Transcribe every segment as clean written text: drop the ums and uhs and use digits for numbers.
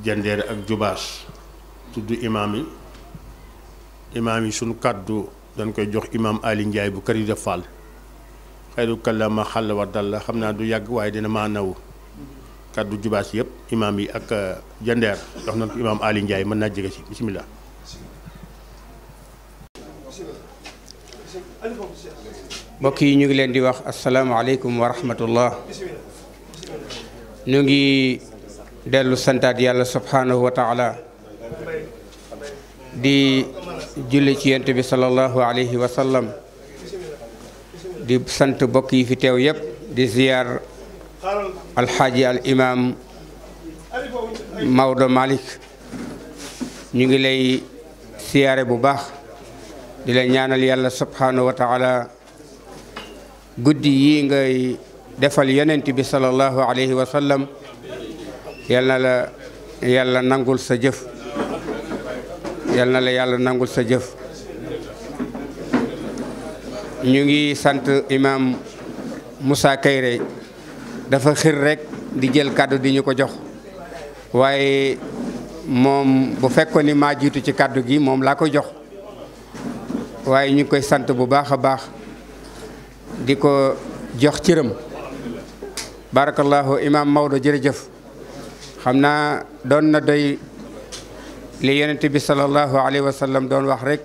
Jandeer ak Jubaas tudd imaam yi sunu kàddu dañ koy jox imaam Ali Ndiaye bu Karida Fall xayru kàllaama xàll wa dal la xam naa du yàgg waaye dina maa naw kàddu Jubaas yëpp imaam yi ak Jandeer jox nañ ko imaam Ali Ndiaye mën naa jege si bisimilah. mbokk yi ñu ngi leen di wax asalaamaaleykum wa rahmatullah. ñu ngi dellu santaat yàlla subhanahu wa taala di julli ci yent bi sallallahu alayhi wa sallam di sant bokk yi fi teew yépp di ziyaar alxaaji al imam Maodo Malick ñu ngi lay siyaare bu baax di la ñaanal yàlla subhanahu wa taala guddi yi ngay defal yonent bi sallallahu alayhi wa sallam yal na la yàlla nangul sa jëf yal na la yàlla nangul sa jëf ñu ngi sant imam Moussa Kayre dafa xir rek di jël kàddu di ñu ko jox waaye moom bu fekkoon ni maa jiitu ci kàddu gi moom laa koy jox waaye ñu ngi koy sant bu baax a baax di ko jox cëram barakallahu imam Maodo jërëjëf xam naa doon na doy li yonent bi sallallahu alayhi wa sallam doon wax rek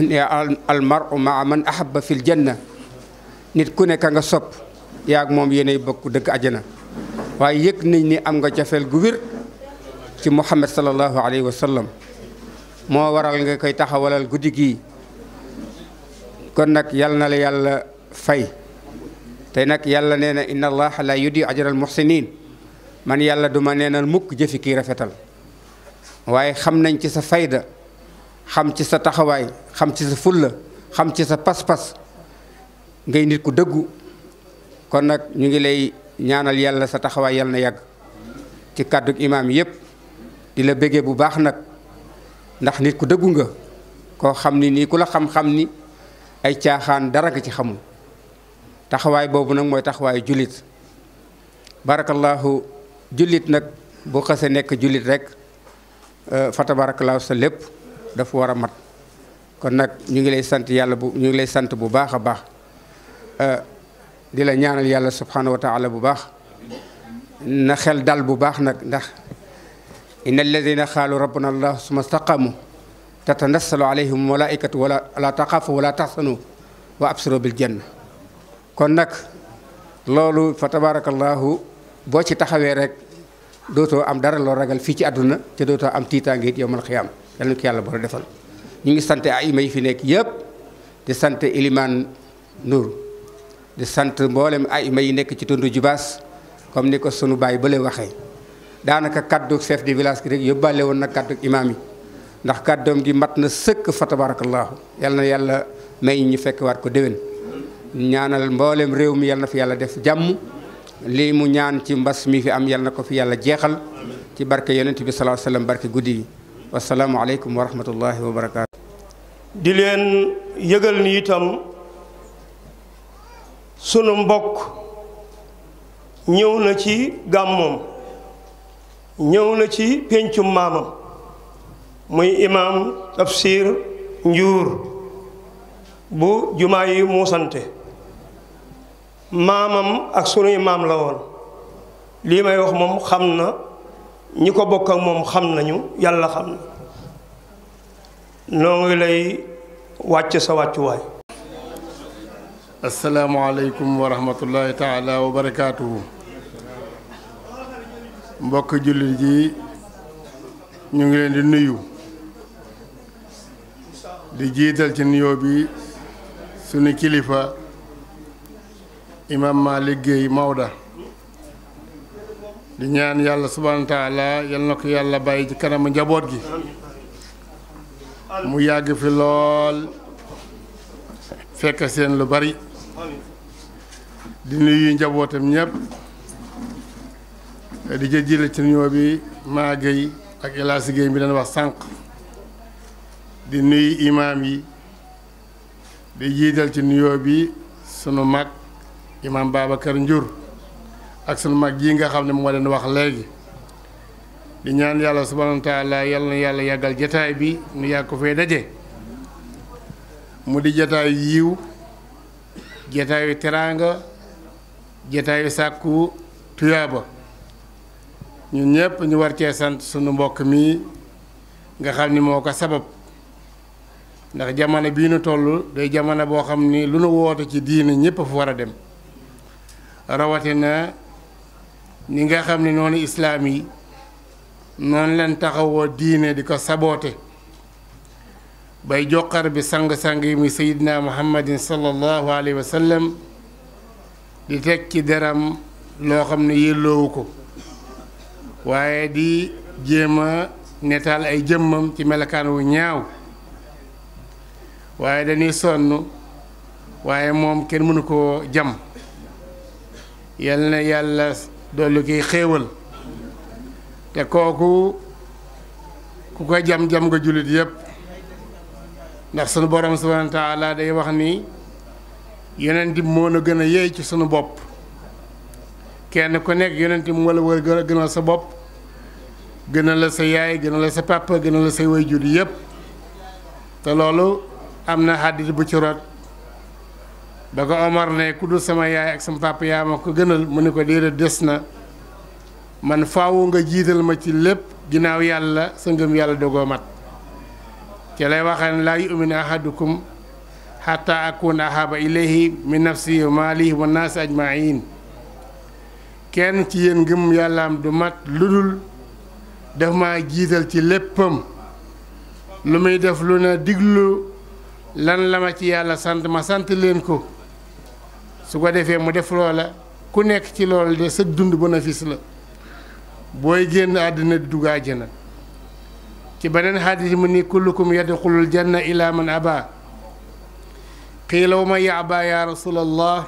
ya al mar'u ma'a man ahabba fil janna nit ku nekk nga sopp yaag moom yéenay bokk dëkk àjjana waaye yëg nañ ni am nga cofeel gu wér ci Muhammad sallallahu alayhi wa sallam moo waral nga koy taxawalal guddi gii kon nag yal na la yàlla fay te nag yàlla nee na inna allaha la yudi ajral muhsinin man yàlla duma neenal mukk jëfi kii rafetal waaye xam nañ ci sa fayda xam ci sa taxawaay xam ci sa fulla xam ci sa pas-pas ngay nit ku dëggu kon nag ñu ngi lay ñaanal yàlla sa taxawaay yàlla na yàgg ci kàddug imaam yépp di la béggee bu baax nag ndax nit ku dëggu nga koo xam ni nii ku la xam-xam ni ay caaxaan dara nga ci xamul taxawaay boobu nag mooy taxawaayu jullit barakallahu jullit nag bu xasee nekk jullit rek fa tabarakallahu sa lépp dafa war a mat kon nag ñu ngi lay sant yàlla ñu ngi lay sant bu baax a baax di la ñaanal yàlla subhanahu wa taala bu baax na xel dal bu baax nag ndax inna alladina xaalu rabbuna allah suma staqamu tatanassalu alayhim malaikatu wala la taxaafu wala taxsanu wa absiru bil janna kon nag loolu fa tabarakallahu boo ci taxawee rek dootoo am dara loo ragal fii ci àdduna te dootoo am tiitaange it yowmal xiyaam yal na ko yàlla boo defal ñu ngi sant ay ima yi fi nekk yëpp di sant Ilimaan Nour di sant mboolem ay ima yi nekk ci tundu Jubaas comme ni ko sunu baay bële waxee daanaka kaddu chef de village gi rek yóbbaale woon na kaddu imaam yi ndax kàddoom gi mat na sëkk fa tabarakallahu yal na yàlla may ñu fekk waat ko déwén ñaanal mboolem réew mi yal na fi yàlla def jàmm lii mu ñaan ci mbas mi fi am yal na ko fi yàlla jeexal ci barke yonent bi sallallahu alayhi wasallam barke guddi yi wasalaamu aleykum wa rahmatullahi wa barakaatu. di leen yëgal ni itam sunu mbokk ñëw na ci gàmmoom ñëw na ci péncum maamam muy imam tafsir Njuur bu jumaa yi muusante maamam ak sunuy maam la woon. lii may wax moom xam na, ñi ko bokk ak moom xam nañu, yàlla xam na. noo ngi lay wàcc sa wàccuwaay. asalaamaaleykum wa rahmatullahi taala wa barakaatuhu. mbokk jullit yi ñu ngi leen di nuyu, di jiital ci nuyoo bi sunu kilifa imam Malick Gueye Maodo, di ñaan yàlla subhaanahu wa taala yal na ko yàlla bàyyi ci kanamu njaboot gi mu yàgg fi lool fekk seen lu bari. di nuyu njabootam ñëpp, di jëjjële ci nuyoo bi maa Gueye ak El Hadji Gueye mi dañ wax sànq. di nuyu imaam yi, di jiital ci nuyoo bi sunu mag imaam Babacar Njur ak sunu mag ji nga xam ne moo leen wax léegi. di ñaan yàlla subhaanahu wa taala yal na yàlla yàggal jataay bi nu yàgg ko fee daje. mu di jataayu yiw, jataayu teraanga, jataayu sàkku tuyaaba. ñun ñëpp ñu war cee sant sunu mbokk mi nga xam ni moo ko sabab, ndax jamono bii nu toll day jamono boo xam ni lu nu woote ci diine ñëpp fu war a dem. rawatina ni nga xam ni noonu islaam yi noonu leen taxawoo diine di ko saboote bay joxar bi sang-sang yi muy sayidina muhammadin sallallahu alayhi wa sallam di teg ci deram loo xam ne yelloowu ko, waaye di jéem a netaal ay jëmmam ci melokaan wu ñaaw. waaye dañuy sonn, waaye moom kenn mënu koo jam. yal na yàlla dolli koy xéewal, te kooku ku ko jam-jam nga jullit yépp. ndax sunu borom subhanahu wa taala day wax ni yonent bi moo na gën a yeey ci sunu bopp. kenn ku nekk yonent bi moo la war a gënal sa bopp, gënal la sa yaay, gënal la sa papa, gënal la say waajur yépp. te loolu am na xaddis bu ci rot ba ko Omar ne ku dul sama yaay ak sama papa yaa ma ko gënal, mu ne ko déedéet, des na, man faawu nga jiital ma ci lépp, ginnaaw yàlla sa ngëm yàlla dogoo mat. ci lay waxee ne laa yu'minu ahadukum xatta akuna ahaba ilayhi min nafsihi wa maalihi wa naasi ajmain. kenn ci yéen ngëm yàllaam du mat lu dul daf maa jiital ci léppam. lu muy def lu ne diglu lan la ma ci yàlla sant ma sant leen ko, su ko defee mu def loola. ku nekk ci loolu de sa dund bénéfice la booy génn àddina di dugg àjjana. ci beneen xadis mu ni kullukum yadxulul janna ila man aba qiila wa man yaba ya rasulallah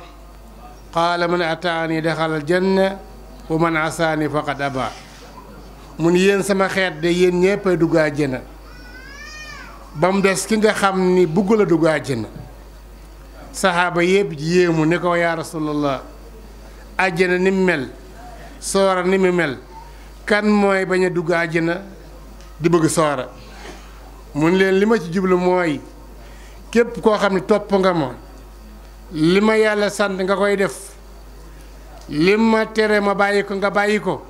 qaala man ataani daxalal janna wa man asaani faqad aba. mu ni yéen sama xeet de yéen ñépp a dugg àjjana ba mu des ki nga xam ni bugg la dugg àjjana. saxaaba yépp yéemu ne ko yaa rasulallah, àjjana ni mu mel, soora ni mu mel, kan mooy bañ a dugg àjjana di bëgg soora? mun leen li ma ci jublu mooy képp koo xam ne topp nga ma, li ma yàlla sant nga koy def, li ma tere ma bàyyi ko nga bàyyi ko,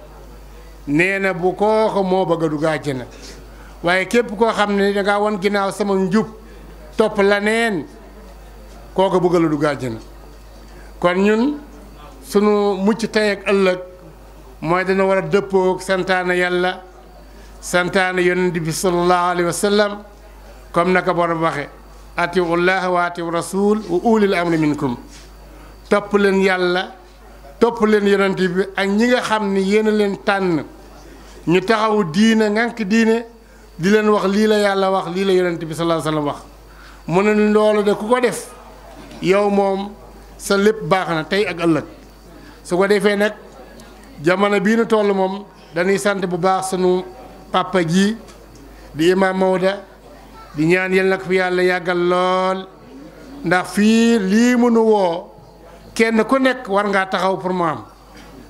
nee na bu kooku moo bëgg a dugg àjjana. waaye képp koo xam ne dangaa won ginnaaw sama njub topp la neen, kooku bëgg la dugg àjjana. kon ñun sunu mucc tey ak ëllëg mooy dana war a dëppoo santaane yàlla, santaane yonent bi sallallahu alayhi wa sallam, comme naka borom waxe atiu llaah wa atiu rasul wa ulil amri minkum. topp leen yàlla, topp leen yonent bi ak ñi nga xam ni yéen a leen tànn ñu taxawu diine, ngànk diine, di leen wax lii la yàlla wax, lii la yonent bi sallallahu alayhi wa sallam wax. mu ne loolu de ku ko def yow moom sa lépp baax na tey ak ëllëg. su ko defee nag jamono bii nu toll moom dañuy sant bu baax sunu papa ji di imam Maodo, di ñaan yal na ko fi yàlla yàggal lool. ndax fii lii mënu woo kenn ku nekk war ngaa taxaw pour mu am,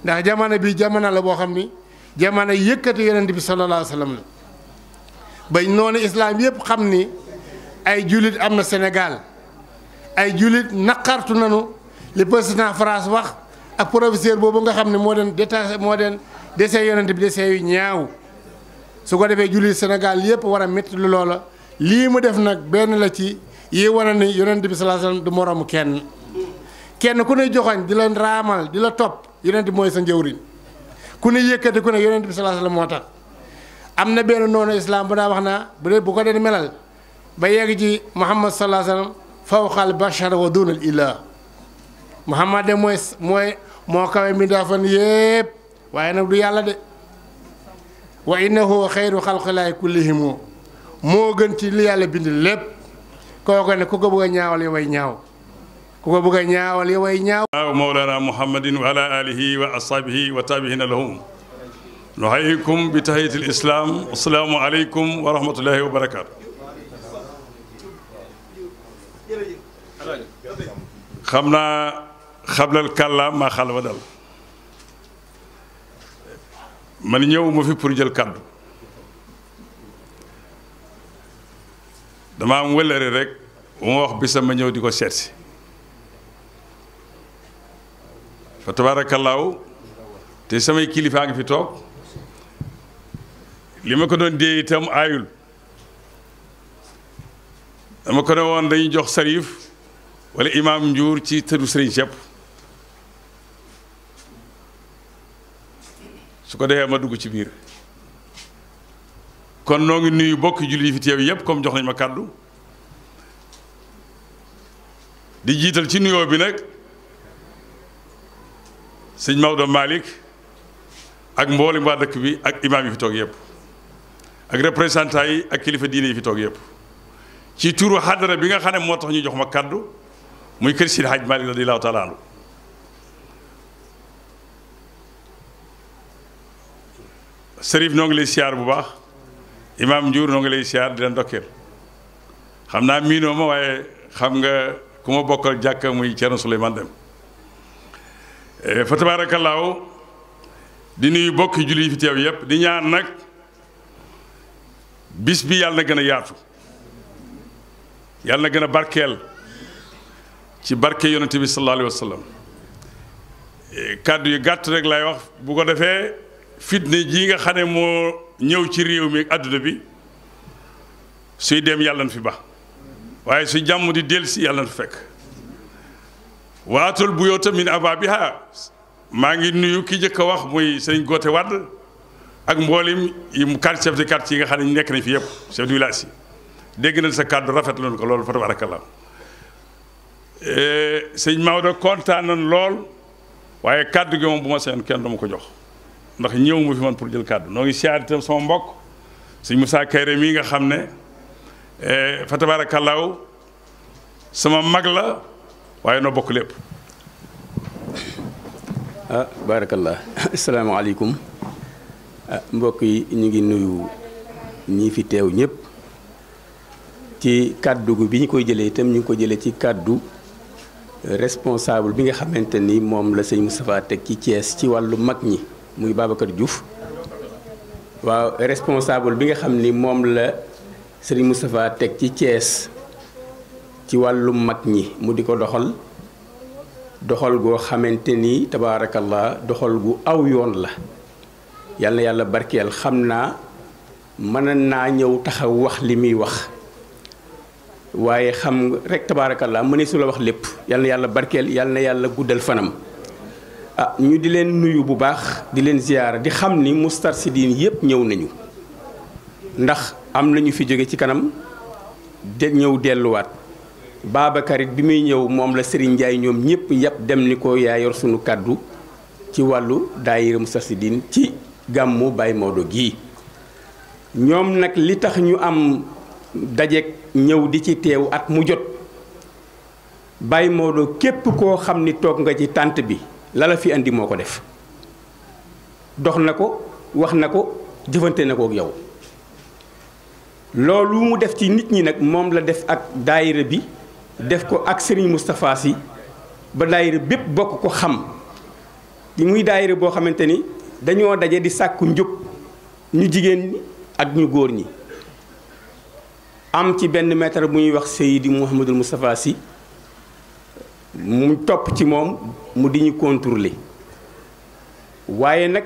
ndax jamono bi jamono la boo xam ni jamono yëkkati yonent bi sallallahu alayhi wa sallam la. bañ noonu islaam yëpp xam ni ay jullit am na Sénégal ay jullit naqartu nanu li président France wax ak professeur boobu nga xam ne moo den détaché moo den desee yonent bi desee yu ñaaw su ko defee jullit Sénégal yépp war a métti lu loola lii mu def nag benn la ci yi wane ni yonent bi sallallahu alayhi wasallam du moroomu kenn ku ne joxoñ di la raamal di la topp yonent bi mooy sa njëwriñ ku ne yëkkati ku ne yonent bi sallallahu alayhi wasallam moo tax am na benn noonu islam bu daa wax naa bu ko den melal ba yegg ci Muhammad sallallahu alayhi wasallam fawqal bashar wa dunal ilah Muhammad de moo kawe mbindaafan yépp waaye nag du yàlla de wa innahu xayru xalqilaahi kullihim moo gën ci li yàlla bind lépp kooku ne ku ko bëgg a ñaawal yow ay ñaaw ku ko bëgg a ñaawal yow ay ñaaw mawlana muhammadin wa ala alihi wa ashabihi wa tabi'ina lahum nuhayyikum bi tahiyatil islam assalaamu aleykum wa rahmatullahi wa barakatuh xam naa xablal kàllaam maa xal wa dal man ñëw ma fi pour jël kàddu dama am wëllëre rek bu ma wax bisam ma ñëw di ko seetsi fa tabaarakallaahu te samay kilifaa ngi fi toog li ma ko doon dee itam aayul dama ko ne woon dañuy jox sarif wala imaam Njuur ci tëru sëriñ Sepp su ko defee ma dugg ci biir kon noo ngi nuyu bokki julli yi fi teew yépp comme jox nañ ma kàddu di jiital ci nuyoo bi nag sëñ Maodo Malick ak mboolem waa dëkk bi ak imaam yi fi toog yépp ak représentant yi ak kilifa diine yi fi toog yépp ci turu xadara bi nga xam ne moo tax ñu jox ma kàddu muy kër Seydi Hadj Malick radiyallahu taala anhu Sërif noo ngi lay siyaar bu baax imaam Ndiour noo ngi lay siyaar di leen ndokkeel xam naa miinoo ma waaye xam nga ku ma bokkal jàkka muy Thierno Souleymane Dem fa tabaarakallaahu di nuyu bokki julli yi fi teew yépp di ñaan nag bis bi yàlla na gën a yaatu yàlla na gën a barkeel ci barke yonente bi sallallahu alayhi wa sallam kàddu yu gàtt rek lay wax bu ko defee fitne ji nga xam ne moo ñëw ci réew mi ak àdduna bi suy dem yàlla na fi ba waaye su jàmm di dellusi yàlla na fi fekk waatul buyuuta min abwaabihaa maa ngi nuyu ki njëkk a wax muy sëñ Gote Wade ak mboolem yi mu quartier chef de quartier yi nga xam ne nekk nañ fi yëpp chef de village yi dégg nañ sa kàddu rafet loon ko loolu fa tabarakallah sëñ Maodo kontaan nañ lool waaye kàddu gi moom bu ma seen kenn dama ko jox ndax ñëw mu fi man pour jël kàddu noo ngi siyaar itam sama mbokk sëñ Moussa Kayre mii nga xam ne fa tabarakallahu sama mag la waaye noo bokk lépp barakallah asalaamaaleykum mbokk yi ñu ngi nuyu ñi fi teew ñëpp ci kàddu bi ñu koy jëlee itam ñu ngi ko jëlee ci kàddu responsable bi nga xamante ni moom la sëñ Moustapha teg ci Thiès ci wàllu mag ñi muy Babacar Diouf waaw responsable bi nga xam ni moom la sëriñ Moustapha teg ci Thiès ci wàllu mag ñi mu di ko doxal goo xamante ni tabaarakallah doxal gu aw yoon la yal na yàlla barkeel xam naa mën naa ñëw taxaw wax li muy wax waaye xam rek tabaarakallah mëne su la wax lépp yal na yàlla barkeel yal na yàlla guddal fanam ñu di leen nuyu bu baax di leen ziyaara di xam ni Moustarchidine yépp ñëw nañu ndax am nañu fi jóge ci kanam de ñëw delluwaat Babacar it bi muy ñëw moom la Serigne Ndiaye ñoom ñëpp yàpp dem ni ko yaa yor sunu kàddu ci wàllu daayira Moustarchidine ci gàmmu Baye Maodo gii ñoom nag li tax ñu am dajeek ñëw di ci teew at mu jot Baye Maodo képp koo xam ni toog nga ci tànt bi la la fi andi moo ko def dox na ko wax na ko jëfante na ko ak yow loolu mu def ci nit ñi nag moom la def ak daayira bi def ko ak Serigne Moustapha Sy ba daayira bépp bokk ko xam muy daayira boo xamante ni dañoo daje di sàkku njub ñu jigéen ñi ak ñu góor ñi am ci benn maître bu ñuy wax Seydi Mouhamadul Moustapha Sy mu topp ci moom mu di ñu contrôler waaye nag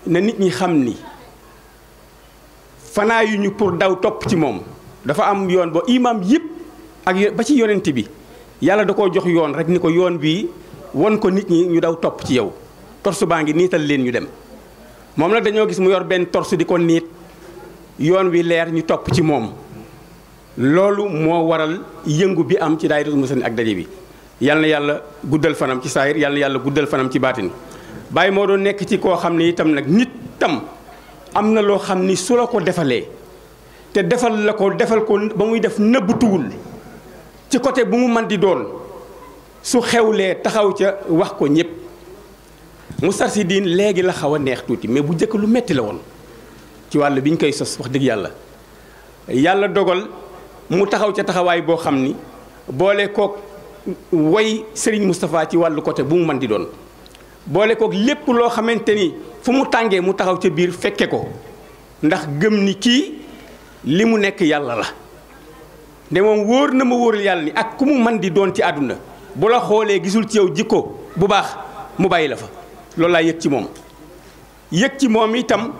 na nit ñi xam ni fanaayuñu pour daw topp ci moom dafa am yoon ba imam yëpp ak ba ci yonent bi yàlla da koo jox yoon rek ni ko yoon bii won ko nit ñi ñu daw topp ci yow torsu baa ngi niital leen ñu dem moom nag dañoo gis mu yor benn torsu di ko niit yoon wi leer ñu topp ci moom loolu moo waral yëngu bi am ci daayiratul Moustarchidine ak daje bi yal na yàlla guddal fanam ci saahir yal na yàlla guddal fanam ci baatin Baye moo doon nekk ci koo xam ne itam nag nit tam am na loo xam ni su la ko defalee te defal la ko defal ko ba muy def nëbbutuwul ci côté bu mu man di doon su xewlee taxaw ca wax ko ñëpp Moustarchidine léegi la xaw a neex tuuti mais bu njëkk lu metti la woon ci wàll bi ñu koy sos wax dëgg yàlla dogal mu taxaw ca taxawaay boo xam ni boole kook way Serigne Moustapha ci wàllu côté bu mu mën di doon boole kook lépp loo xamante ni fu mu tàngee mu taxaw ca biir fekke ko ndax gëm ni kii li mu nekk yàlla la nde moom wóor na ma wóoral yàlla ni ak ku mu mën di doon ci àdduna bu la xoolee gisul ci yow jikko bu baax mu bàyyi la fa loolu laa yëg ci moom yëg ci moom itam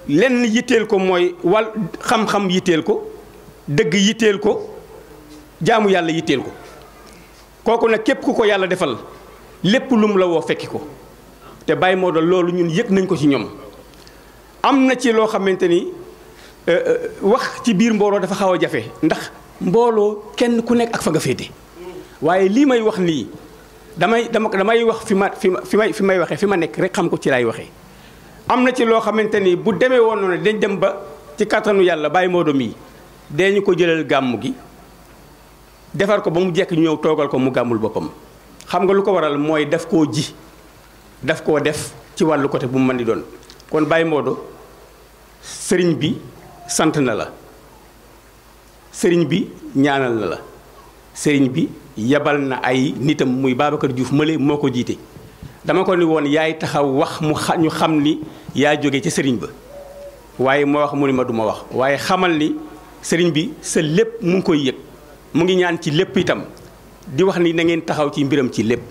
lenn yitteel ko mooy wàll xam-xam yitteel ko dëgg yitteel ko jaamu yàlla yitteel ko kooku nag képp ku ko yàlla defal lépp lu mu la woo fekki ko te Baye Maodo loolu ñun yëg nañ ko ci ñoom am na ci loo xamante ni wax ci biir mbooloo dafa xaw a jafe ndax mbooloo kenn ku nekk ak fa nga féete waaye lii may wax nii damay wax fi may waxee fi ma nekk rek xam ko ci laay waxee am na ci loo xamante ni bu demee woon noonu dañ dem ba ci kattanu yàlla Baye Maodo mii dee ñu ko jëlal gàmmu gi defar ko ba mu jekk ñu ñëw toogal ko mu gàmmul boppam xam nga lu ko waral mooy daf koo ji daf koo def ci wàllu côté bu mu mën di doon kon Baye Maodo sëriñ bi sant na la sëriñ bi ñaanal na la sëriñ bi yebal na ay nitam muy Babacar Diouf mële moo ko jiite dama ko ni woon yaay taxaw wax ñu xam ni yaa jóge ci sëriñ ba waaye moo wax mu ni ma duma wax waaye xamal ni sëriñ bi sa lépp mu ngi koy yëg mu ngi ñaan ci lépp itam di wax ni na ngeen taxaw ci mbiram ci lépp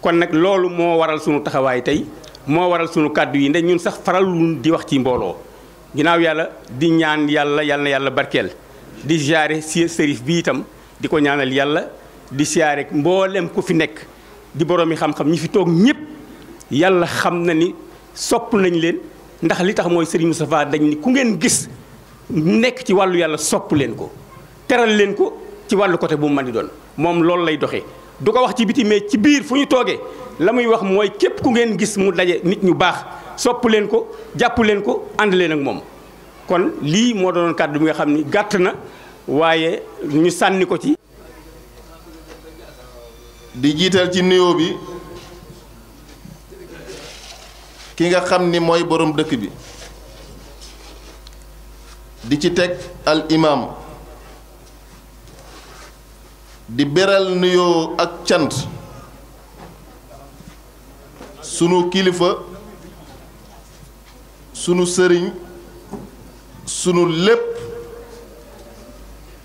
kon nag loolu moo waral sunu taxawaay tey moo waral sunu kàddu yi ndax ñun sax faralul di wax ci mbooloo ginnaaw yàlla di ñaan yàlla yal na yàlla barkeel di siyaare si sërif bi itam di ko ñaanal yàlla di siyaare mboolem ku fi nekk di boroomi xam-xam ñi fi toog ñëpp yàlla xam na ni sopp nañ leen ndax li tax mooy Serigne Moustapha dañ ni ku ngeen gis nekk ci wàllu yàlla sopp leen ko teral leen ko ci wàllu côté bu mu mën di doon moom loolu lay doxee du ko wax ci biti mais ci biir fu ñu toogee la muy wax mooy képp ku ngeen gis mu daje nit ñu baax sopp leen ko jàpp leen ko ànd leen ak moom kon lii moo doonoon kàddu bi nga xam ni gàtt na waaye ñu sànni ko ci. di jiital ci nuyoo bi ki nga xam ni mooy borom dëkk bi di ci teg al imam di beral nuyoo ak cant sunu kilifa sunu sëriñ sunu lépp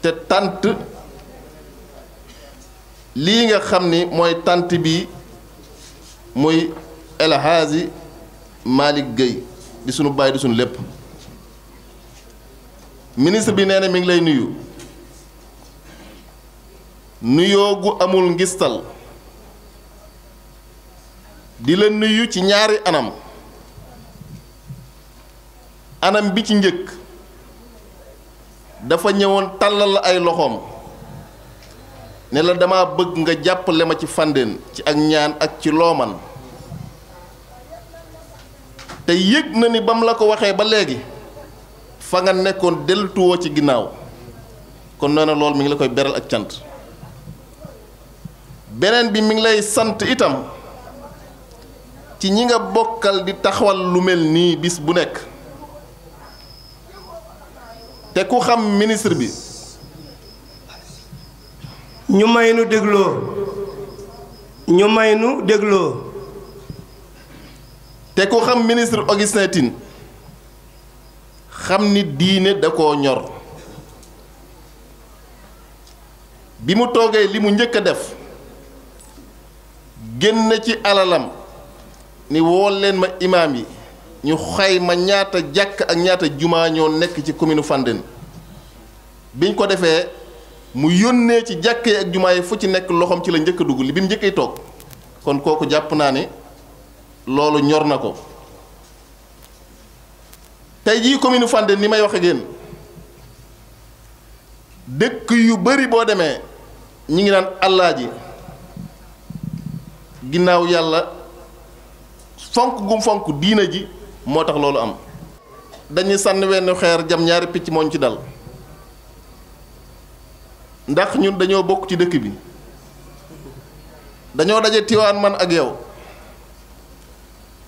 te tant lii nga xam ni mooy tant bi muy El Hadji Malick Gueye di sunu baay di sunu lépp ministre bi nee na mi ngi lay nuyu nuyoo gu amul ngistal di la nuyu ci ñaari anam bi ci njëkk dafa ñëwoon tàllal la ay loxoom ne la dama bëgg nga jàppale ma ci Fandène ci ak ñaan ak ci looman te yëg na ni bam la ko waxee ba léegi fa nga nekkoon deltuwoo ci ginnaaw kon nee na loolu mi ngi la koy beral ak cant beneen bi mi ngi lay sant itam ci ñi nga bokkal di taxawal lu mel nii bis bu nekk te ku xam ministre bi ñu may nu dégloo te ku xam ministre Augustin Tine xam ni diine da koo ñor bi mu toogee li mu njëkk a def génn ci alalam ni wool leen ma imaam yi ñu xayma ñaata jàkk ak ñaata jumaa ñoo nekk ci commune Fandène biñ ko defee mu yónnee ci jàkk yi ak jumaa yi fu ci nekk loxoom ci la njëkk a dugg li bi mu njëkkee toog kon kooku jàpp naa ne loolu ñor na ko tey jii commune Fandène ni may wax ak yéen dëkk yu bari boo demee ñi ngi naan Alaaji ginnaaw yàlla fonk gum fonk diina ji moo tax loolu am dañuy sànni wenn xeer jam ñaari picc mooñ ci dal ndax ñun dañoo bokk ci dëkk bi dañoo daje Tiwaawan man ak yow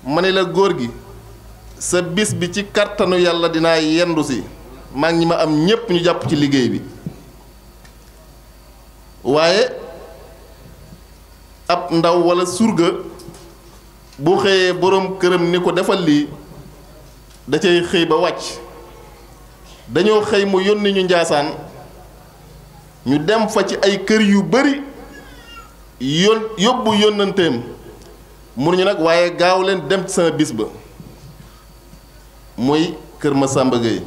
ma ne la góor gi sa bis bi ci kàttanu yàlla dinaa yendu si maa ngi ñi ma am ñépp ñu jàpp ci liggéey bi waaye ab ndaw walla surga bu xëyee boroom këram ni ko defal lii da cay xëy ba wàcc dañoo xëy mu yónni ñu Njaasaan ñu dem fa ci ay kër yu bari yóbbu yónnanteem mënuñu nag waaye gaaw leen dem ci sama bis ba muy Kër Masamba Gueye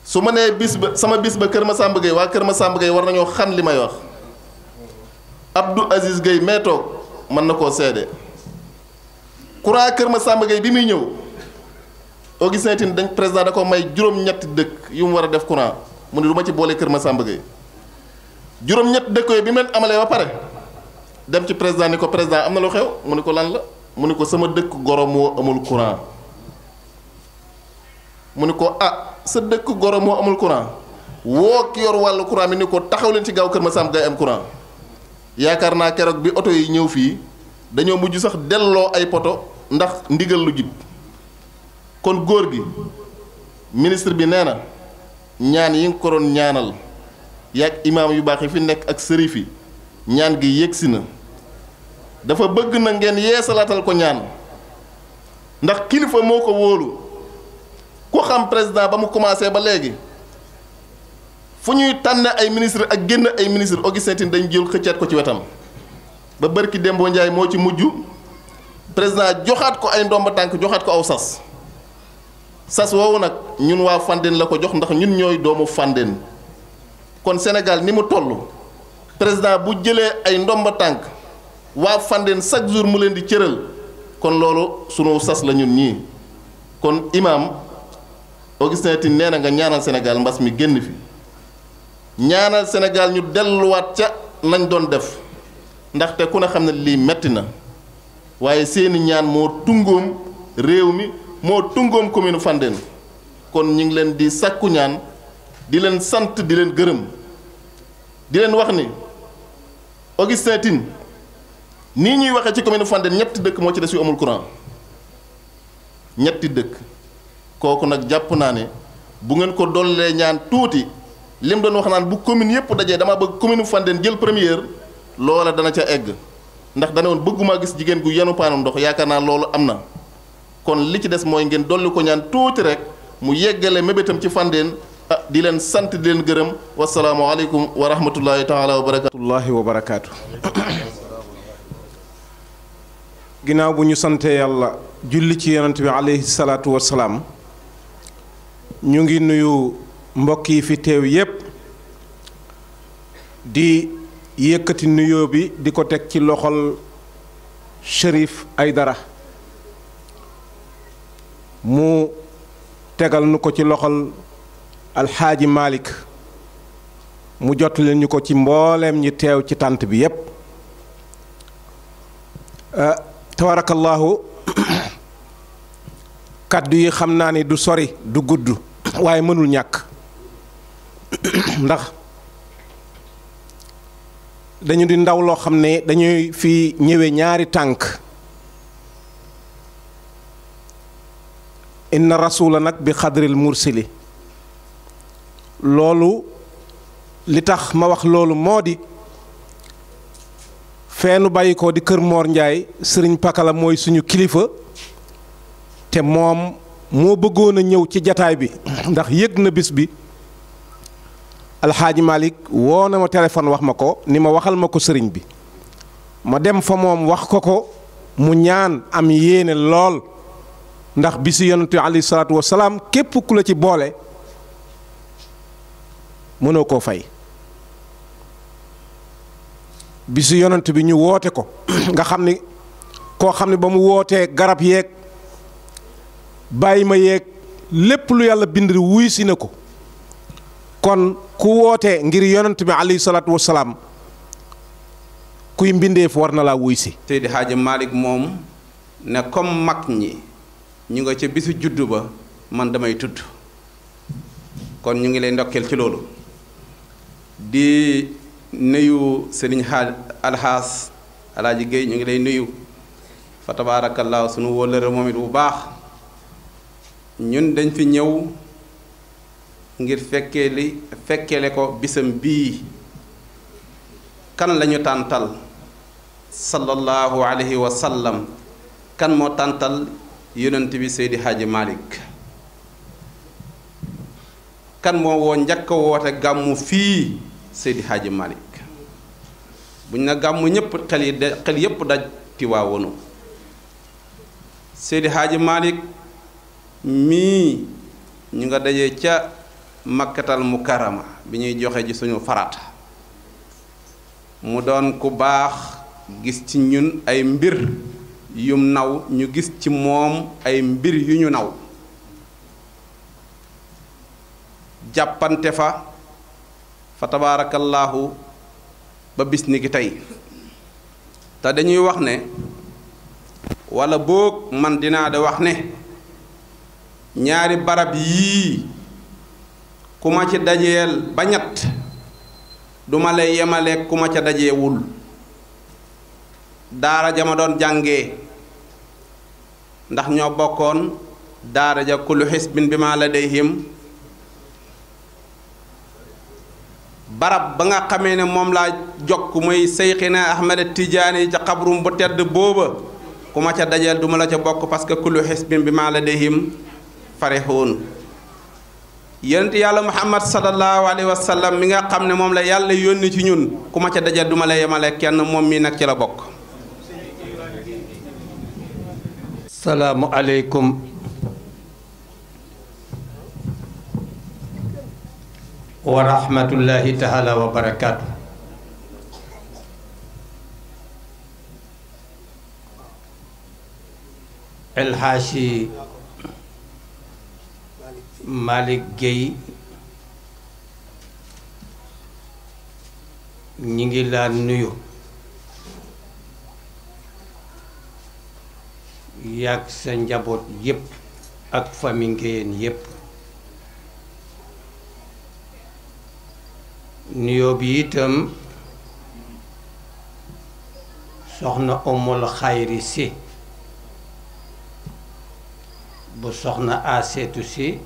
su ma nee bis ba sama bis ba Kër Masamba Gueye waa Kër Masamba Gueye war nañoo xam li may wax Abdou Aziz Gueye mee toog mën na koo seede courant Kër Masamba Gueye bi muy ñëw Augustin Tine dañ président da ko may juróom-ñetti dëkk yu mu war a def courant mu ne du ma ci boole Kër Masamba Gueye juróom-ñetti dëkk yooyu bi mu leen amalee ba pare dem ci président ni ko président am na lu xew mu ne ko lan la mu ne ko sama dëkk Goro moo amul courant mu ne ko sa dëkk Goro moo amul courant woo ki yor wàllu courant bi ni ko taxaw leen ci gaaw Kër Masamba Gueye am courant yaakaar naa keroog bi oto yi ñëw fii dañoo mujj sax delloo ay poto ndax ndigal lu jib kon góor gi ministre bi nee na ñaan yi nga ko doon ñaanal yaag imaam yu baax yi fi nekk ak sërif yi ñaan gi yegsi na dafa bëgg na ngeen yeesalaatal ko ñaan ndax kilifa moo ko wóolu ku xam président ba mu commencé ba léegi fu ñuy tànn ay ministre ak génn ay ministre Augustin Tine dañ jël xëccaat ko ci wetam ba bërki Dembo Ndiaye moo ci mujj président joxaat ko ay ndomba tànk joxaat ko aw sas woowu nag ñun waa Fandène la ko jox ndax ñun ñooy doomu Fandène kon Sénégal ni mu toll président bu jëlee ay ndomba tànk waa Fandène chaque jour mu leen di cëral kon loolu sunu sas la ñun ñii kon imaam Augustin Tine nee na nga ñaanal Sénégal mbas mi génn fi ñaanal Sénégal ñu delluwaat ca nañ doon def ndaxte ku ne xam ne lii metti na waaye seeni ñaan moo tungoom réew mi moo tungoom commune Fandène kon ñu ngi leen di sàkku ñaan di leen sant di leen gërëm di leen wax ni Augustin Tine nii ñuy waxee ci commune Fandène ñetti dëkk moo ci des yu amul courant ñetti dëkk kooku nag jàpp naa ne bu ngeen ko dollee ñaan tuuti lim doon wax naan bu commune yëpp dajee dama bëgg commune Fandène jël première loola dana ca egg ndax dana woon bëgguma gis jigéen gu yenu paanam ndox yaakaar naa loolu am na kon li ci des mooy ngeen dolli ko ñaan tuuti rek mu yeggale mébétam ci Fandène di leen sant di leen gërëm wasalaamualeykum wa rahmatullahi taala wa barakaatu. ginnaaw bu ñu santee yàlla julli ci yonent bi aleyhi salaatu wasalaam ñu ngi nuyu mbokk yi fi teew yépp di yëkkati nuyoo bi di ko teg ci loxol Cherif Aydara mu tegal nu ko ci loxol alxaaji Malick mu jot leen ñu ko ci mbooleem ñi teew ci tànt bi yépp tabarakallahu kàddu yi xam naa ni du sori du gudd waaye mënul ñàkk ndax dañu di ndaw loo xam ne dañuy fi ñëwee ñaari tànk inna rasula nag bi xadril mursili loolu li tax ma wax loolu moo di feenu bàyyi ko di kër Mor Njaay sëriñ Pakala mooy suñu kilifa te moom moo bëggoon a ñëw ci jataay bi ndax yëg na bis bi alxaaji Malick woo na ma téléphone wax ma ko ni ma waxal ma ko sëriñ bi ma dem fa moom wax ko mu ñaan am yéene lool ndax bisu yonent bi alayhi salaatu wasalaam képp ku la ci boole mënoo koo fay bisu yonent bi ñu woote ko nga xam ni koo xam ne ba mu wootee garab yeeg bàyyi ma yeeg lépp lu yàlla bind wuy si na ko kon ku wootee ngir yonent bi alayhi salaatu wasalaam kuy mbindeef war na laa wuy si. Seydi Hadji Malick moom ne comme mag ñi ñu nga ca bisu juddu ba man damay tudd kon ñu ngi lay ndokkeel ci loolu di nuyu sëriñ alxaas alaaji Géey ñu ngi lay nuyu fa tabaarakallaahu sunu wóllëre moom it bu baax ñun dañ fi ñëw ngir fekkeele ko bisam bii kan lañu tàntal sallallahu alayhi wa sallam kan moo tàntal yonent bi Seydi Hadji Malick kan moo woo njëkk a woote gàmmu fii Seydi Hadji Malick buñ na gàmmu ñépp xel yépp daj Tiwaawonu Seydi Hadji Malick mii ñu nga dajee ca Makkatal Mukarrama bi ñuy joxe ji suñu farata mu doon ku baax gis ci ñun ay mbir yum naw ñu gis ci moom ay mbir yu ñu naw jàppante fa tabaarakallaahu ba bis ni ki tey te dañuy wax ne walla boog man dinaa de wax ne ñaari barab yii ku ma ci dajeel ba ñett duma lay yemale ku ma ca dajeewul daara ja ma doon jàngee ndax ñoo bokkoon daara ja kullu xisbin bi ma ladayhim barab ba nga xamee ne moom laa jokk muy Seyxina Ahmed Tijaani ca xabrum bu tedd booba ku ma ca dajeel duma la ca bokk parce que kullu xisbin bi ma ladayhim farihun yonent yàlla Muhammad sallallahu alayhi wa sallam mi nga xam ne moom la yàlla yónni ci ñun ku ma ca dajeel duma la yemale kenn moom mii nag ci la bokk. salaamu aleykum wa rahmatullahi taala wa barakaatu. El Hadji Malick Gueye ñi ngi laa nuyu yàgg sa njaboot yépp ak famille Ngéyeen yépp nuyoo bi itam soxna Umul Xayri si bu soxna Aseetu si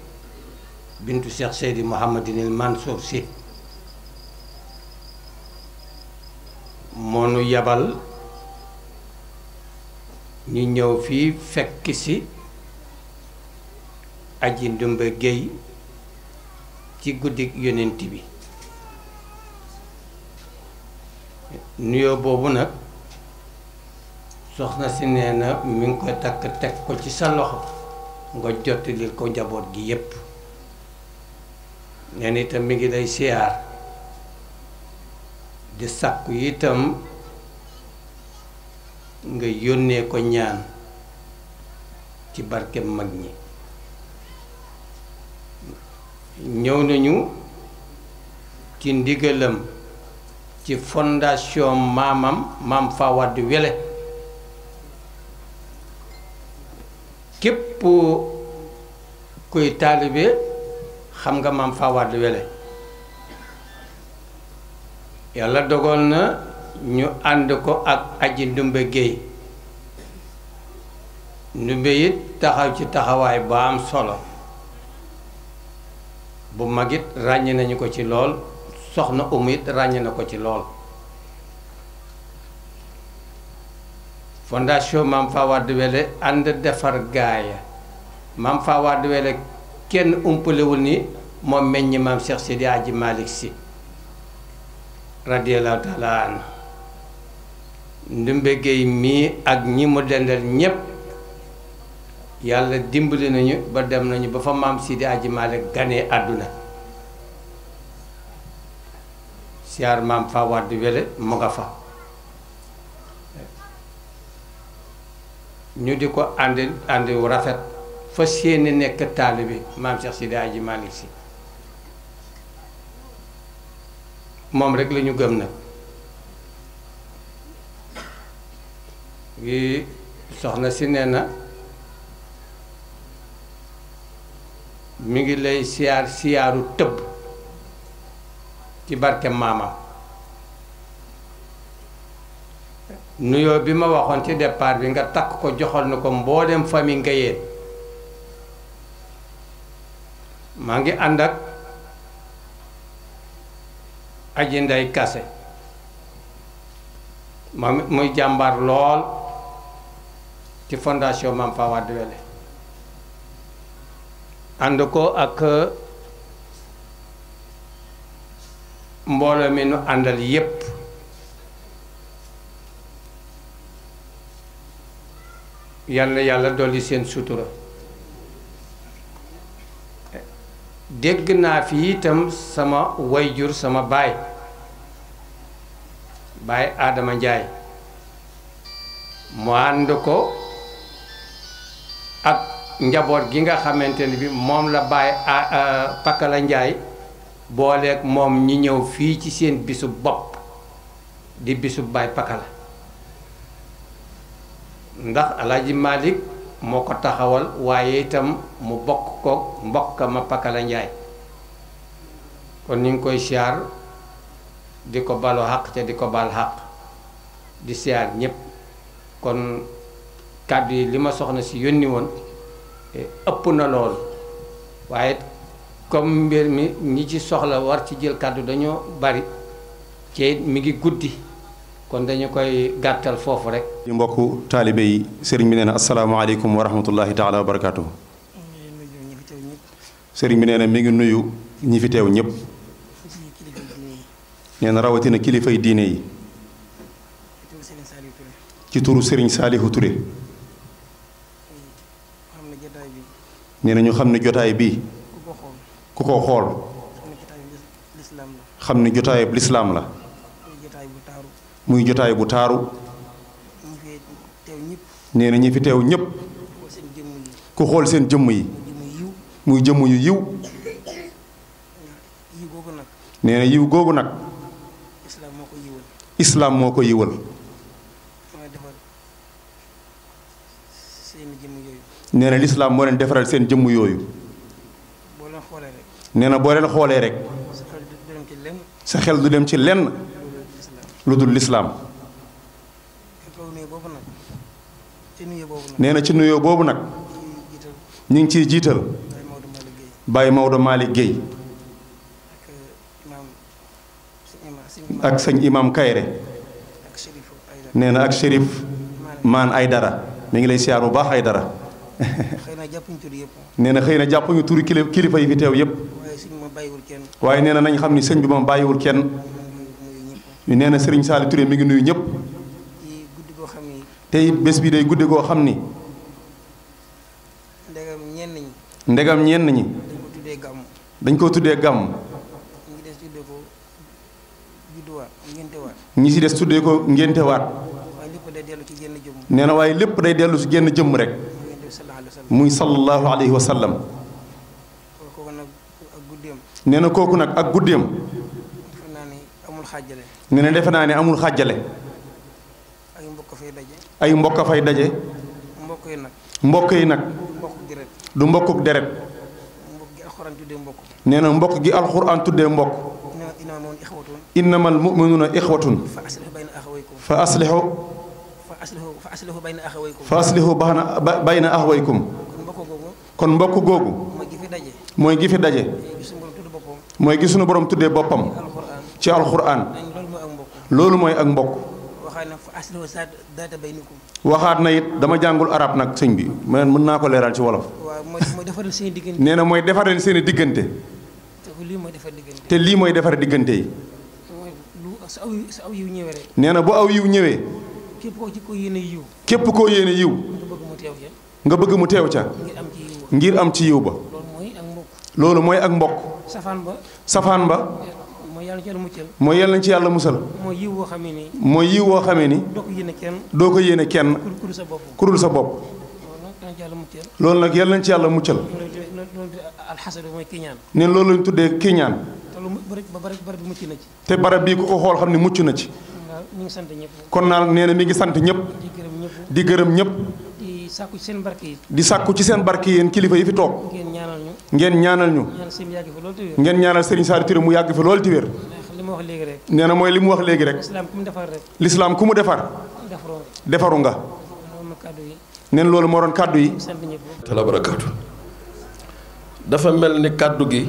bintu Cheikh Seydi Mouhamadinil Mansour si moonu yabal ñu ñëw fii fekk si Aji Ndumba Géey ci guddik yonent bi nuyoo boobu nag soxna si nee na mi ngi koy takk teg ko ci sa loxo nga jottalil ko njaboot gi yépp nee na itam mi ngi lay siyaar di sàkku itam nga yónnee ko ñaan ci barke mag ñi ñëw nañu ci ndigalam ci fondation maam Fawade Wele képp kuy taalibe xam nga maam Fawade Wele yàlla dogal na ñu ànd ko ak Aji Ndumba Géey Ndumba it taxaw ci taxawaay ba am solo bu mag it ràññe nañu ko ci lool soxna it ràññe na ko ci lool fondation maam Fawade Wele ànd defar gaaya maam Fawade Wele kenn umpalewul ni moom meññ maam Cheikh Seydi Hadji Malick Sy radiyallahu taala an Ndumbe Gueye mii ak ñi mu dendal ñépp yàlla dimbali nañu ba dem nañu ba fa maam Sidi Aji Malick ganee àdduna siyaar maam fa wadd wele mu nga fa ñu di ko ànd wu rafet fa séeni nekk taalibe maam Cheikh Sidi Aji Malick si moom rek lañu gëm nag wi soxna si nee na mi ngi lay siyaaru tëbb ci barke maamam nuyoo bi ma waxoon ci départ bi nga takk ko joxal na ko mboolem famille Ngayeen maa ngi ànd ak Aji Ndey Kase moom muy jàmbaar lool ci fondation Mame Fawade Wele ànd ko ak mbooloo mi nu àndal yépp yal na yàlla dolli seen sutura dégg naa fi itam sama wayjur sama baay Adama Njaay mu ànd ko ak njaboot gi nga xamante ni bi moom la baay Pakala Njaay booleeg moom ñi ñëw fii ci seen bisu bopp di bisu baay Pakala ndax Alaaji Malick moo ko taxawal waaye itam mu bokk ko mbokk ma Pakala Njaay kon ñu ngi koy siyaar di ko balu xaq te di ko bal xaq di siyaar ñépp kon kàddu yi li ma soxna si yónni woon ëpp na lool waaye comme mbir mi ñi ci soxla war ci jël kàddu dañoo bari ci mi ngi guddi kon dañu koy gàttal foofu rek. ñu mbokku taalibe yi sëriñ bi nee na asalaamaaleykum wa rahmatullahi taala wa barakaatu. sëriñ bi nee na mi ngi nuyu ñi fi teew ñëpp. nee na rawatina kilifay diine yi. ci turu sëriñ Saalihu Ture. nee na ñu xam ne jotaay bii. ku ko xool. xam ne jotaayub lislaam la. muy jotaay bu taaru. nee na ñi fi teew ñépp ku xool seen jëmm yi muy jëmm yu yiw. nee na yiw googu nag islaam moo ko yiwal. nee na lislaam moo leen defaral seen jëmm yooyu. nee na boo leen xoolee rek sa xel du dem ci lenn lu dul lislaam. nee na ci nuyoo boobu nag ñu ngi ciy jiital Baye Maodo Malick Guèye ak sëñ imam Kayre nee na ak Chérif maan Aydara mi ngi lay siyaar bu baax Aydara nee na xëy na jàppuñu turi kilifa yi fi teew yépp waaye nee na nañ xam ni sëñ bi moom bàyyiwul kenn. nee na Serigne Saliou Touré mi ngi nuyu ñëpp. te it bés bi day guddi goo xam ni. ndegam ñenn ñi. dañ ko tuddee gàmm. ñi si des tuddee ko ngéntewaat. nee na waaye lépp day dellu si génn jëmm rek. muy sallallahu alayhi wa sallam. nee na kooku nag ak guddeem. nee na defe naa ne amul xàjjale. ay mbokk a fay daje. mbokk yi nag. du mbokkuk deret. nee na mbokk gi alxuraan tuddee mbokk. innamal mu'minuuna ixwatun. fa aslihu bayna axawaykum. kon mbokk googu. mooy gi fi daje. mooy gi sunu borom tuddee boppam. ci alxuraan. loolu mooy ak mbokk. waxaat na it dama jàngul arab nag sëñ bi mën naa ko leeral ci wolof. nee na mooy defaral seen i diggante. te lii mooy defar diggante yi. su aw yiw ñëwee rek. nee na bu aw yiw ñëwee. képp koo ci ko yéene yiw. képp koo yéene yiw. nga bëgg mu teew ca. ngir am ci yiw ba. loolu mooy ak mbokk. safaan ba. mooy yàlla ci yàlla muccal. mooy yàlla ci yàlla musal. mooy yiw woo xamee ni. mooy yiw woo xamee ni. doo ko yéene kenn. doo ko yéene kenn. kurul sa bopp. loolu nag yàlla nañ ci yàlla muccal. alxasadu mooy kiiñaan. ne loolu lañ tuddee kiiñaan. te barab bii ku ko xool xam ne mucc na ci. kon naal nee na mi ngi sant ñëpp. di gërëm ñëpp. di sàkku ci seen barke yi. di sàkku ci seen barke yéen kilifa yi fi toog. ngeen ñaanal ñu. ngeen ñaanal Serigne Saliou Touré mu yàgg fi loolu ti wér. nee na mooy li mu wax léegi rek. lislaam ku mu defar. defaru nga. neen loolu moo doon kàddu yi. tala barakaatu. dafa mel ni kàddu gi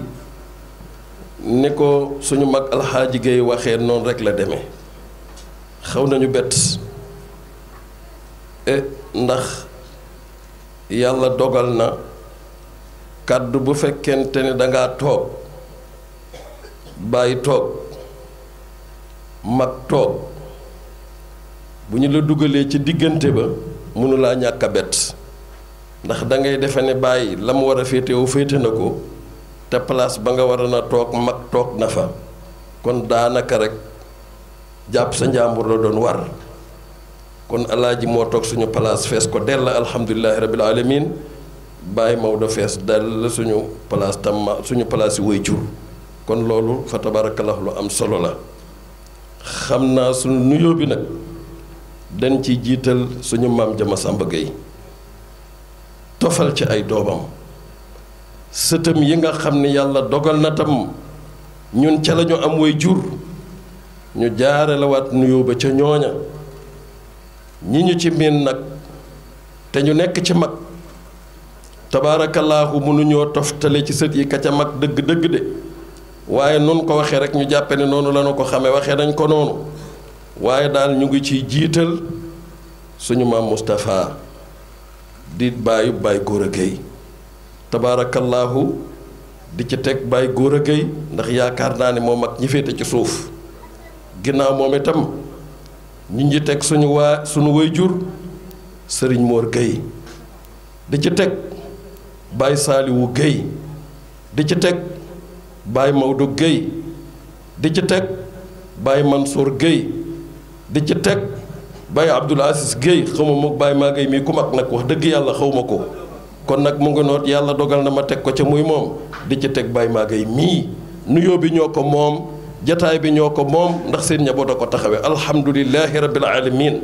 ni ko suñu mag alxaaji Géey waxee noonu rek la demee xaw nañu bett ndax yàlla dogal na kàddu bu fekkente ni dangaa toog bàyyi toog mag toog bu ñu la dugalee ci diggante ba mënulaa ñàkk a bett ndax da ngay defe ne bàyyi la mu war a féetewoo féete na ko te place ba nga war a na toog mag toog na fa kon daanaka rek jàpp sa njàmbur la doon war kon alaaji moo toog suñu place fees ko dell alhamdulilahi rabbil alamin bàyyi Maodo fees dell suñu place tam suñu place yi way jur kon loolu fa tabarakallah lu am solo la xam naa suñu nuyoo bi nag dañ ci jiital suñu maam Jama Samba Gueye tofal ci ay doomam sëtam yi nga xam ne yàlla dogal na tam ñun ca lañu am way jur ñu jaare la waat nuyoo ba ca ñooña ñi ñu ci miin nag te ñu nekk ci mag tabaarakallaahu mënuñoo toftale ci sët yi ka ca mag dëgg-dëgg de waaye nun ko waxee rek ñu jàppe ne noonu lañu ko xamee waxee nañ ko noonu waaye daal ñu ngi ciy jiital suñu maam Moustapha di bàyyi Baye Gora Gueye tabaarakallaahu di ci teg Baye Gora Gueye ndax yaakaar naa ne moom ak ñi féete ci suuf ginnaaw moom itam ñu ngi teg suñu waajur sëriñ Mor Gueye di ci teg Baye Saliwu Gueye di ci teg Baye Maodo Gueye di ci teg Baye Mansour Gueye di ci teg Baye Abdoul Aziz Gueye xawma mook Baye maa Gueye mii ku mag nag wax dëgg yàlla xawma ko kon nag mu ngi noot yàlla dogal na ma teg ko ca muy moom di ci teg Baye maa Gueye mii nuyoo bi ñoo ko moom jataay bi ñoo ko moom ndax seen njaboot a ko taxawee alhamdulilahi rabbil alamin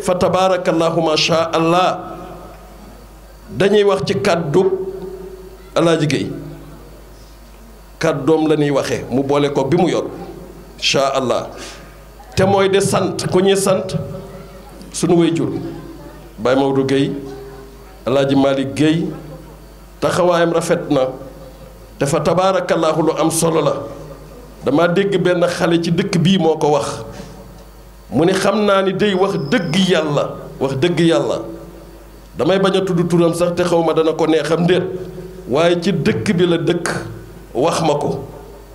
fa tabaarakallahu ma sha allah dañuy wax ci kàddu Alaaji Géey kàddoom la ñuy waxee mu boole ko bi mu yor sha allah te mooy de sant ku ñuy sant sunu waajur Baye Maodo Gueye Alaaji Malick Gueye taxawaayam rafet na te fa tabaarakallahu lu am solo la dama dégg benn xale ci dëkk bii moo ko wax mu ne xam naa ni day wax dëgg yàlla damay bañ a tudd turam sax te xaw ma dana ko neexam ndéet waaye ci dëkk bi la dëkk wax ma ko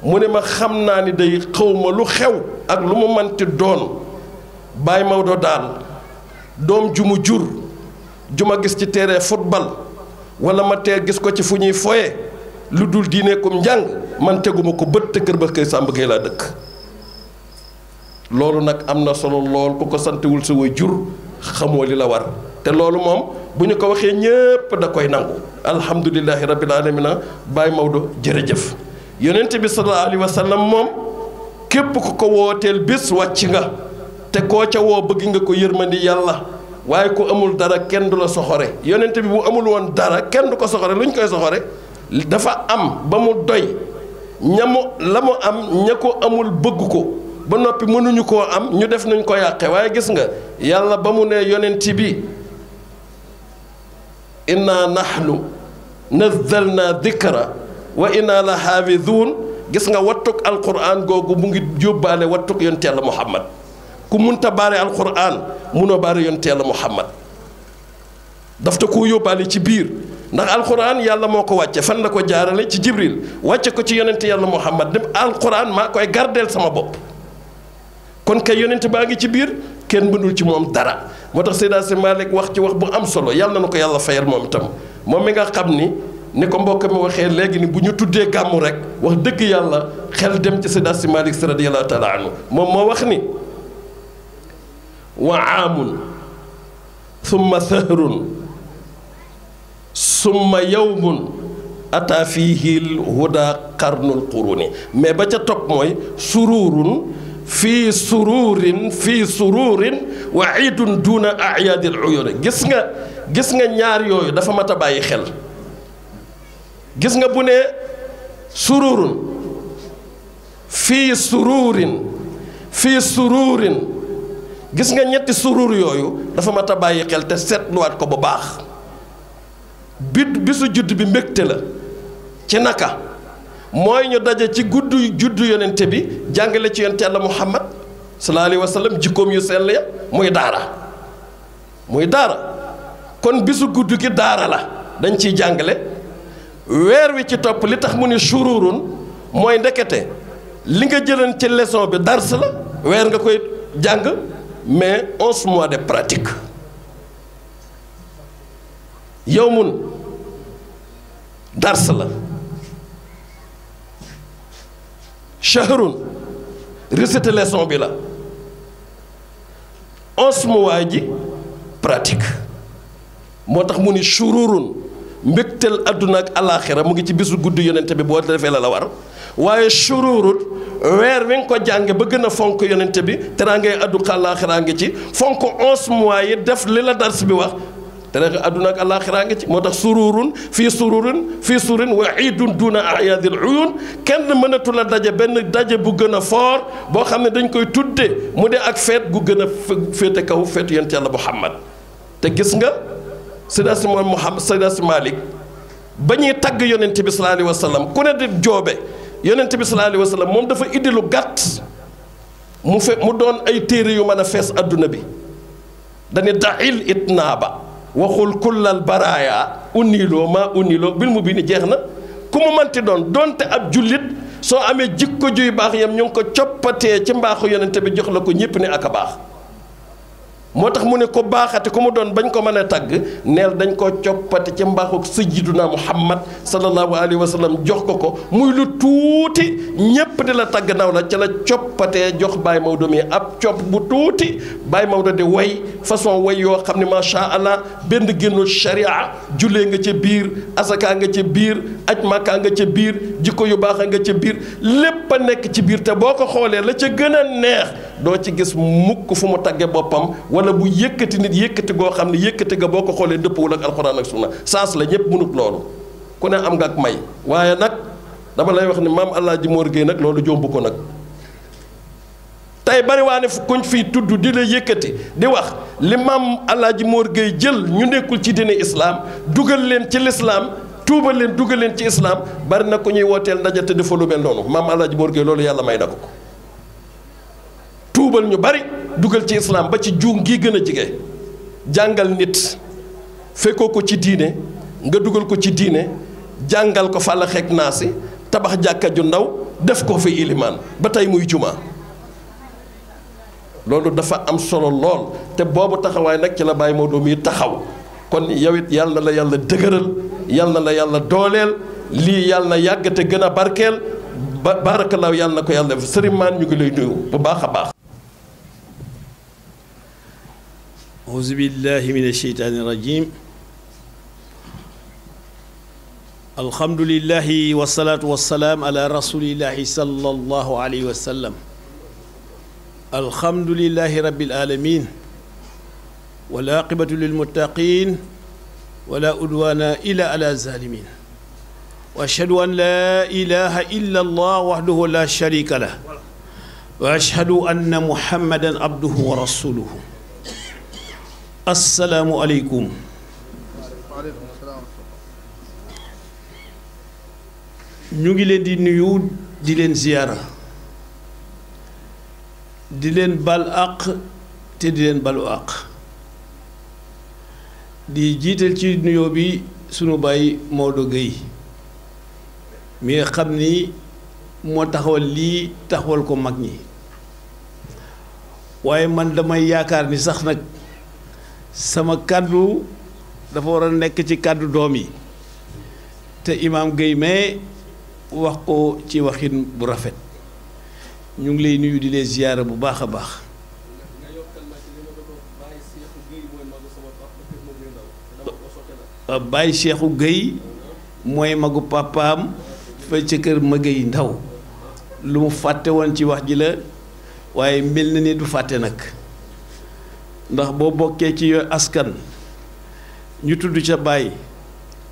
mu ne ma xam naa ni day xaw ma lu xew ak lu mu manti doon Baye Maodo daal doom ju mu jur ju ma gis ci terrain football wala ma tee gis ko ci fu ñuy foye lu dul diine kom njàng man teguma ko bët te kër ba kay Samba Gueye laa dëkk loolu nag am na solo lool ku ko santewul sa way jur xamoo li la war te loolu moom bu ñu ko waxee ñépp da koy nangu alhamdulilahi rabbil alamina Baye Maodo jërëjëf yonent bi sallallahu alayhi wa sallam moom képp ku ko wooteel bés wàcc nga te koo ca woo bëgg nga ko yërmandi yàlla waaye ku amul dara kenn du la soxore yonent bi bu amul woon dara kenn du ko soxore lu ñu koy soxore dafa am ba mu doy la mu am ña ko amul bëgg ko ba noppi mënuñu koo am ñu def nañ ko yàqe waaye gis nga yàlla ba mu ne yonent bi inna nahnu nazzalna dhikra wa inna la xaafizuun gis nga wattuk alquran googu mu ngi yóbbaale wattuk yonent yàlla muhammad ku munta baare alquran munoo baare yonent yàlla muhammad daf ta koo yóbbaale ci biir ndax alquran yàlla moo ko wàcce fan la ko jaarale ci jibril wàcce ko ci yonent yàlla muhammad dem alquran maa koy gardeel sama bopp kon kay yonent baa ngi ci biir kenn mënul ci moom dara moo tax Seydi Hadji Malick wax ci wax bu am solo yàlla na ko yàlla fayal moom itam moom mi nga xam ni ko mbokk mi waxee léegi ni bu ñu tuddee gàmmu rek wax dëgg yàlla xel dem ci Seydi Hadji Malick Sy radiyallahu taala anhu moom moo wax ni wa aamun summa sahrun summa yawmun ata fihi lhuda qarnul quruni mais ba ca topp mooy sururun fii sururin wa iidun duna ayaadil uyuni gis nga ñaar yooyu dafa mat a bàyyi xel gis nga bu ne sururun fii sururin gis nga ñetti surur yooyu dafa mat a bàyyi xel te seetluwaat ko bu baax bisu judd bi mbégte la ci naka mooy ñu daje ci juddu yonente bi jàngale ci yonente Yàlla Muhammad sallallahu alayhi wa sallam jikkoom yu sell ya muy daara kon bisu gudd gi daara la dañ ciy jàngale weer wi ci topp li tax mu ni sururun mooy ndekete li nga jëlan ci leçon bi dars la weer nga koy jàng mais 11 mois de pratique yawmun dars la shahrun récité leçon bi la 11 mois ji pratique moo tax mu ni shururun mbégteel àdduna ak alaaxira mu ngi ci bisu gudd yonente bi boo defee la war waaye shururut weer wi nga ko jànge ba gën a fonk yonente bi teraa ngay addu alaaxiraa ngi ci fonk 11 mois yi def li la dars bi wax teraa nga àdduna ak alaaxiraa ngi ci moo tax sururin wa iidun duna ayaadil uyun kenn mënatu la daje benn daje bu gën a foor boo xam ne dañ koy tudde mu de ak feet gu gën a féete kaw feetu yonent Yàlla Muhammad te gis nga Seydi Hadji Malick ba ñuy tagg yonent bi sallallahu alayhi wa sallam ku ne di joobe yonent bi sallallahu alayhi wa sallam moom dafa indi lu gàtt mu doon ay téere yu mën a fees adduna bi dañu dail itnaaba waxul kullal baraaya uniloo maa uniloo bil mu bi ni jeex na ku mu manti doon donte ab jullit soo amee jikko juy baax yam ñu ngi ko coppatee ci mbaaxu yonent bi jox la ko ñépp ne ak a baax moo tax mu ne ko baaxate ku mu doon bañ ko mën a tagg neel dañ ko coppati ci mbaaxu sayyiduna Muhammad sallallahu alayhi wa sallam jox ko muy lu tuuti ñépp di la tagg naw la ca la coppatee jox Baye Maodo mi ab copp bu tuuti Baye Maodo di way façon way yoo xam ne macha allah benn génnul sharia jullee nga ca biir asaka nga ca biir aj màkkaa nga ca biir jikko yu baax nga ca biir lépp a nekk ci biir te boo ko xoolee la ca gën a neex doo ci gis mukk fu mu tagge boppam wala bu yëkkati nit yëkkati goo xam ne yëkkati nga boo ko xoolee dëppwul ak alxuraan ak sunna saas la ñëpp mënut loolu ku ne am nga ak may waaye nag dama lay wax ni maam Alaaji Mor Gueye nag loolu jomb ko nag tey bari waa ne kuñ fii tudd di la yëkkati di wax li maam Alaaji Mor Gueye jël ñu nekkul ci diine islaam dugal leen ci lislaam tuubal leen dugal leen ci islaam bari na ku ñuy wooteel ndaje te dafa lu mel noonu maam Alaaji Mor Gueye loolu yàlla may na ko tuubal ñu bari dugal ci islam ba ci juum gi gën a jige jàngal nit fekkoo ko ci diine nga dugal ko ci diine jàngal ko fàlla xeeg naasi tabax jàkka ju ndaw def ko fa ilimaan ba tey muy jumaa loolu dafa am solo lool te boobu taxawaay nag ci la Baye Maodo mi taxaw kon yow it yàlla na la yàlla dëgëral yàlla na la yàlla dooleel lii yàlla na yàgg te gën a barkeel barakallahu yàlla na ko yàlla def sëriñ maan ñu ngi lay nuyu bu baax a baax. auzu billahi min asheytaani rajim alhamdulillahi wasalaatu wasalaam ala rasulillahi sallallahu alayhi wa sallam alhamdulillahi rabbil alamin wal aqibatu lil muttaqin wala udwana illa ala zalimin wa ashhadu an la ilaha illa allah wahdahu la sharika lah wa ashhadu anna muhammadan abduhu wa rasuluhu assalaamu aleykum ñu ngi leen di nuyu di leen ziyaara di leen bal àq te di leen balu àq di jiital ci nuyoo bi sunu baay Maodo Gueye mi nga xam ni moo taxawal lii taxawal ko mag ñi waaye man damay yaakaar ni sax nag sama kàddu dafa war a nekk ci kàddu doom yi te imaam Guèye mais wax ko ci waxin bu rafet ñu ngi lay nuyu di leen ziyaara bu baax a baax Baye Cheikhou Guèye mooy magu papaam fa ca kër ma Guèye ndaw lu mu fàtte woon ci wax ji la waaye mel na ni du fàtte nag ndax boo bokkee ci yooyu askan ñu tudd ca baay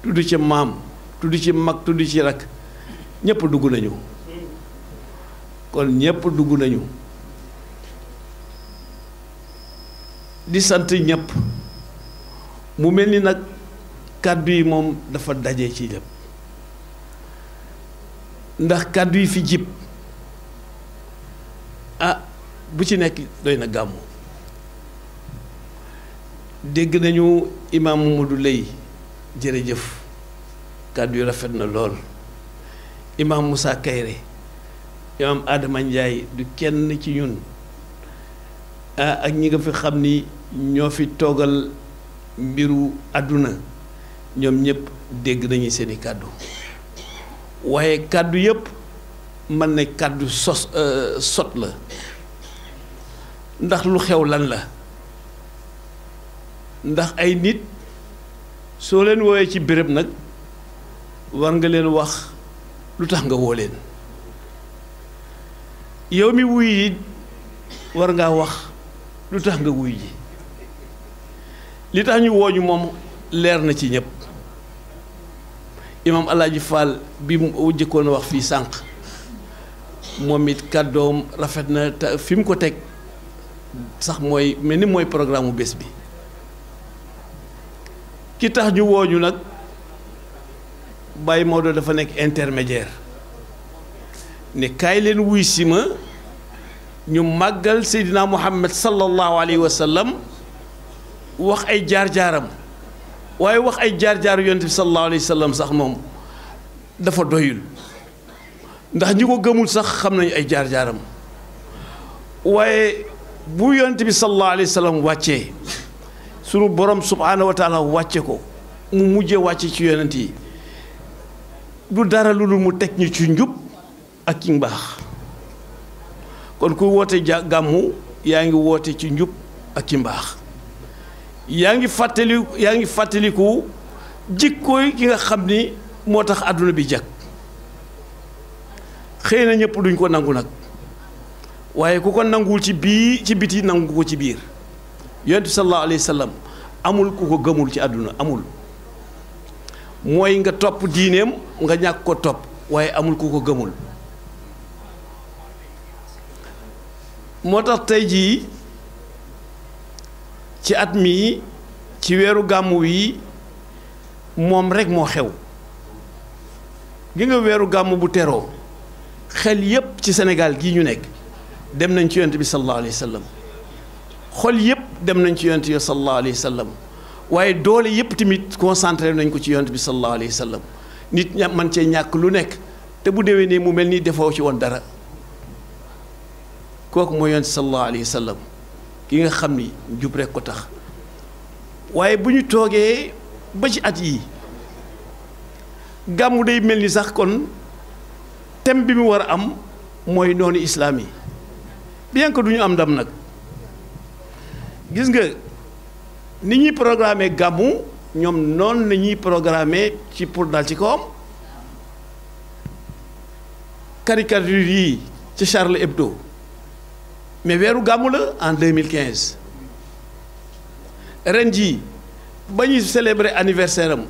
tudd ca maam tudd ci mag tudd ci rak ñépp dugg nañu kon ñépp dugg nañu di sant ñépp mu mel ni nag kàddu yi moom dafa daje ci lépp ndax kàddu yi fi jib bu ci nekk doy na gàmmu dégg nañu imaam Mamadou Lay jërëjëf kàddu yu rafet na lool imaam Moussa Kayre imaam Adama Ndiaye du kenn ci ñun ak ñi nga fi xam ni ñoo fi toogal mbiru àdduna ñoom ñëpp dégg nañu seeni kàddu waaye kàddu yëpp man ne kàddu sot la ndax lu xew lan la ndax ay nit soo leen woowee ci béréb nag war nga leen wax lu tax nga woo leen yow mi wuy yi war ngaa wax lu tax nga wuy ji li tax ñu wooñu moom leer na ci ñëpp imam Alaaji Fall bi mu jëkkoon a wax fii sànq moom it kàddoom rafet na te fi mu ko teg sax mooy mel ni mooy programme mu bés bi ki tax ñu wooñu nag Baye Maodo dafa nekk intermédiaire ne kaay leen wuy si ma ñu màggal Seydina Muhammad sallallahu alayhi wa sallam wax ay jaar-jaaram waaye wax ay jaar-jaaru yonent bi sallallahu alayhi wa sallam sax moom dafa doyul ndax ñi ko gëmul sax xam nañu ay jaar-jaaram waaye bu yonent bi sallallahu alayhi wa sallam wàccee sunu borom subhaanahu wa taala wàcce ko mu mujjee wàcce ci yonent yi du dara lu dul mu teg ñu ci njub ak ci mbaax kon ku woote gàmmu yaa ngi woote ci njub ak ci mbaax yaa ngi fàttaliku jikkooy ki nga xam ni moo tax àdduna bi jag xëy na ñëpp duñ ko nangu nag waaye ku ko nanguwul ci biti nangu ko ci biir yonent bi sallallahu alayhi wa sallam amul ku ko gëmul ci àdduna amul mooy nga topp diineem nga ñàkk ko topp waaye amul ku ko gëmul moo tax tey jii ci at mii ci weeru gàmmu wi moom rekk moo xew gi nga weeru gàmmu bu teroo xel yépp ci Sénégal gii ñu nekk dem nañ ci yonent bi sallallahu alayhi wa sallam xol yépp dem nañ ci yonent bi sallallahu alayhi wa sallam waaye doole yépp tamit concentré nañ ko ci yonent bi sallallahu alayhi wa sallam nit man cee ñàkk lu nekk te bu déwénee mu mel ni defoo ci woon dara kooku mooy yonent sallallahu alayhi wa sallam ki nga xam ni jub rekk ko tax waaye bu ñu toogee ba ci at yi gàmmu day mel ni sax kon thème bi mu war a am mooy noonu islaam yi bien que du ñu am ndam nag gis nga ni ñuy programmer gàmmu ñoom noonu la ñuy programmer ci pour dal ci kawam caricature yi ci Charlie Hebdo mais weeru gàmmu la en 2015 ren jii ba ñuy célébrer anniversaire am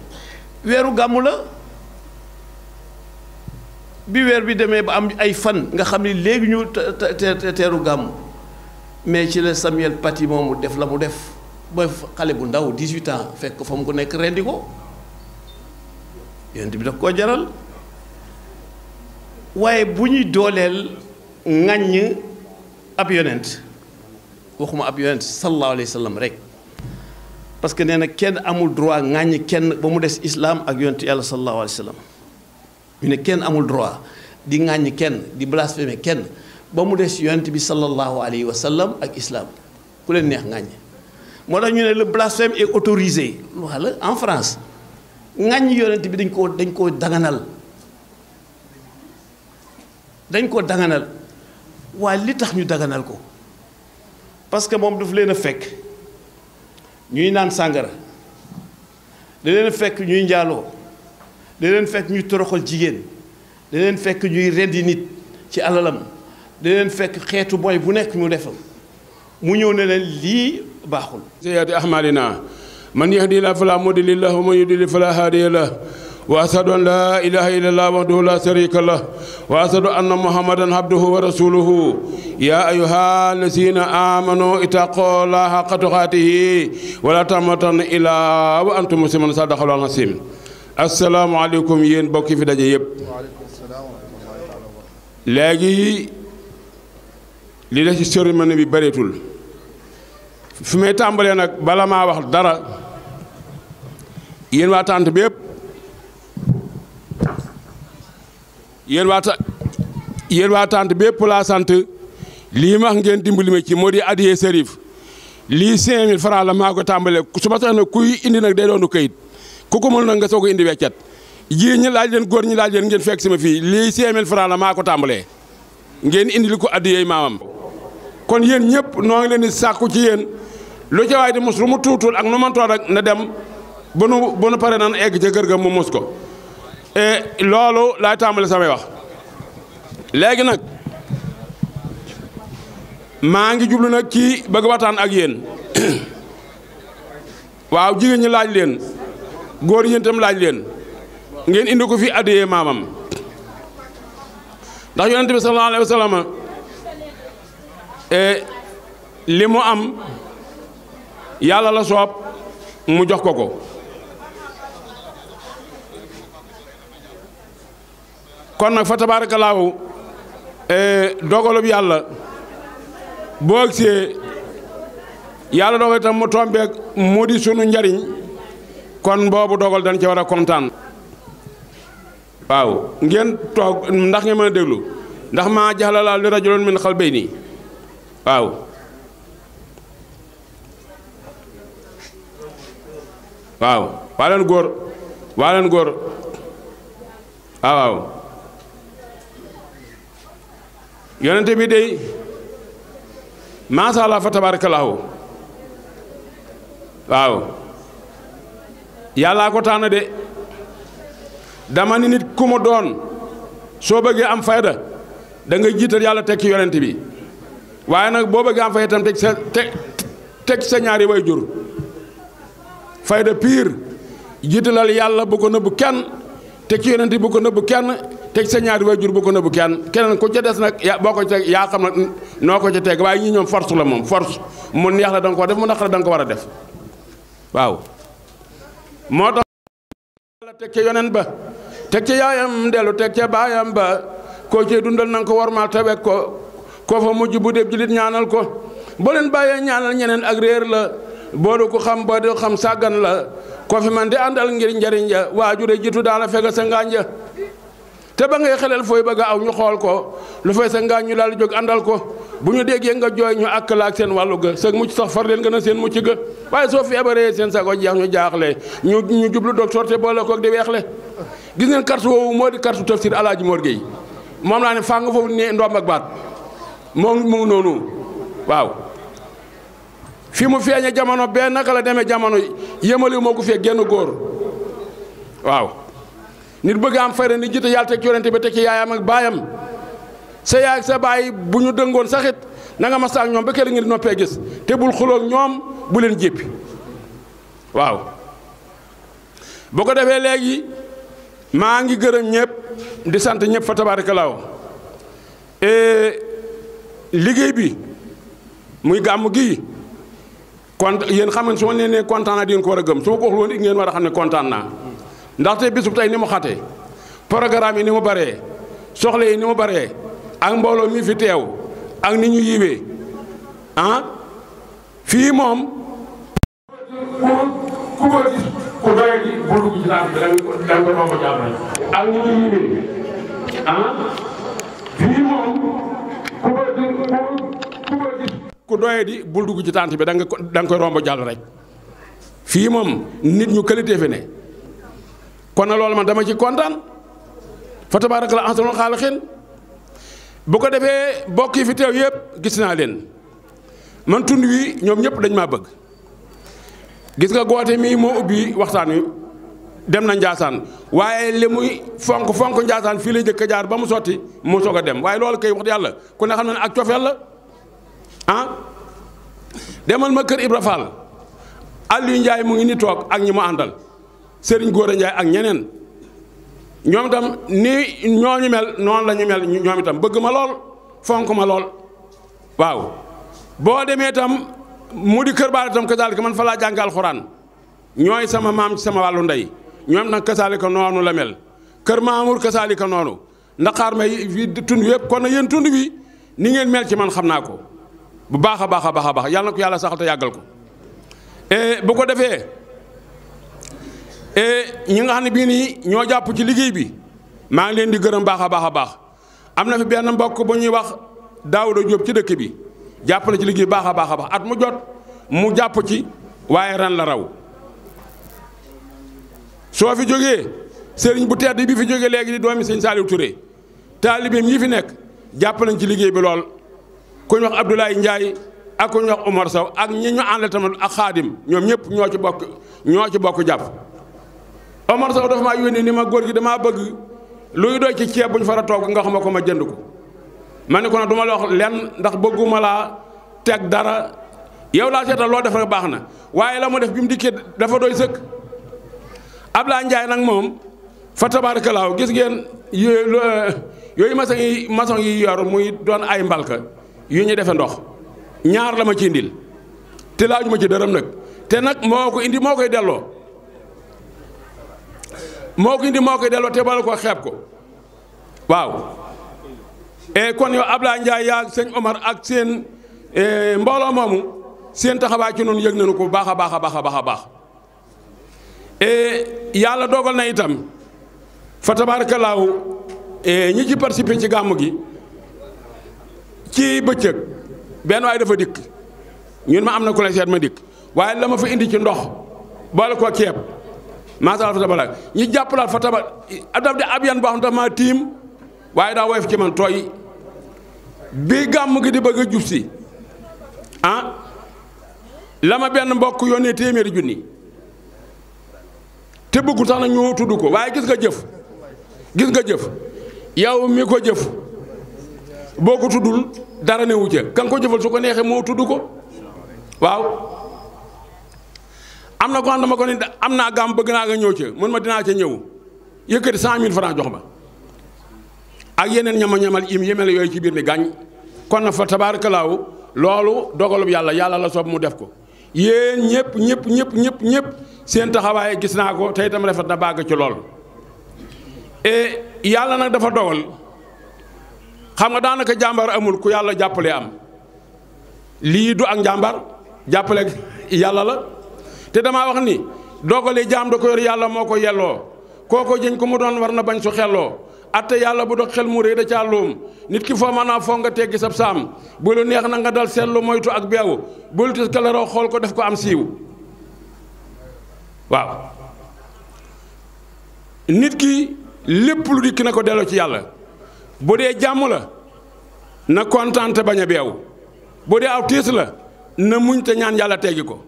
weeru gàmmu la bi weer bi demee ba am ay fan nga xam ni léegi ñu teeru gàmmu mais ci la Samuel Paty moomu def la mu def ba xale bu ndaw 18 ans fekk fa mu ko nekk rendi ko yonent bi daf koo jaral waaye bu ñuy dooleel ŋàññ ab yonent waxuma ab yonent sallallahu alayhi wa sallam rek parce que nee na kenn amul droit ŋàññ kenn ba mu des islam ak yonent yàlla sallallahu alayhi wa sallam ñu ne kenn amul droit di ŋàññ kenn di blasphémer kenn ba mu des yonent bi sallallahu alayhi wa sallam ak islam ku leen neex ŋàññi moo tax ñu ne le blasphème est autorisé wala en France ŋàññi yonent bi dañ koo daganal waaye li tax ñu daganal ko parce que moom daf leen a fekk ñuy naan sàngara da leen fekk ñuy njaaloo da leen fekk ñuy toroxal jigéen da leen fekk ñuy rendi nit ci alalam da leen fekk xeetu mooy bu nekk mu defam mu ñëw ne leen lii baaxul. sayyiati ahmalina man yahdihillahu fala mudilla lahu wa man yudlil fala hadiya lahu wa ashhadu an la ilaha illallah wahdahu la sharika lah wa ashhadu anna muhammadan abduhu wa rasuluhu ya ayyuha allazina amanu ittaqullaha haqqa tuqatihi wa la tamutunna illa wa antum muslimun sadaqallahu al-azim. assalaamu aleykum yéen bokki fi daje yépp léegi li des ci cérémonie bi bëreetul fi may tàmbalee nag bala maa wax dara yéen waa tànt bi yépp yéen waa tànt bi yépp laa sant lii ma ngeen dimbali ma ci moo di adiyee Serif lii 5000 francs la maa ko tàmbalee su ma tax nag kuy indi nag day doonu kayit ku ko mën nag nga soog a indi weccet jigéen ñi laaj leen góor ñi laaj leen ngeen fekk si ma fii lii 5000 francs la maa ko tàmbalee ngeen indi li ko addiyee maamam kon yéen ñëpp noo ngi leen di sàkku ci yéen lu ca waay di mos lu mu tuutul ak nu man toog rek na dem bu nu pare nan egg ca kër ga mu mos ko loolu laay tàmbale samay wax léegi nag maa ngi jublu nag ci bëgg waxtaan ak yéen waaw jigéen ñi laaj leen góor ñi itam laaj leen ngeen indi ko fi addiyee maamam ndax yonent bi sallallahu alayhi wa sallam li mu am yàlla la soob mu jox ko ko kon nag fa tabaarakallaahu dogalub yàlla boo agsee yàlla dogal itam mu tombeek mu di sunu njariñ kon boobu dogal dañ ci war a kontaan waaw ngeen toog ndax ngeen mën a déglu ndax maa jaxlalaa li rajulin min qalbayni waaw waa leen góor waaw yonente bi dey maasa Allah fa tabarakallahu waaw yàllaa ko tànn de dama ni nit ku mu doon soo bëggee am fayda da ngay jiital yàlla teg ci yonent bi waaye nag boo bëggee am fayda itam teg sa ñaari way jur fayda piir jiitalal yàlla bu ko nëbbu kenn teg ci yonent bi bu ko nëbbu kenn teg sa ñaari way jur bu ko nëbbu kenn keneen ku ca des nag boo ko teg yaa xam nag noo ko ca teg waaye ñi ñoom force la moom force mu neex la da nga ko def mu naqar da nga ko war a def waaw moo tax yàlla teg ca yonent ba teg ca yaayam dellu teg ca baayam ba koo cee dundal na nga ko warmaal te wekk ko koo fa mujj bu dee julit ñaanal ko boo leen bàyyee ñaanal ñeneen ak réer la boo du ko xam boo du xam sàggan la ko fi man di àndal ngir njariñ ja waajure jiitu daala fega sa ngaañ ja te ba ngay xelal fooy bëgg aw ñu xool ko lu fay sa ngaañ ñu daal jóg àndal ko bu ñu déggee nga jooy ñu àkk la ak seen wàllu ga sag mucc sax far leen gën a seen mucc ga waaye soo feebaree seen sago jeex ñu jaaxle ñu jublu docteur te boole koog di weexle gis ngeen carte woowu moo di carte tafsir Alaaji Mor Gueye moom laa ne fàng foofu ne ndoom ak baat moom mu ngi noonu waaw fi mu feeñe jamono bee naka la demee jamono yëmali moo ko fee genn góor waaw nit bëgg am fayda ni jiite yàlla teg ci yonente ba teg ci yaayam ak baayam sa yaay ak sa baay bu ñu dëngoon saxit na nga masa ak ñoom ba kër ngir noppee gis te bul xuloog ñoom bu leen jéppi waaw boo ko defee léegi maa ngi gërëm ñëpp di sant ñëpp fa tabaarakallaahu liggéey bi muy gàmm gi kon yéen xam ngeen su ma leen nee kontaan naa di ngeen ko war a gëm su ma ko waxul woon it ngeen war a xam ne kontaan naa ndaxte bisub tey ni mu xate programme yi ni mu baree soxla yi ni mu baree ak mbooloo mi fi teew ak ni ñu yiwee fii moom ku ko gis ku doye ji bu dugg ci laaj bi da nga ko jàppale ak ni ñu yiwee fii moom ku ko ku doyee di bul dugg ci tànt bi da nga koy romb jàll rek fii moom nit ñu qualité fi ne kon na loolu man dama ci kontaan fa tabaarakallaahu ahsanul xaaliqiin bu ko defee bokk yi fi teew yëpp gis naa leen man tund wi ñoom ñëpp dañ maa bëgg gis nga goote mii moo ubbi waxtaan wi dem na Njaasaan waaye li muy fonk Njaasaan fii lay jëkk a jaar ba mu sotti mu soog a dem waaye loolu kay wax yàlla ku ne xam na ne ak cofeel la ah demal ma kër Ibra Fall Aliou Ndiaye mu ngi ni toog ak ñi mu àndal Serigne Gora Ndiaye ak ñeneen ñoom itam ni ñooñu mel noonu la ñu mel ñoom itam bëgg ma lool fonk ma lool waaw boo demee itam mu di kër baal itam kasaalika man fa laa jàng alxuraan ñooy sama maam ci sama wàllu ndey ñoom nag kasaalika noonu la mel kër Mamour kasaalika noonu ndaxaar may fi tund yëpp kon na yéen tund bi ni ngeen mel ci man xam naa ko bu baax a baax a baax a baax yàlla na ko yàlla saxal te yàggal ko bu ko defee ñi nga xam ne bii nii ñoo jàpp ci liggéey bi maa ngi leen di gërëm baax a baax a baax am na fi benn mbokk bu ñuy wax Daouda Diop ci dëkk bi jàpp na ci liggéey baax a baax a baax at mu jot mu jàpp ci waaye ren la raw soo fi jógee sëriñ bu tedd bi fi jógee léegi di doomi sëñ Saliou Touré taalibeem yi fi nekk jàpp nañ ci liggéey bi lool ku ñu wax Abdoulaye Ndiaye ak ku ñu wax Omar Sow ak ñi ñu àndal tamit ak Xaadim ñoom ñëpp ñoo ci bokk jàpp Omar Sow dafa maa yónnee ni ma góor gi damaa bëgg luy doy ci ceeb bu ñu fara toog nga xam ko ma jënd ko ma ne ko nag du ma la wax lenn ndax bëgguma laa teg dara yow laa seetal loo def rek baax na waaye la mu def bi mu dikkee dafa doy sëkk Abdoulaye Ndiaye nag moom fa tabaarakallaahu gis ngeen yooyu maçon yi yor muy doon ay mbalka yu ñu defe ndox ñaar la ma ci indil te laaju ma ci dërëm nag te nag moo ko indi moo koy delloo te bala ko xeeb ko waaw kon yow Abdoulaye Ndiaye yaa sëñ Omar ak seen mbooloo moomu seen taxawaay ci noonu yëg nañu ko baax a baax a baax a baax a baax yàlla dogal na itam fa tabaarakallaahu ñi ci participé ci gàmmu gi ci bëccëg benn waaye dafa dikk ñun ma am na ku la seet ma dikk waaye la ma fa indi ci ndox boole ko ceeb macha allah fa tabara ñi jàppalaat fa tabar daf di ab yan boo xam dafa maa tiim waaye daa woyof ci man tooy bi gàmm gi di bëgg a jub si la ma benn mbokk yónnee téeméeri junni te bëggul sax na ñu tudd ko waaye gis nga jëf yow mi ko jëf boo ko tuddul dara newu ca kan ko jëfal su ko neexee moo tudd ko waaw am na ko xam dama ko ni am naa gàmm bëgg naa nga ñëw ca mën ma dinaa ca ñëw yëkkati 100 000 francs jox ma ak yeneen ñamal yemel yooyu ci biir ni gàññ kon na fa tabaarakallaahu loolu dogalub yàlla la soob mu def ko yéen ñëpp seen taxawaay gis naa ko te itam rafet na bàgg ci lool yàlla nag dafa dogal xam nga daanaka jàmbar amul ku yàlla jàppale am lii du ak njàmbar jàppale yàlla la te damaa wax ni dogalee jaam da ko yor yàlla moo ko yelloo kooko jëñ ko mu doon war na bañ su xelloo atte yàlla bu doog xel mu réy da caa luum nit ki foo mën a foog nga teggi sab saam bu lu neex na nga dal seetlu moytu ak beewu bul tis ka la raw xool ko def ko am siiw waaw nit ki lépp lu dikk na ko delloo ci yàlla bu dee jàmm la na kontaan te bañ a beew bu dee aw tiis la na muñ te ñaan yàlla teggi ko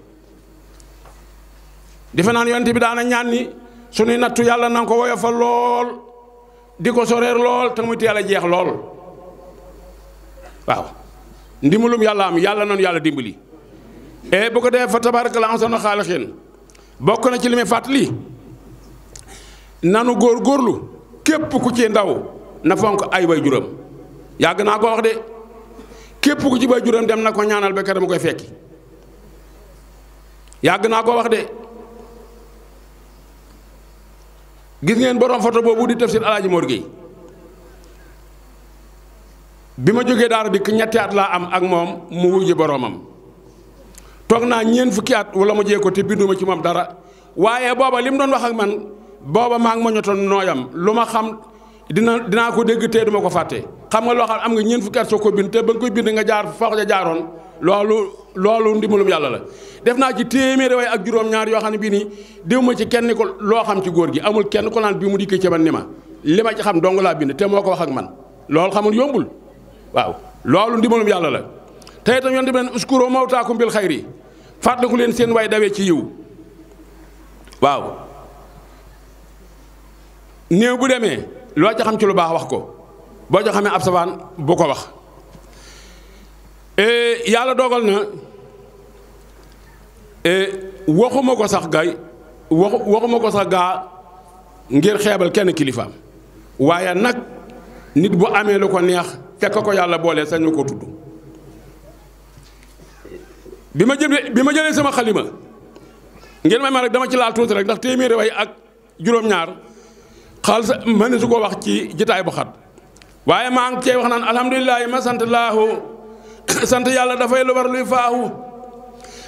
defe naan yonent bi daana ñaan ni sunuy nattu yàlla na nga ko woyofal lool di ko soreer lool te muy teel a jeex lool waaw ndimbalum yàlla am yàlla noonu yàlla dimbali bu ko dee fa tabaarakallaahu ahsanul xaaliqiin bokk na ci li muy fàttali nanu góorgóorlu képp ku ci ndaw na fonk ay way juram yàgg naa ko wax de képp ku ci way juram dem na ko ñaanal ba keroog mu koy fekki yàgg naa ko wax de gis ngeen borom photo boobu di tafsir Alaaji Mor Gueye bi ma jógee daara dikk ñetti at laa am ak moom mu wujji boromam toog naa ñeent fukki at wala ma jee ko te binduma ci moom dara waaye booba li mu doon wax ak man booba maa ngi ma ñotoon nooyam lu ma xam dinaa ko dégg te duma ko fàtte xam nga loo xam am nga ñeent fukki at soo ko bind te ba nga koy bind nga jaar foox ja jaaroon loolu ndimbalum yàlla la def naa ci téeméeri way ak juróom-ñaar yoo xam ne bii nii déw ma ci kenn ko loo xam ci góor gi amul kenn ko naan bi mu dikkee ci man ni ma li ma ci xam dong laa bind te moo ko wax ak man loolu xamul yombul waaw loolu ndimbalum yàlla la te itam yonte bi leen uskuro mawtaakum bil xayri fàttaliku leen seen way dawee ci yiw waaw néew bu demee loo ca xam ci lu baax wax ko boo ca xamee ab safaan bu ko wax yàlla dogal na waxuma ko sax waxuma ko sax gaa ngir xeebal kenn kilifaam waaye nag nit bu amee lu ko neex fekk ko yàlla boole sañ ko tudd bi ma jëlee sama xalima ngeen may ma rek dama ci laal tuuti rek ndax téeméeri way ak juróom-ñaar xaalis ma ne su ko wax ci jitaay bu xat waaye maa ngi cee wax naan alhamdulilah ma sant laahu sant yàlla dafay lu war luy faahu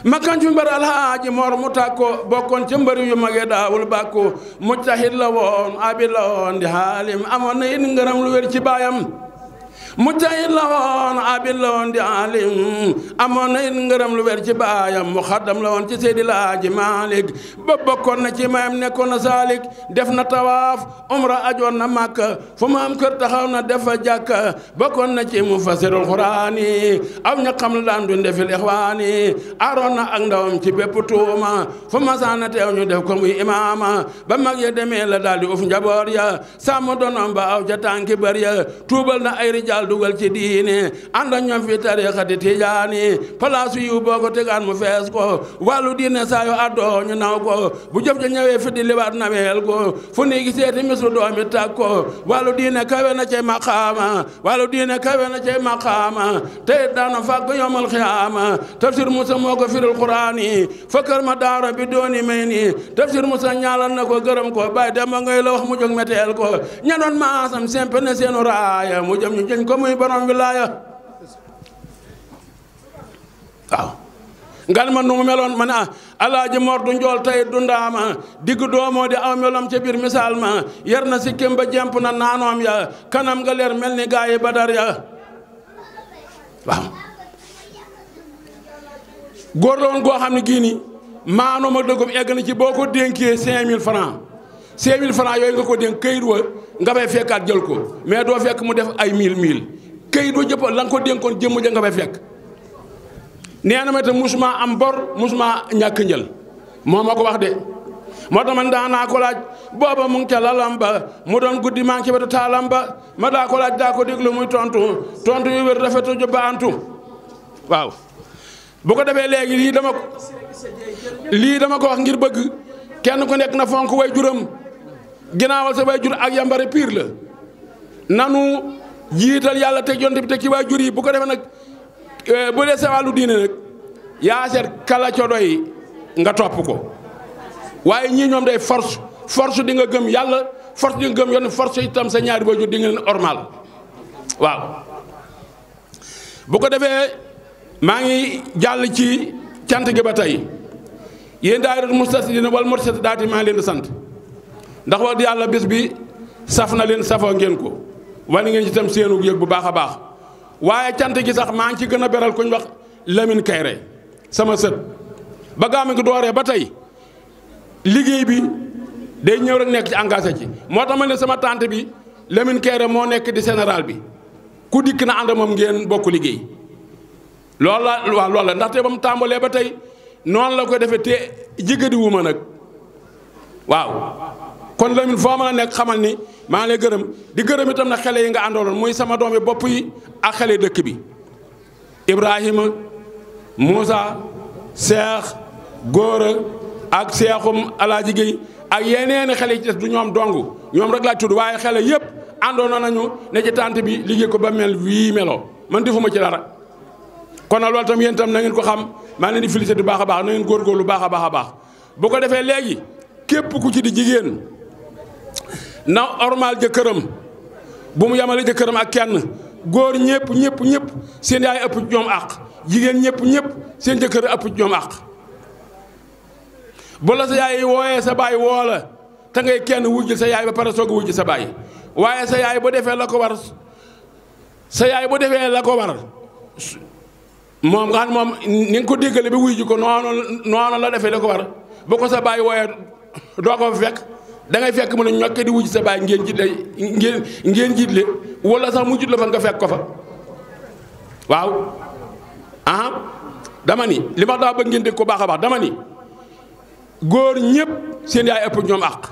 makkan ci mbër alhaaji Mor mu tàkko bokkoon ca mbër yu magee daawul bàkko mujtahid la woon abid la woon di xaalim amoon na it ngërëm lu wér ci baayam mujtahid la woon abid la woon di alim amoon na it ngërëm lu wér ci baayam muxaddam la woon ci Seydi Laaji Maalik ba bokkoon na ci mayam nekkoon na saalik def na tawaaf umra ajoon na Makka fu mu am kër taxaw na def fa jàkka bokkoon na ci mufassirul Quraani aw ña xam la daan dun defil ixwaani aroon na ak ndawam ci bépp tuuma fu ma saana teew ñu def ko muy imaama ba mag ya demee la daal di uf njaboot ya sàmm donoom ba aw ca tànki bër ya tuubal na ay rijaal dugal ci diine ànd ak ñoom fi tariixati tijaani palaasu yu boo ko tegaan mu fees ko wàllu diine saa yu àddoo ñu naw ko bu jëf ja ñëwee fi di liwaat naweel ko fu ni gi seeti mislu doomi tàg ko wàllu diine kawe na cay maqaama wàllu diine kawe na cay maqaama te daana fàgg yomal xiyaama tafsir Musa moo ko firil Quraani fa kër ma daara bi dooni may ni tafsir Musa ñaalal na ko gërëm ko bàyyi dem ba ngay la wax mu jóg meteel ko ña doon maasam sempe ne seenu raaya mu jëm ñu jëñ ko muy borom wilaaya waaw nga ne ma nu mu meloon ma ne alaaji Mor du njool tey du ndaama digg doomoo di aw melom ca biir misaal ma yar na sikkim ba jemp na naanoom ya kanam nga leer mel ni gaa yi Badar ya waaw góor la woon goo xam ne gii nii maanoom ak dëggum egg na ci boo ko dénkee 5000 francs 5000 francs yooyu nga ko dénk këyit wa nga fay fekkaat jël ko mais doo fekk mu def ay 1000 këyit wa jëpp la nga ko dénkoon jëmm ja nga fay fekk nee na ma te musuma am bor musuma ñàkk njël moo ma ko wax de moo tax man daanaa ko laaj booba mu ngi ca lalam ba mu doon guddi maa ngi ci wetu taalam ba ma daa ko laaj daa ko déglu muy tontu yu wér rafetu ju baantu waaw bu ko defee léegi lii dama ko wax ngir bëgg kenn ku nekk na fonk way juram ginnaawal sa way jur ak yambare piir la nanu jiital yàlla teg yonte bi teg ci way jur yi bu ko defee nag bu dee sa wàllu diine nag yaa seet kala co doy nga topp ko waaye ñii ñoom day force di nga gëm yàlla force di nga gëm yoon force itam sa ñaari way jur di nga leen ormal waaw bu ko defee maa ngi jàll ci cant gi ba tey yéen daayiratul Moustarchidina wal Moustarchidaty maa ngi leen di sant ndax wax yàlla bés bi saf na leen safoo ngeen ko wane ngeen ci itam seenu yëg bu baax a baax waaye cant gi sax maa ngi ci gën a beral ku ñu wax Lamine Kayre sama sët ba gàmmu gi dooree ba tey liggéey bi day ñëw rek nekk ci engagé ci moo tax ma ne sama tante bi Lamine Kayre moo nekk di général bi ku dikk na ànd moom ngeen bokk liggéey loolu la waaw loolu la ndaxte ba mu tàmbalee ba tey noonu la ko defee te jigadi wu ma nag waaw kon Lamine foo mën a nekk xamal ni maa ngi lay gërëm di gërëm itam nag xale yi nga àndaloon muy sama doom yi bopp yi ak xale dëkk bi Ibrahima Moussa Cheikh Góora ak Cheikhum Alaaji Géey ak yeneeni xale yi ci des du ñoom dong ñoom rek laa tudd waaye xale yëpp àndoon nañu ne ci tànt bi liggéey ko ba mel wii meloo man defuma ci dara kon nag loolu tam yéen tam na ngeen ko xam maa ngi leen di félicité bu baax a baax na ngeen góorgóorlu baax a baax a baax bu ko defee léegi képp ku ci di jigéen na ormal jëkkëram bu mu yamale jëkkëram ak kenn góor ñëpp seen yaay ëpp ci ñoom àq jigéen ñëpp seen jëkkër ëpp ci ñoom àq bu la sa yaay wooyee sa baay woo la te ngay kenn wujj sa yaay ba pare soog a wujj sa baay waaye sa yaay bu defee la ko war sa yaay bu defee la ko war moom nga xam moom ni nga ko déggale ba wuy ji ko noonu la defee la ko war bu ko sa baay wooyee doo ko fa fekk da ngay fekk mu ne ñokke di wuj sa baay ngeen jiitle wala sax mu jiit la fa nga fekk ko fa waaw dama ni li ma daa bëgg ngeen dégg ko baax a baax dama ni góor ñépp seen yaay ëpp ñoom àq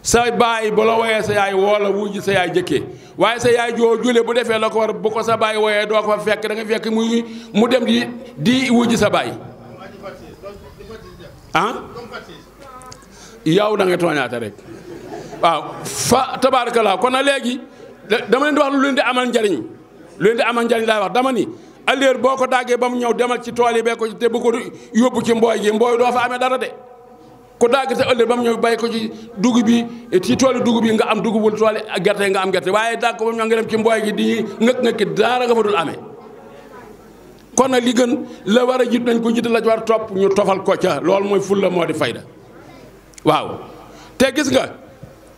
sa baay bu la wooyee sa yaay woo la wuj sa yaay jëkkee waaye sa yaay joo jule bu defee la ko war bu ko sa baay wooyee doo ko fa fekk da nga fekk mu dem di wuj sa baay yow da ngay tooñaate rek waaw fa tabaarakallaa kon na léegi dama leen di wax lu leen di amal njariñ laay wax dama ni aleer boo ko daggee ba mu ñëw demal ci tool yi bee ko ci te bu ko yóbbu ci mbooy gi mbooy doo fa amee dara de ko dagg sa ëllëg ba mu ñëw bay ko ci dugub bi ci tooli dugub yi nga am dugubul tooli gerte nga am gerte waaye dagg ko ba mu ñëw nga dem ci mbooy gi di ngëk-ngëkki dara nga fa dul amee kon nag li gën la war a jiit nañ ko jiital la ci war topp ñu tofal ko ca loolu mooy fulla moo di fayda waaw te gis nga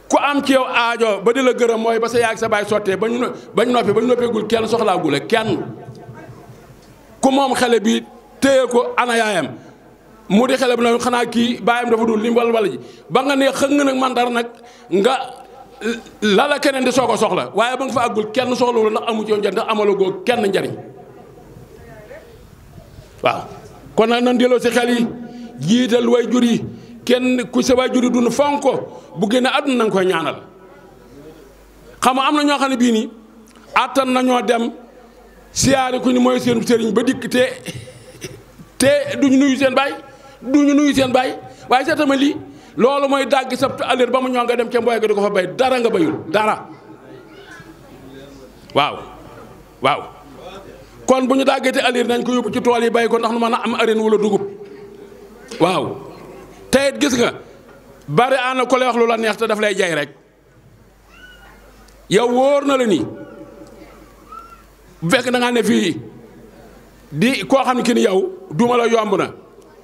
ku am ci yow aajo ba di la gërëm mooy ba sa yaay ak sa baay sottee ba ñu noppeegul kenn soxlaagule kenn ku moom xale bi téye ko ana yaayam mu di xale bi nag xanaa kii baayam dafa dul lim wala ji ba nga ne xëng nag man dara nag nga la keneen di soo ko soxla waaye ba nga fa àggul kenn soxlawul ndax amu ci yow njariñ ndax amalagoo kenn njariñ waaw kon nag nan delloo si xel yi jiital way jur yi kenn ku sa way jur yi dund fonk ko bu génne àdduna na nga koy ñaanal xam nga am na ñoo xam ne bii nii attan nañoo dem siyaare ku ni mooy seen sëriñ ba dikk te duñu nuyu seen baay waaye seetama lii loolu mooy dàgg sa aleer ba mu ñoo nga dem ca mbooy ga di ko fa bay dara nga bayul dara waaw kon bu ñu dàggee te aleer nañ ko yóbbu ci tool yi bay ko ndax nu mën a am areen wala dugub waaw teyit gis nga bari ana ko lay wax lu la neex te daf lay jay rek yow wóor na la ni bu fekk da ngaa ne fii di koo xam ne ki ni yow duma la yomb na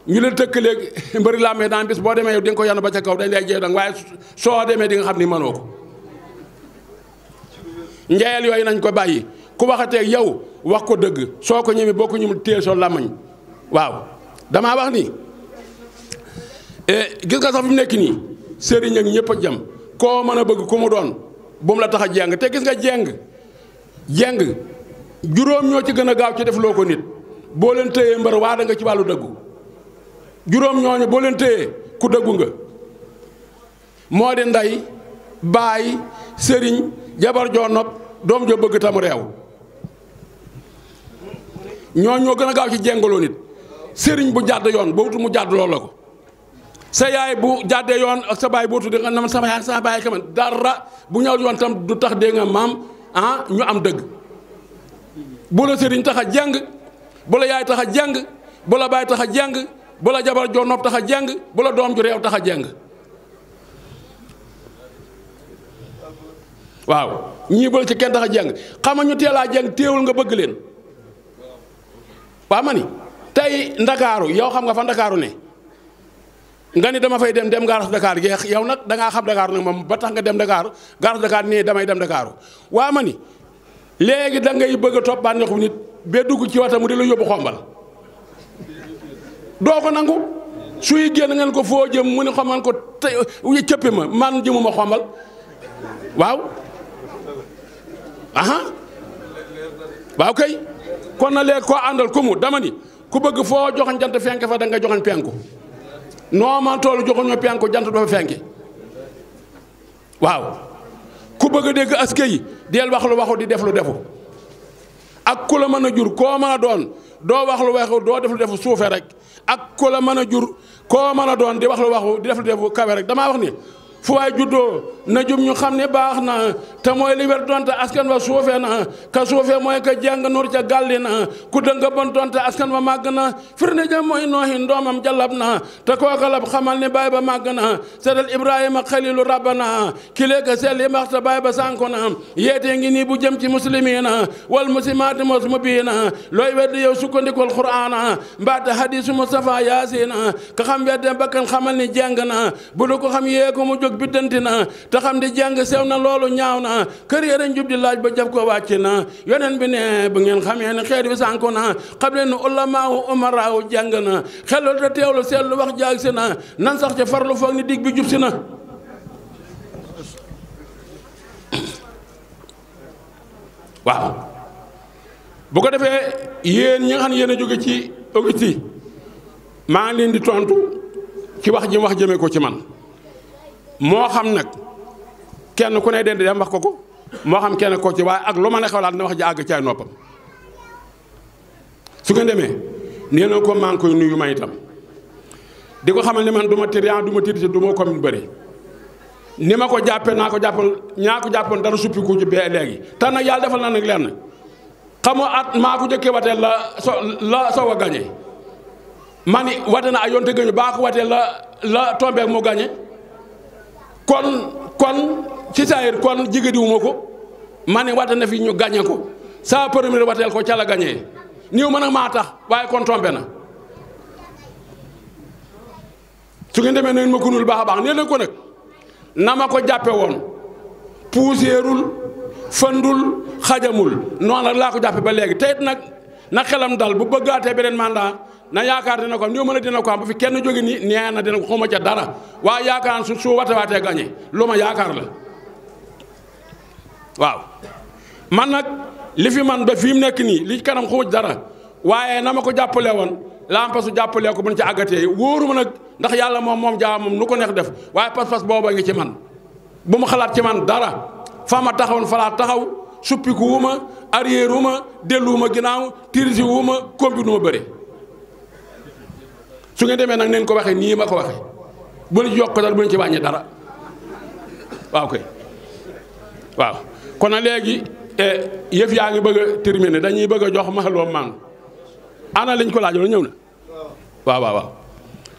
ñu leen tëkk léegi mbëri làmmee daan bis boo demee yow di nga ko yanu ba ca kaw dañ lay jey dang waaye soo demee di nga xam ni mënoo ko njeyal yooyu nañ ko bàyyi ku waxateeg yow wax ko dëgg soo ko ñemee boo ko ñemee téye soo làmmañ waaw damaa wax ni gis nga sax fi mu nekk nii sëriñ ak ñëpp a jëm koo mën a bëgg ku mu doon bu mu la tax a jeng te gis nga jeng juróom ñoo ci gën a gaaw ci def loo ko nit boo leen téyee mbër waa da nga ci wàllu dëggu juróom ñooñu boo leen téyee ku dëggu nga moo di ndey baay sëriñ jabar joo nopp doom joo bëgg tamu réew ñoo gën a gaaw ci jengaloo nit sëriñ bu jàdd yoon boobu mu jàdd loolu la ko sa yaay bu jàddee yoon ak sa baay bootu di nga man sa baay kaman dara bu ñëw yoon tam du tax dégg nga maam ñu am dëgg bu la sëriñ tax a jàng bu la yaay tax a jàng bu la baay tax a jàng bu la jabar joo nopp tax a jàng bu la doom ju réew tax a jàng waaw ñii bu la ci kenn tax a jàng xam nga ñu teel a jàng téewul nga bëgg leen waa ma ni tey ndakaaru yow xam nga fa ndakaaru ne nga ni dama fay dem gaaras Dakar geex yow nag dangaa xam Dakar nag moom ba tax nga dem Dakar gaaras Dakar nii damay dem Dakar waa ma ni léegi da ngay bëgg a topp bànneexu nit ba dugg ci wata mu di la yóbbu xombal doo ko nangu suy génn ngeen ko foo jëm mu ni xombal ko te cëppi ma man jëmuma xombal waaw waaw kay kon na léegi koo àndal ku mu dama ni ku bëgg foo joxañ jant fenk fa da nga joxañ penku noo man toolu joxuñ ma penku jant doo fa fenke waaw ku bëgg a dégg aske yi deel wax lu waxu di def lu defu ak ku la mën a jur koo mën a doon doo wax lu waxu doo def lu defu suufe rek ak ku la mën a jur koo mën a doon di wax lu waxu di def lu defu kawe rek damaa wax ni fu waay juddoo na jum ñu xam ne baax na te mooy li wér donte askan wa suufee na ka suufee mooy ka jàng nur ca gàlli na ku dënga bon donte askan wa màgg na firnde ja mooy noohi ndoomam jalab na te kookalab xamal ni baay ba màgg na seetal ibrahima xalilu rabbana kileeka selli maxta baay ba sànko na yeetee ngi nii bu jëm ci muslimina wal muslimaati mos mu biina looy weddi yow sukkandikul qur'ana mbaate hadisu mustafa yaasina ka xam wedde bakkan xamal ni jàng na bu du ko xam yee ko mu jóg biddanti na te xam di jàng sew na loolu ñaaw na kër ya dañ jub di laaj ba jaf ko wàcc na yoneen bi ne bu ngeen xamee ne xeet bi sànku na xam leen ne ulamaawu umaraawu jàng na xelul te teewlu seetlu wax jaag si na nan sax ca farlu foog ni dig bi jub si na waaw bu ko defee yéen ñi nga xam ne yéen a jóge ci Auguste maa ngi leen di tontu ci wax ji wax jëmee ko ci man moo xam nag kenn ku ne den dem wax ko moo xam kenn ko ci waaye ak lu ma ne xewlaat na wax ji àgg ci ay noppam su ngeen demee nee na ko maa ngi koy nuyu ma itam di ko xamal ne man du ma tiriyan du ma tiriti du ma commune bëri ni ma ko jàppee naa ko jàppal ñaa ko jàppoon dara suppiku ci bee léegi te nag yàlla defal na nag lenn xamoo at maa ko jëkkee watee la soog a gañe ma ni wate na ay yoon te gëñu baa ko watee la tombeek mu gañe kon ci saayir kon jigéediwuma ko ma ni wate na fi ñu gañe ko saa premier wateel ko ca la gañee niw ma nag maa tax waaye kon tombe na su ngeen demee nañ ma ko nul baax a baax nee na ko nag na ma ko jàppe woon puuséerul fandul xajamul noonu laa ko jàppe ba léegi te it nag na xelam dal bu bëggaatee beneen mandat na yaakaar dina ko am ni mën a dina ko am bu fi kenn jóge ni nee na dina ko xuma ca dara waaye yaakaar su watewaatee gañe lu ma yaakaar la waaw man nag li fi man ba fi mu nekk nii li kanam xumuj dara waaye na ma ko jàppale woon lampasu jàppalee ko bu ñu ci àggatee wóoruma nag ndax yàlla moom jaa moom nu ko neex def waaye pas-pas booba ngi ci man bu mu xalaat ci man dara fa ma taxawoon falaa taxaw suppiku wu ma arrière wu ma dellu ma ginnaaw tirisi wu ma kombi nu ma bëre su ngeen demee nag neen ko waxee nii ma ko waxee bu ñu ci yokk dara bu ñu ci wàññi dara waaw kay waaw kon nag léegi yëf yaa ngi bëgg a terminer dañuy bëgg a jox maxaloo man ana liñ ko laajoon ñëw na waaw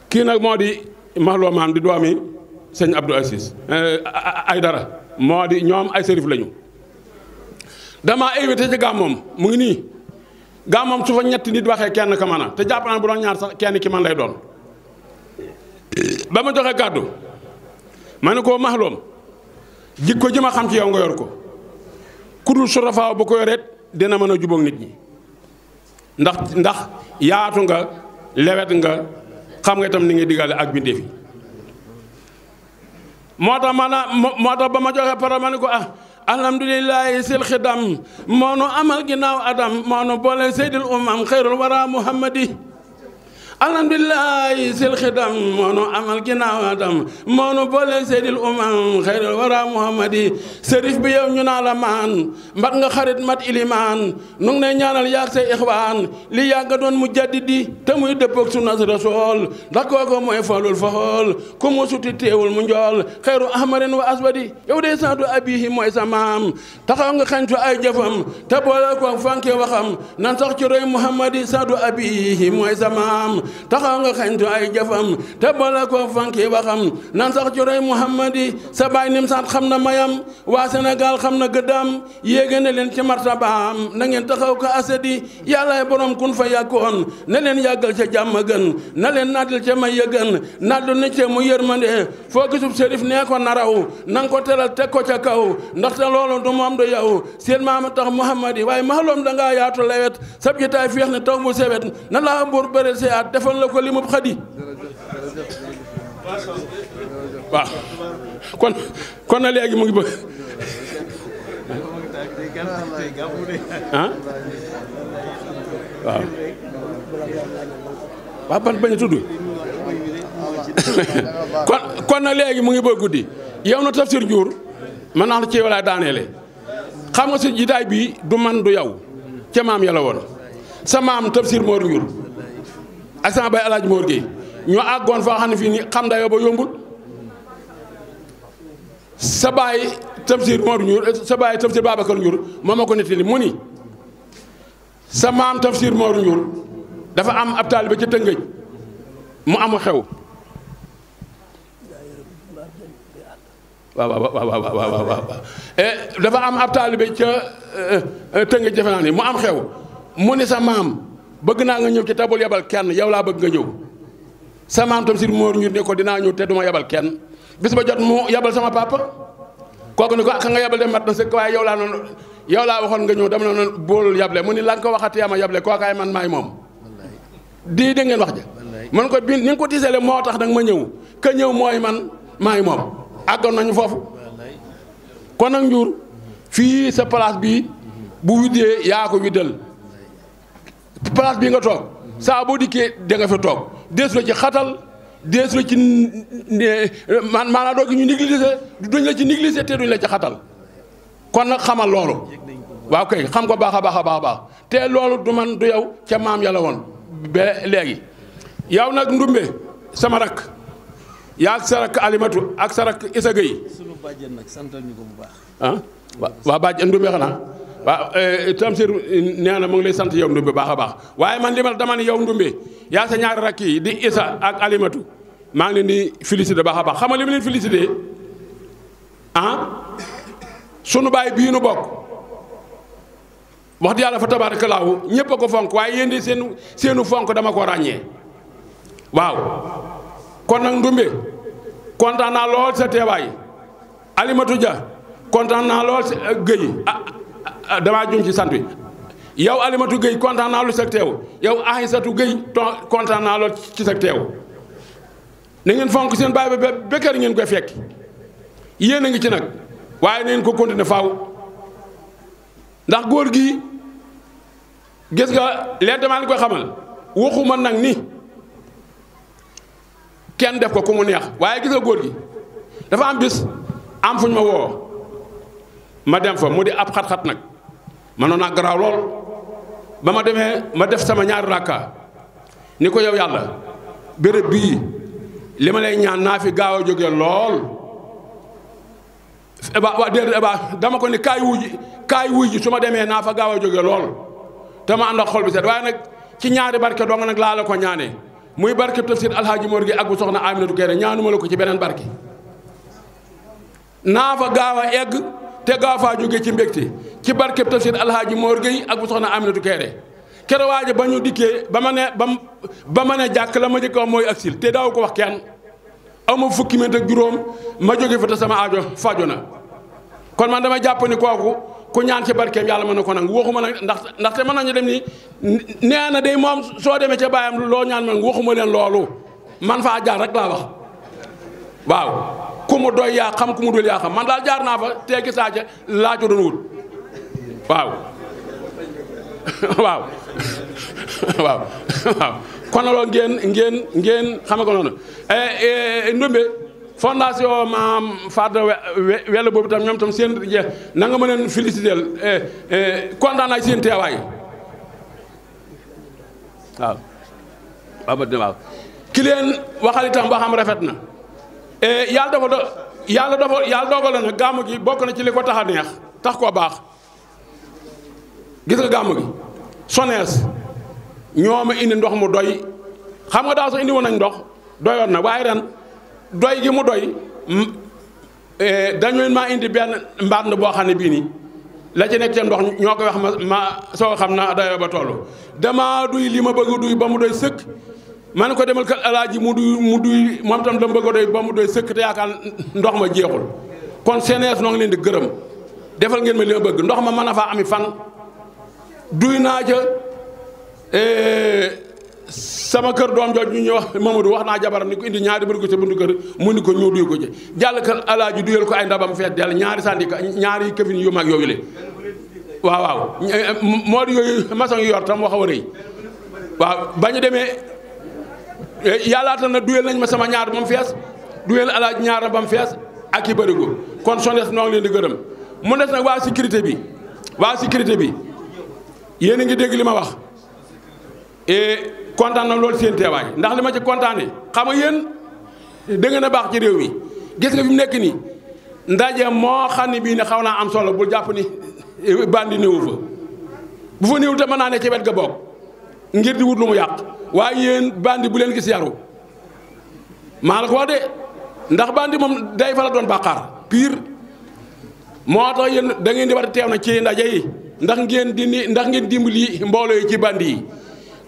kii nag moo di maxaloo maam di doomi sëñ Abdou Aziz ay dara moo di ñoom ay sërif lañu dama invité ci gàmmoom mu ngi nii gàmmoom su fa ñetti nit waxee kenn ka mën a te jàpp naa bu doon ñaar sax kenn ki man lay doon ba ma joxe kàddu ma ne ko maxloom jikko ji ma xam ci yow nga yor ko ku dul su rafaaw bu ko yoreet dina mën a jubóog nit ñi ndax yaatu nga lewet nga xam nga itam ni ngi digale ak bindeef yi moo tax ba ma joxe pare ma ne ko alhamdulillahi sil xidam moo nu amal ginnaaw adam moo nu boole seydil umam xayrul wara muhammadi alhamdulillahi sil xidam moo nu amal ginnaaw adam moo nu boole seydil umam xayrul wara muhammadi sërif bi yow ñu naa la maan mbat nga xarit mat ilimaan nu ngi ne ñaanal yaag say ixwaan li yàgga doon mu jaddidi te muy dëppook sunnas rasool ndax kooko mooy falul fa xool ku mu suti teewul mu njool xayru ahmarin wa aswadi yow de saatu abihi mooy sa maam taxaw nga xañtu ay jëfam te boole ko fanke waxam nan sax ci roy muhammadi saatu abihi mooy sa maam taxaw nga xañtu ay jëfam te boole ko fanke waxam nan sax ci roy muhammadi sa baay nim saat xam na mayam waa Sénégal xam na gëddam yéege ne leen ci martabaam na ngeen taxaw ko asadi yàllaay borom kun fa yàkkoon na leen yàggal ca jàmm gën na leen naddil ca may yëgën naddu ni ca mu yërmande foo gisub sérif nee ko naraw nanga ko teral teg ko ca kaw ndaxte loolu du moom du yow seen maama tax muhammadi waaye maxaloom dangaa yaatu lewet sab jitaay féex ne taw bu sewet na laa buur bëri si at defal la ko li mub xadi waaw kon na léegi mu ngi bëgg ah waaw ban bañ a tudd kon na léegi mu ngi bëgg guddi yow na tafsir Ndiour mën naa la ci walaay daaneele xam nga si jitaay bii du man du yow ca maam yàlla woon sa maam tafsir Mor Ndiour ak sama bay Alaaji Mor Gueye ñoo àggoon foo xam ne fii ni xam dayoo ba yombul sa baay tafsir Mor Ndiour sa baay tafsir Babacar Ndiour moo ma ko nettali mu ni sa maam tafsir Mor Ndiour dafa am ab taalibe ca Tëngëj mu amu xew waaw dafa am ab taalibe ca Tëngëj defe naa ni mu am xew mu ni sa maam bëgg naa nga ñëw ci tabul yabal kenn yow laa bëgg nga ñëw sa maam tafsir Mor Ndiour ne ko dinaa ñëw te duma yabal kenn bis ba jot mu yabal sama papa kooku ni ko ka nga yabal de mat na sëkk waaye yow laa noonu yow laa waxoon nga ñëw dama noonu boolul yable mu ni la nga ko waxati ama yable kookaay man maay moom di dégg ngeen wax ja man ko bi ni nga ko tisale moo tax nag ma ñëw ka ñëw mooy man maay moom àggoon nañu foofu kon nag Njuur fii sa place bii bu widdee yaa ko widdal place bii nga toog saa boo dikkee da nga fi toog dees la ci xatal dees la ci maanaam doo gi ñu négliger duñ la ci négliger te duñ la ci xatal kon nag xamal loolu waaw kay xam ko baax a baax a baax a baax te loolu du man du yow ca maam yàlla woon ba léegi yow nag Ndumbe sama rakk yaa ak sa rakk Alimatu ak sa rakk Isa Gueye sunu bàjjen nag santal ñu ko bu baax ah waa bàjjen Ndumbe xanaa waaw Tamsir nee na mu ngi lay sant yow Ndumbe baax a baax waaye man li ma dama ne yow Ndumbe yaa sa ñaari rakk yi di Isa ak Alimatu maa ngi leen di félicité baax a baax xam nga li ma leen félicité sunu baay bii nu bokk wax di yàlla fa tabaarakallaahu ñëpp a ko fonk waaye yéen di seenu fonk dama ko ràññee waaw kon nag Ndumbe kontaan naa lool sa teewaay Alimatu Dia kontaan naa lool sa Gueye damaa jum ci sant bi yow Alimatu Gueye kontaan naa lu sa teew yow Aïssatou Gueye kontaan naa lool ci sa teew na ngeen fonk seen baay ba bekkeer ngeen koy fekk yéen a ngi ci nag waaye neen ko continuer faaw ndax góor gi gis nga leen damaa koy xamal waxuma nag ni kenn def ko ku mu neex waaye gis nga góor gi dafa am bis am fuñ ma woo ma dem fa mu di ab xat-xat nag manoon naa garaaw lool ba ma demee ma def sama ñaari rakka ni ko yow yàlla béréb bii li ma lay ñaan naa fi gaaw a jóge lool dama ko ni kaay wuy ji su ma demee naa fa gaaw a jóge lool te ma ànd ak xol bi set waaye nag ci ñaari barke dong nag laa la ko ñaanee muy barke tafsir alhaaji Mor gi ak bu soxna Aminatu Kéré ñaanuma la ko ci beneen barke naa fa gaaw a egg te gaaw faa jóge ci mbégte ci barke tafsir alhaaji Mor gi ak bu soxna Aminatu Kéré kere waaje ba ñu dikkee ba ma ne jàkk la ma jëkk wax mooy aksil te daaw ko wax kenn ama fukki minute ak juróom ma jóge fa te sama aajo fajo na kon man dama jàpp ni kooku ku ñaan ci barkeem yàlla mën na ko nangu waxuma nag ndaxte mën nañu dem ni nee na day moom soo demee ca baayam loo ñaan man waxuma leen loolu man faa jaar rek laa wax waaw ku mu doy yaa xam ku mu dul yaa xam man daal jaar naa fa teegi saaca laa co doon wut waaw waaw waaw waaw kon loolu ngeen xam nga ko noonu Ndumbe fondation maam Fada Wele boobu tam ñoom tam seen jeex na nga ma leen féliciter kontaan naa seen teewaay waaw waaw ki leen waxal itam boo xam rafet na yàlla dogal na gàmmu gi bokk na ci li ko tax a neex tax koo baax gis nga gàmmu gi SONES ñoo ma indi ndox mu doy xam nga daaw sax indi woon nañ ndox doyoon na waaye ren doy gi mu doy dañu maa indi benn mbaat boo xam ne bii nii la ci nekk seen ndox ñoo koy wax ma soo xam na dayoo ba toll dama duy li ma bëgg duy ba mu doy sëkk man ko demal kat alaaji mu duy moom tam dama bëgg a doy ba mu doy sëkk te yaakaar ndox ma jeexul kon SONES noo ngi leen di gërëm defal ngeen ma li ma bëgg ndox ma mën a faa ami fan duy naa ca sama kër doom jooj ñu ñuy wax Mamadou wax naa jabaram ni ko indi ñaari bëri ko ca buntu kër mu ni ko ñëw duy ko ci jàll kër alaaji duyal ko ay ndabam feet dell ñaari sandika ñaari këfin yu mag yooyu le waaw moo di yooyu maçon yu yor tam wax a rëy waaw ba ñu demee yàllaatal na duyal nañ ma sama ñaar ba mu fees duyal alaaji ñaar ba mu fees ak i bërigo kon SONES noo ngi leen di gërëm mu des nag waa sécurité bi yéen a ngi dégg li ma wax kontaan na loolu seen teewaay ndax li ma ci kontaanee xam nga yéen da ngeen a baax ci réew mi gis nga fi mu nekk nii ndaje moo xam ne bii ne xaw naa am solo bul jàpp ni bandi néewu fa bu fa néew te mën naa ne ci wet ga bokk ngir di wut lu mu yàq waaye yéen bandi bu leen gis yaru maa la ko wax de ndax bandi moom day fa la doon bàqaar pire moo tax yéen da ngeen di war a teew na ci ndaje yi ndax ngeen dimbali mbooloo yi ci bandi yi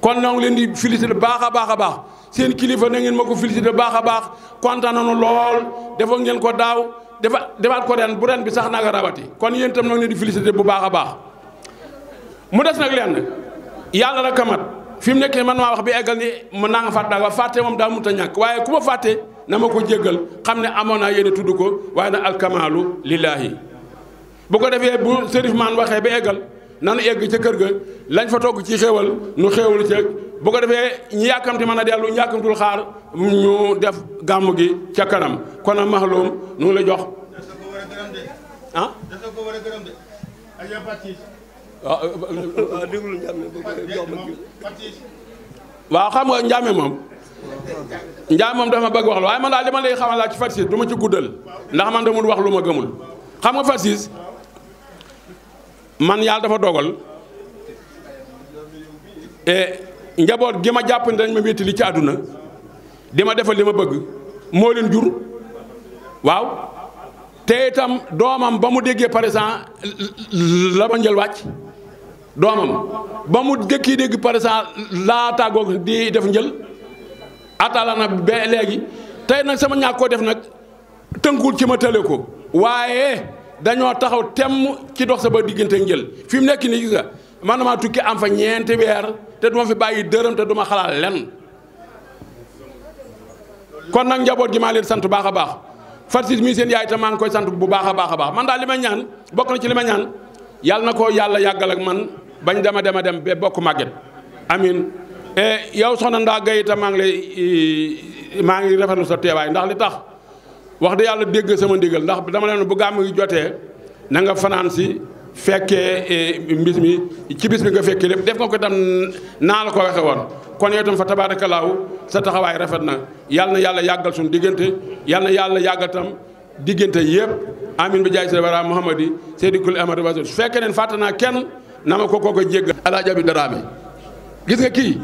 kon noo ngi leen di félicité baax a baax a baax seen kilifa na ngeen ma ko félicité baax a baax kontaan nañu lool defoon ngeen ko daaw defaat ko ren bu ren bi sax naga rabati kon yéen itam noo ngi leen di félicité bu baax a baax mu des nag lenn yàlla rek a mat fi mu nekk man maa wax bi eggal ni mën naa nga fàtte daal fàtte moom daa mënut a ñàkk waaye ku ma fàtte na ma ko jéggal xam ne amoon naa yéene tudd ko waaye nag alkamaalu lillaahi bu ko defee bu Sërif Man waxee ba eggal nanu egg ca kër ga lañ fa togg ci xéewal nu xéewal ca bu ko defee ñu yàkkamti mën a dellu ñu yàkkamtul xaar ñu def gàmmu gi ca kanam kon a maxloom nu ngi la jox ah waaw xam nga Ndiame moom dafa ma bëgg wax la waaye man daal li ma lay xamal laa ci Fatou Ciss du ma ci guddal ndax man damul wax lu ma gëmul xam nga Fatou Ciss man yàlla dafa dogal njaboot gi ma jàpp ne dañ ma wéttali ci àdduna di ma defal li ma bëgg moo leen jur waaw te itam doomam ba mu déggee par exemple la ma njël wàcc doomam ba mu dëkki dégg par exemple laa tàggoog di def njël atala na ba léegi tey nag sama ñàkk koo def nag tënkul ci ma tële ko waaye dañoo taxaw temm ci dox sa ba diggante njël fi mu nekk nii gis nga man maa tukki am fa ñeenti weer te duma fi bàyyi dërëm te duma xalaat lenn kon nag njaboot gi maa leen sant baax a baax Fatou Ciss mii seen yaay te maa ngi koy sant bu baax a baax a baax man daal li ma ñaan bokk na ci li ma ñaan yàlla na ko yàlla yàggal ak man bañ dem ba bokk màgget amin yow soxna Ndaa Gaye itam maa ngi rafetlu sa teewaay ndax li tax wax de yàlla dégg sama ndigal ndax dama leen bu gàmmu gi jotee na nga fanaan si fekkee mbis mi ci bis bi nga fekkee lépp def nga ko itam naa la ko waxe woon kon yow itam fa tabaarakallaahu sa taxawaay rafet na yàlla na yàlla yàggal suñu diggante yàlla na yàlla yàggal tam diggante yëpp amin bi jaay sa wara Muhammadi Seydi Kul Ahmad Rasul su fekkee neen fàtte naa kenn na ma ko jéggal Alaaji Abi Daraame gis nga kii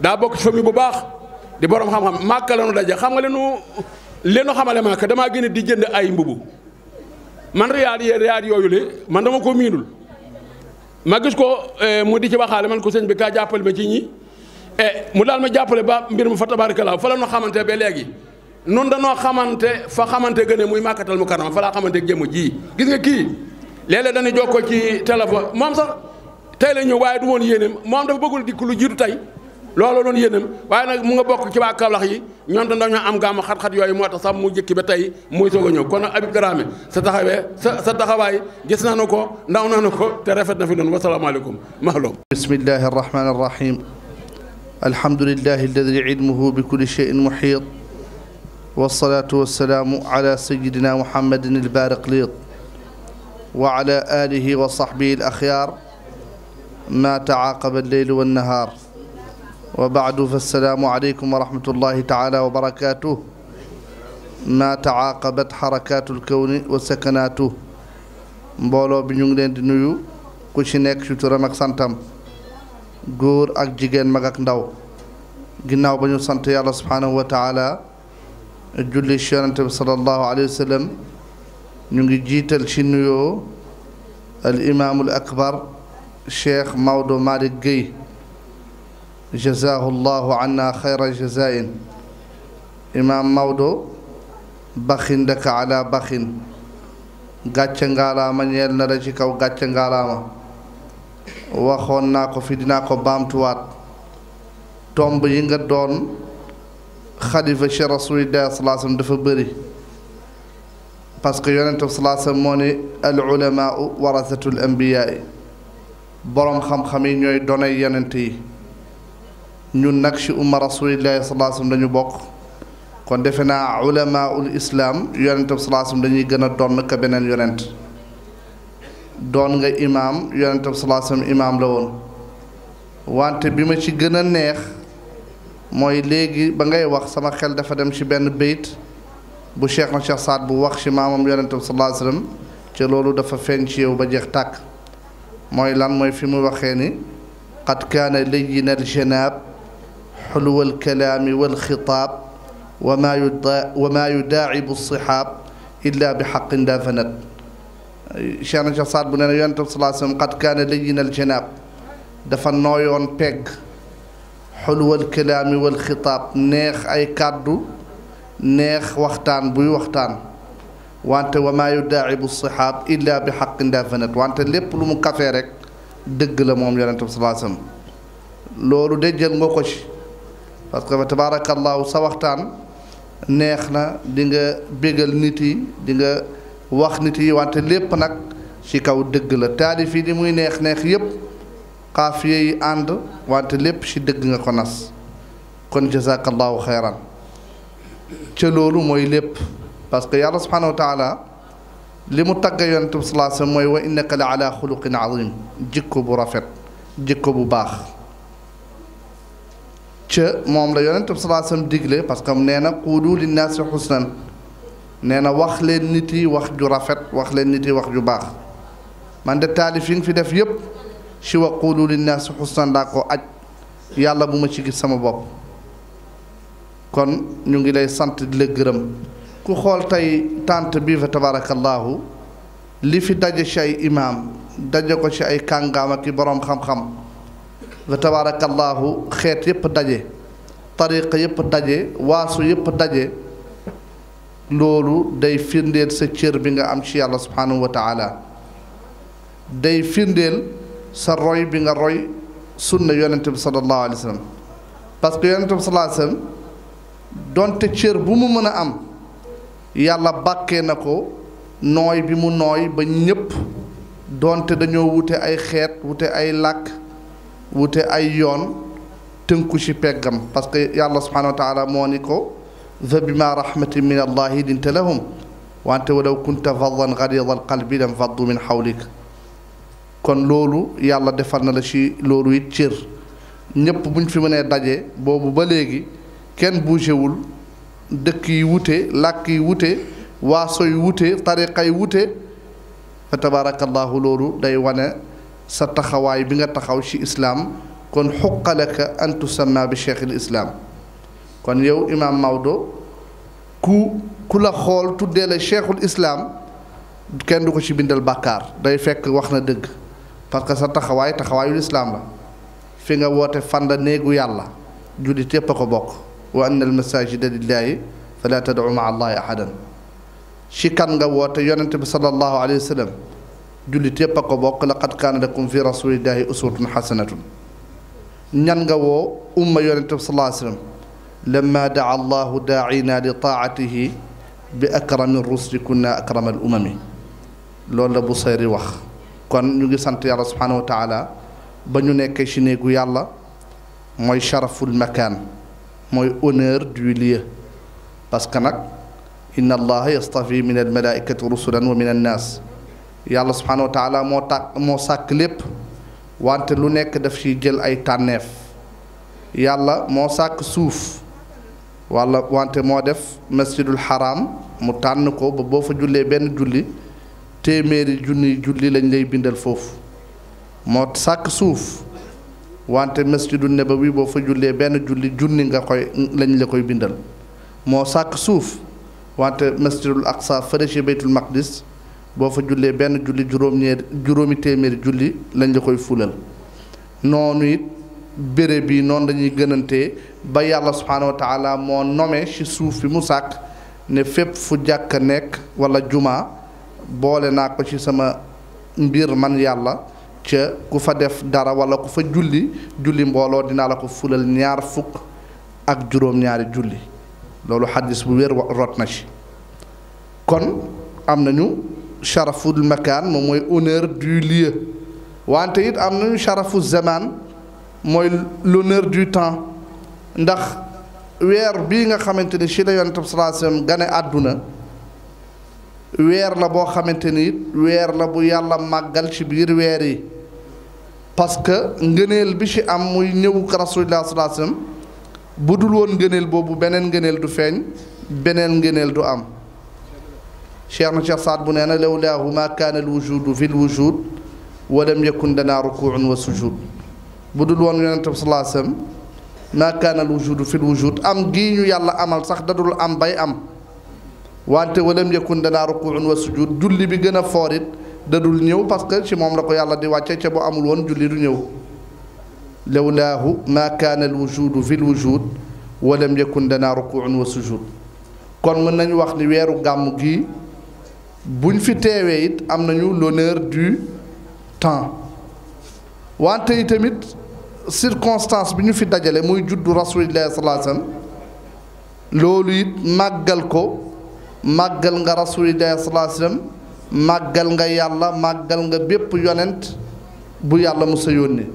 daa bokk ci famille bu baax di borom xam-xam màkka la nu daje xam nga leenu xamale màkka damaa gën a di jënd ay mbubu man riyaad yooyu le man dama ko miinul ma gis ko mu di ci waxaale man ko sëñ bi kaa jàppale ma ci ñi mu daal ma jàppale ba mbir mu fa tabarakallah fa la ñu xamante ba léegi nun danoo xamante fa xamante gën a muy màkkatal mu kanam fa laa xamante jëmm ji gis nga kii léeg-léeg dañuy jokkoo ci téléphone moom sax tey la ñëw waaye du woon yéeneem moom dafa bëggul dikk lu jiitu tey loolu doon yéenam waaye nag mu nga bokk ci waa Kaolack yi ñoom tam dañoo am gàmm xat-xat yooyu moo tax sax mu jëkki ba tey muy soog a ñëw kon nag Habib Dramé sa taxawaay gis nañu ko ndaw nañu ko te rafet na fi noonu wasalaamaaleykum mahloom bismillahi arrahmani arrahim alhamdulillahi alladi ilmuhu bi kulli cheyin muhiit wasalaatu wasalaamu ala sayidina muhammadin albaariqliit wa ala alihi wa sahbihi al axyaar ma taaqaba alleylu wannahaar wa baadu fassalaamu aleykum wa rahmatullahi taala wa barakaatuh ma taaqabat xarakaatu lkawni wa sakanaatuh mbooloo bi ñu ngi leen di nuyu ku ci nekk ci turam ak santam góor ak jigéen mag ak ndaw ginnaaw ba ñu sant yàlla subhaanahu wa taala julli ci yonente bi sallallahu alayhi wa sallam ñu ngi jiital ci nuyoo al imaamul akbar Cheikh Maodo Malick Guèye jazaahu llahu anna xayra jazain imaam Maodo baxin daka ala baxin gàcce ngaalaama ñeel na la ci kaw gàcce ngaalaama waxoon naa ko fi dinaa ko baamtuwaat tomb yi nga doon xalifa ci rasulillahi sallallahu alayhi wasallam dafa bëri parce que yonent bi sallallahu alayhi wasallam moo ne al ulamaau warasatul anbiyaai boroom xam-xam yi ñooy donay yonent yi ñun nag ci umma rasulillahi sallallahu alayhi wasallam dañu bokk kon defe naa ulamaul islaam yonent bi sallallahu alayhi wasallam dañuy gën a donn ka beneen yonent doon nga imaam yonent bi sallallahu alayhi wasallam imaam la woon wante bi ma ci gën a neex mooy léegi ba ngay wax sama xel dafa dem ci benn bayt bu Cheikh na Cheikh Saad bu wax ci maamam yonent bi sallallahu alayhi wasallam ci loolu dafa feeñ ci yow ba jeex tàkk mooy lan mooy fi mu waxee ni qad kaana layyina aljanaab xulwa alkalaami walxitaab wa maa yudaacibu alsixaab illa bi xaqin daa fanat Cheikh na Cheikh Saad bu nee na yonent bi sallallahu alayhi wasallam qad kaana layyina aljanaab dafa nooyoon pegg xulwal kalaami wal xitaab neex ay kàddu neex waxtaan buy waxtaan wante wa maa yudaacibu sixaab illa bi xaqin dafanat wante lépp lu mu kafee rek dëgg la moom yonente bi sallallahu alayhi wasallam loolu de jël nga ko ci parce que tabaarakallahu sa waxtaan neex na di nga bégal nit yi di nga wax nit yi wante lépp nag ci kaw dëgg la taalif yi li muy neex neex yépp xaafiye yi ànd wante lépp ci dëgg nga ko nas kon jazakallahu xayran ca loolu mooy lépp parce que yàlla subhanahu wa taala li mu tagga yonent bi sallallahu alayhi wasallam mooy wa innaka la ala xuluqin azim jikko bu rafet jikko bu baax ca moom la yonent bi sallallahu alayhi wasallam digle parce que nee na quulu linnaasi xusnan nee na wax leen nit yi wax ju rafet wax leen nit yi wax ju baax man de taalif yi nga fi def yépp ci wa quulu linnaasi xusnan daa ko aj yàlla bu ma ci gis sama bopp kon ñu ngi lay sant di la gërëm ku xool tey tànt bi fa tabarakallahu li fi daje ci ay imaam daje ko ci ay kàngaam ak i boroom xam-xam fa tabarakallahu xeet yépp daje tariqa yépp daje waasu yépp daje loolu day firndeel sa cër bi nga am ci yàlla subhanahu wa taala day firndeel sa roy bi nga roy sunna yonente bi sallallahu alayhi wa sallam parce que yonente bi sallallahu alayhi wa sallam donte cër bu mu mën a am yàlla bàkkee na ko nooy bi mu nooy ba ñépp donte dañoo wute ay xeet wute ay làkk wute ay yoon tënku ci peggam parce que yàlla subhanahu wa taala moo ni ko fa bima rahmatin min allahi linta lahum wante walaw kunta faddan ghalida alqalbi lam faddu min hawlik kon loolu yàlla defal na la ci loolu it cër ñépp buñ fi mënee daje boobu ba léegi kenn bougéwul dëkk yi wute làkk yi wute waaso yi wute tariqa yi wute fa tabarakallahu loolu day wane sa taxawaay bi nga taxaw ci islaam kon xuqalaka an tusamma bi cheikh al islaam kon yow imaam Maodo ku la xool tuddee la cheikhul islaam kenn du ko ci bindal bàkkaar day fekk wax na dëgg parce que sa taxawaay taxawaayul islaam la fi nga woote fan la néegu yàlla jullit yépp a ko bokk wa anna al masajida lillahi fala tad'u ma'a allahi ahadan ci kan nga woote yonente bi sallallahu alayhi wa sallam jullit yépp a ko bokk laqad kaana lakum fi rasulillahi uswatun xasanatun ñan nga woo umma yonente bi sallallahu alayhi wa sallam lamma daa allahu daa'ina li taatihi bi akrami rusli kunna akrama al umami loolu la Busayri wax kon ñu ngi sant yàlla subhanahu wa taala ba ñu nekkee ci néegu yàlla mooy sharaful makaan mooy honneur du lieu parce que nag inna allaha yastafi min al malaikati rusulan wa min annaas yàlla subhanahu wa taala moo sàkk lépp wante lu nekk daf ciy jël ay tànneef yàlla moo sàkk suuf wante moo def masjidul haram mu tànn ko ba boo fa jullee benn julli téeméeri julli lañ lay bindal foofu moo sàkk suuf wante masjidul nabawi boo fa jullee benn junni nga koy lañ la koy bindal moo sàkk suuf wante masjidul aqsa fële ci baytul maqdis boo fa jullee benn julli juróomi téeméeri julli lañ la koy fulal noonu it béréb bi noonu dañuy gënantee ba yàlla subhanahu wa taala moo nome ci suuf bi mu sàkk ne fépp fu jàkka nekk wala jumaa boole naa ko ci sama mbir man yàlla ca ku fa def dara wala ku fa julli mbooloo dinaa la ko fulal 20 julli loolu xaddis bu wér rot na ci kon am nañu sharaful makaan moom mooy honneur du lieu wante it am nañu sharafu zaman mooy l'honneur du temps ndax weer bii nga xamante ni ci la yonent bi sallallahu alayhi wasallam gane àdduna weer la boo xamante ni it weer la bu yàlla màggal ci biir weer yi parce que ngëneel bi ci am muy ñëwu rasulullah sallallahu alayhi wasallam bu dul woon ngëneel boobu beneen ngëneel du feeñ beneen ngëneel du am cheikh na cheikh Saad bu nee na lawlaahu ma kaana al wujudu fi l wujud wa lam yakun lana rukuun wa sujud bu dul woon yonent bi sallallahu alayhi wasallam ma kaana al wujudu fi l wujud am gii ñu yàlla amal sax dadul am bay am wante wa lam yakun lana rukuun wa sujud julli bi gën a foorit dadul ñëw parce que ci moom la ko yàlla di wàcce ca bu amul woon julli du ñëw lawlaahu maa kaana alwujudu fi lwujud wa lam yakun lana rukuun wa sujud kon mën nañu wax ni weeru gàmm gi buñ fi teewee it am nañu l'honneur du temps wante yi tamit circonstance bi ñu fi dajale muy juddu rasulillahi sallallahu alayhi wasallam loolu it màggal ko màggal nga rasulillahi sallallahu alayhi wasallam màggal nga yàlla màggal nga bépp yonent bu yàlla musa yónni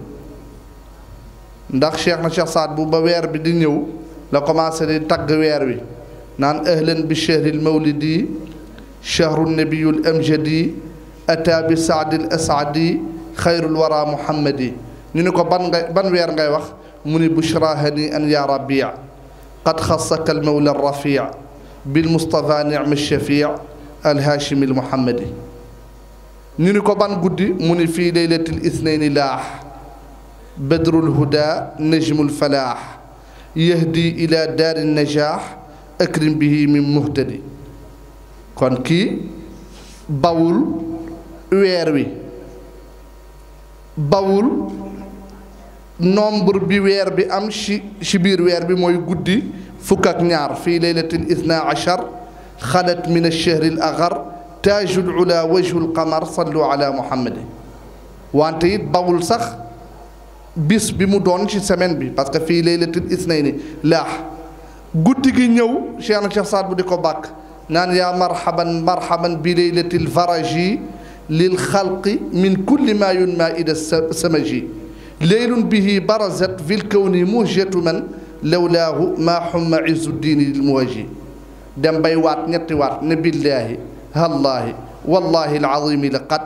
ndax Cheikh Saad bu ba weer bi di ñëw la commencé di tagg weer wi naan ahlan bi shahril mawlidi shahru nabiyul amjadi ata bi saadil asadi xayrul wara muhammadi ñu ne ko ban weer ngay wax mu ni bushrahani an ya rabi qad xassaka al mawla al rafi bil mustafa nicma shafi al hashimi al muhammadi ñu ni ko ban guddi mu ni fii laylatil isnayni laax badrul huda najmul falaax yahdi ila daari najaax akrim bihi min muhtadi kon kii bawul weer wi bawul nombre bi weer bi am ci biir weer bi mooy guddi fukk ak ñaar fii laylatil isna achar xalat min alchahri al agar taajul ula wajhul qamar sallu ala muhammadi wante it bawul sax bis bi mu doon ci semaine bi parce que fii laylatil isnayni laax guddi gi ñëw Cheikh Saad bu di ko bàkk naan yaa marhaban marhaban bi laylatil faraji lil xalqi min kulli ma yunma ida samaji leylun bihi barazat fil kawni muhjatu man lawlaahu maa xumma izu diini lil muwaji dem bay waat ñetti waat ne billaahi hallaahi wallaahi alazimi laqad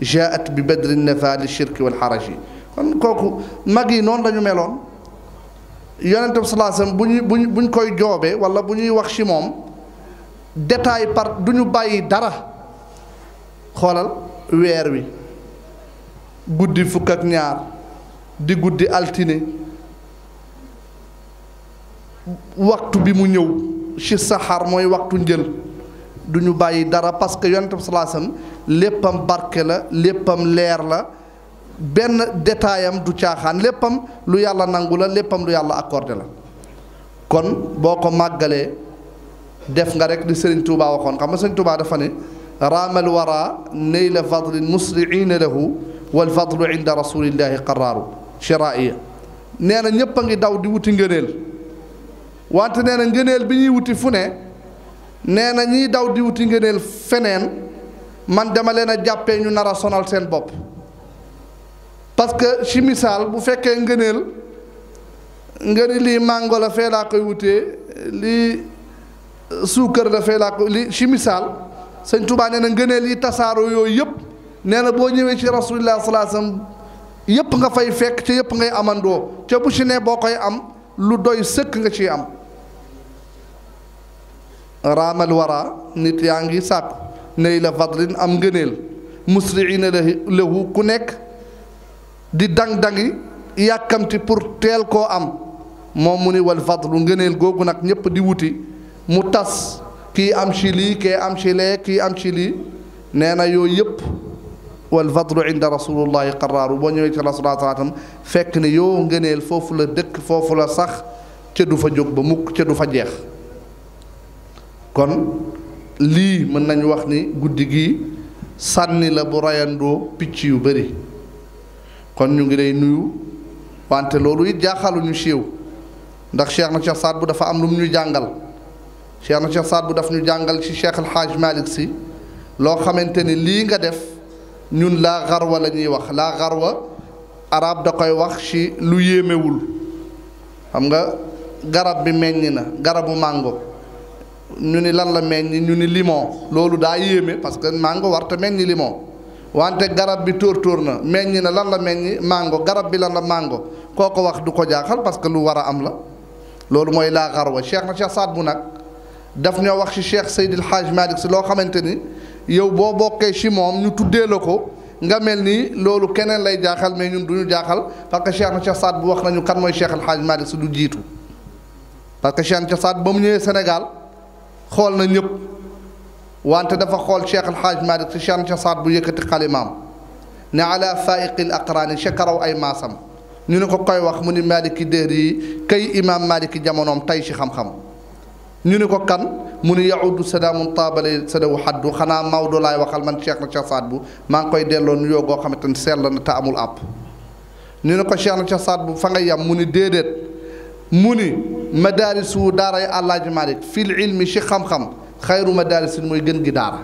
jaat bi badri nafa li shirki wal xaraji kon kooku mag yi noonu lañu meloon yonente bi salaa sallam buñ koy joobee wala bu ñuy wax ci moom détail par du ñu bàyyi dara xoolal weer wi guddi fukk ak ñaar di guddi altine waxtu bi mu ñëw ci saxaar mooy waxtu njël du ñu bàyyi dara parce que yonent bi sallallahu alayhi wasallam léppam barke la léppam leer la benn détaillam du caaxaan léppam lu yàlla nangu la léppam lu yàlla accordé la kon boo ko màggalee def nga rek di Sëriñ Tuubaa waxoon xam nga Sëriñ Tuubaa dafa ne raamal wara nayla fadlin musriina lahu wal fadlu inda rasulillahi qaraaru shiraiya nee na ñépp a ngi daw di wuti ngëneel wante nee na ngëneel bi ñuy wuti fu ne nee na ñiy daw di wuti ngëneel feneen man dama leen a jàppee ñu nar a sonal seen bopp parce que ci misaal bu fekkee ngëneel nga ni lii màngo la fee laa koy wutee lii suukar la fee laa koy lii ci misaal Sëñ Tuubaa nee na ngëneel yi tasaaroo yooyu yëpp nee na boo ñëwee ci rasulillah sallallahu alayhi wasallam yëpp nga fay fekk ca yëpp ngay amandoo ca bu ci ne boo koy am lu doy sëkk nga ciy am raamal wara nit yaa ngi sàkku ney la fadlin am ngëneel musriina lahu ku nekk di dang-dangi yàkkamti pour teel koo am moom mu ni wal fadlu ngëneel googu nag ñépp di wuti mu tas kii am ci lii kii am ci lee kii am ci lii nee na yooyu yëpp wal fadlu inda rasulullahi qaraaru boo ñëwee ci rasulullah salaatam fekk ne yow ngëneel foofu la dëkk foofu la sax ca du fa jóg ba mukk ca du fa jeex kon lii mën nañu wax ni guddi gi sànni la bu rayandoo picc yu bari kon ñu ngi lay nuyu wante loolu it jaaxaluñu siiw ndax Cheikh Saad bu dafa am lu mu ñu jàngal Cheikh Saad bu daf ñu jàngal ci Cheikh El Hadj Malick Sy loo xamante ni lii nga def ñun laa xarwa la ñuy wax laa xarwa arab da koy wax ci lu yéemewul xam nga garab bi meññ na garabu màngo ñu ni lan la meññ ñu ni limon loolu daa yéeme parce que màngo warta meññ limon wante garab bi tóor na meññ na lan la meññ màngo garab bi lan la màngo koo ko wax du ko jaaxal parce que lu war a am la loolu mooy laa xarwa Cheikh Saad bu nag daf ñoo wax ci Cheikh Seydil Hadj Malick Sy loo xamante ni yow boo bokkee ci moom ñu tuddee la ko nga mel ni loolu keneen lay jaaxal mais ñun du ñu jaaxal parce que Cheikh Saad bu wax nañu kan mooy Cheikh El Hadj Malick Sy du jiitu parce que Cheikh Saad ba mu ñëwee Sénégal xool na ñëpp wante dafa xool Cheikh El Hadj Malick Sy Cheikh Saad bu yëkkati xalimaam ne ala faiqil aqraani ca karaw ay maasam ñu ne ko koy wax mu ni Maliki déer yi kay imaam Maliki jamonoom tey ci xam-xam ñu ne ko kan mu ni yaudu sadaamun taabale sadawu xaddu xanaa Maodo laay waxal man Cheikh na Cheikh Saad bu maa ngi koy delloo nuyoo goo xamante ni sell na te amul àpp ñu ne ko Cheikh na Cheikh Saad bu fa nga yam mu ni déedéet mu ni madaarisu daaray Alaaji Malik fil ilmi ci xam-xam xayru madaarisin mooy gën gi daara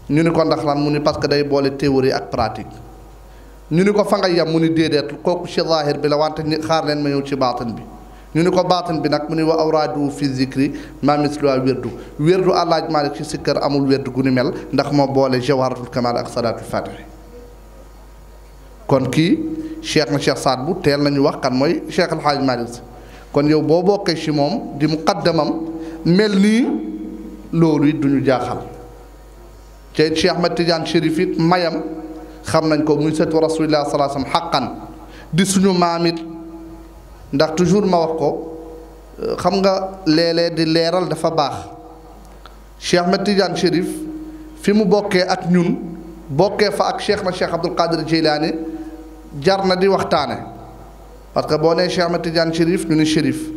ñu ni ko ndax lan mu ni parce que day boole théorie ak pratique ñu ni ko fa nga yam mu ni déedéet kooku ci zaahir bi la wante xaar leen ma ñëw ci baatin bi ñu ni ko baatin bi nag mu ni wa awraadu fi zikri ma misluha wérdu Alaaji Malik ci sikkar amul wérdu gu ni mel ndax moo boole jawharatul kamal ak salaatul fatihi kon kii Cheikh na Cheikh Saad bu teel nañu wax kan mooy Cheikh El Hadj Malick Sy kon yow boo bokkee ci moom di muqaddamam mel nii loolu it duñu jaaxal te Cheikh Ahmed Tidiane Chérif it mayam xam nañ ko muy sëtu rasulillah sallallahu alayhi wasallam xaqan di suñu maam it ndax toujours ma wax ko xam nga léeg-léeg di leeral dafa baax Cheikh Ahmed Tidiane Chérif fi mu bokkee ak ñun bokkee fa ak Cheikh na Cheikh Abdul Qadir Jeylaani jar na di waxtaane parce que boo nee Cheikh Ahmed Tidiane Chérif ñu ni Chérif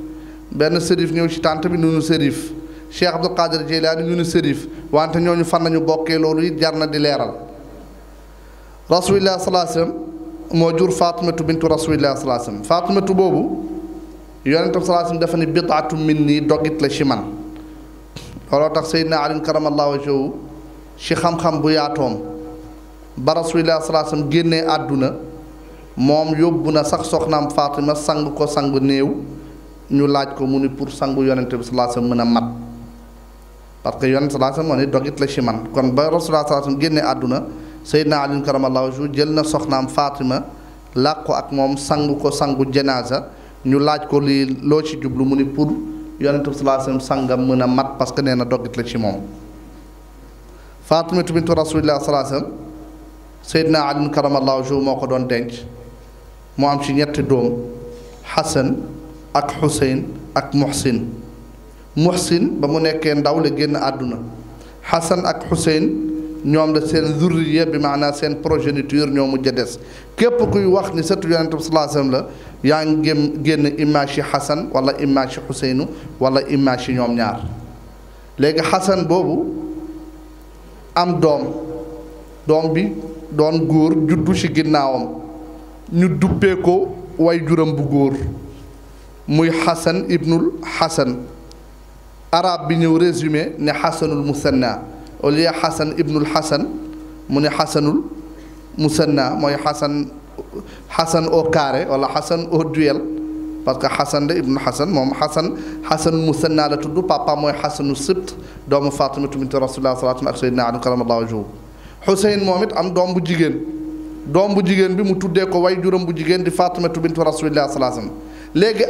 benn sërif ñëw ci tànt bi ñu ni sërif Cheikh Abdul Qadir Jeylaani ñu ni sërif wante ñooñu fan nañu bokkee loolu it jar na di leeral rasulillah sallallahu alayhi wasallam moo jur Fatimatu bintu rasulillah sallallahu alayhi wasallam Fatimatu boobu yonentam sallallahu alayhi wasallam dafa ni bid'atu minni dogit la ci man looloo tax Seydina Ali karamallahu wajhahu ci xam-xam bu yaatoom ba rasulillah sallallahu alayhi wasallam génnee àdduna moom yóbbu na sax soxnaam Fatima sang ko sang néew ñu laaj ko mu ni pour sangu yonente bi sallallahu alayhi wasallam mën a mat parce que yonente sallallahu alayhi wasallam moo ni dogit la ci man kon ba rasulillah sallallahu alayhi wasallam génnee àdduna Seydina Ali karamallahu wajhahu jël na soxnaam Fatima làq ko ak moom sang ko sangu janaasa ñu laaj ko lii loo ci jublu mu ni pour yonente bi sallallahu alayhi wasallam sangam mën a mat parce que nee na dogit la ci moom Fatimatu bintu rasulillah sallallahu alayhi wasallam Seydina Ali karamallahu wajhahu moo ko doon denc mu am ci ñetti doom Xasan ak Xuseyn ak Muhsin ba mu nekkee ndaw la génn àdduna Xasan ak Xuseyn ñoom la seen zurriya bi maanaam seen progéniture ñoo mujj a des képp kuy wax ni sëtu yonente bi sallallahu alayhi wasallam la yaa ngi génn image yi Xasan wala image yi Xuseynu wala image yi ñoom ñaar léegi Xasan boobu am doom bi doon góor juddu ci ginnaawam ñu duppee ko way juram bu góor muy Xasan ibnul Xasan arab bi ñëw résumé ne Xasanul Musanna au lieu Xasan ibnul Xasan mu ne Xasanul Musanna mooy Xasan au carré wala Xasan au duel parce que Xasan la ibnul Xasan moom Xasanul Musanna la tudd papa mooy Xasanu Sibt doomu Fatimatu bint Rasulullah sallallahu alayhi wa sallam ak Seydina Ali karamallahu wajhahu Xuseyn moom it am doom bu jigéen bi mu tuddee ko way juram bu jigéen di Fatimatu bint Rasulullah sallallahu alayhi wa sallam léegi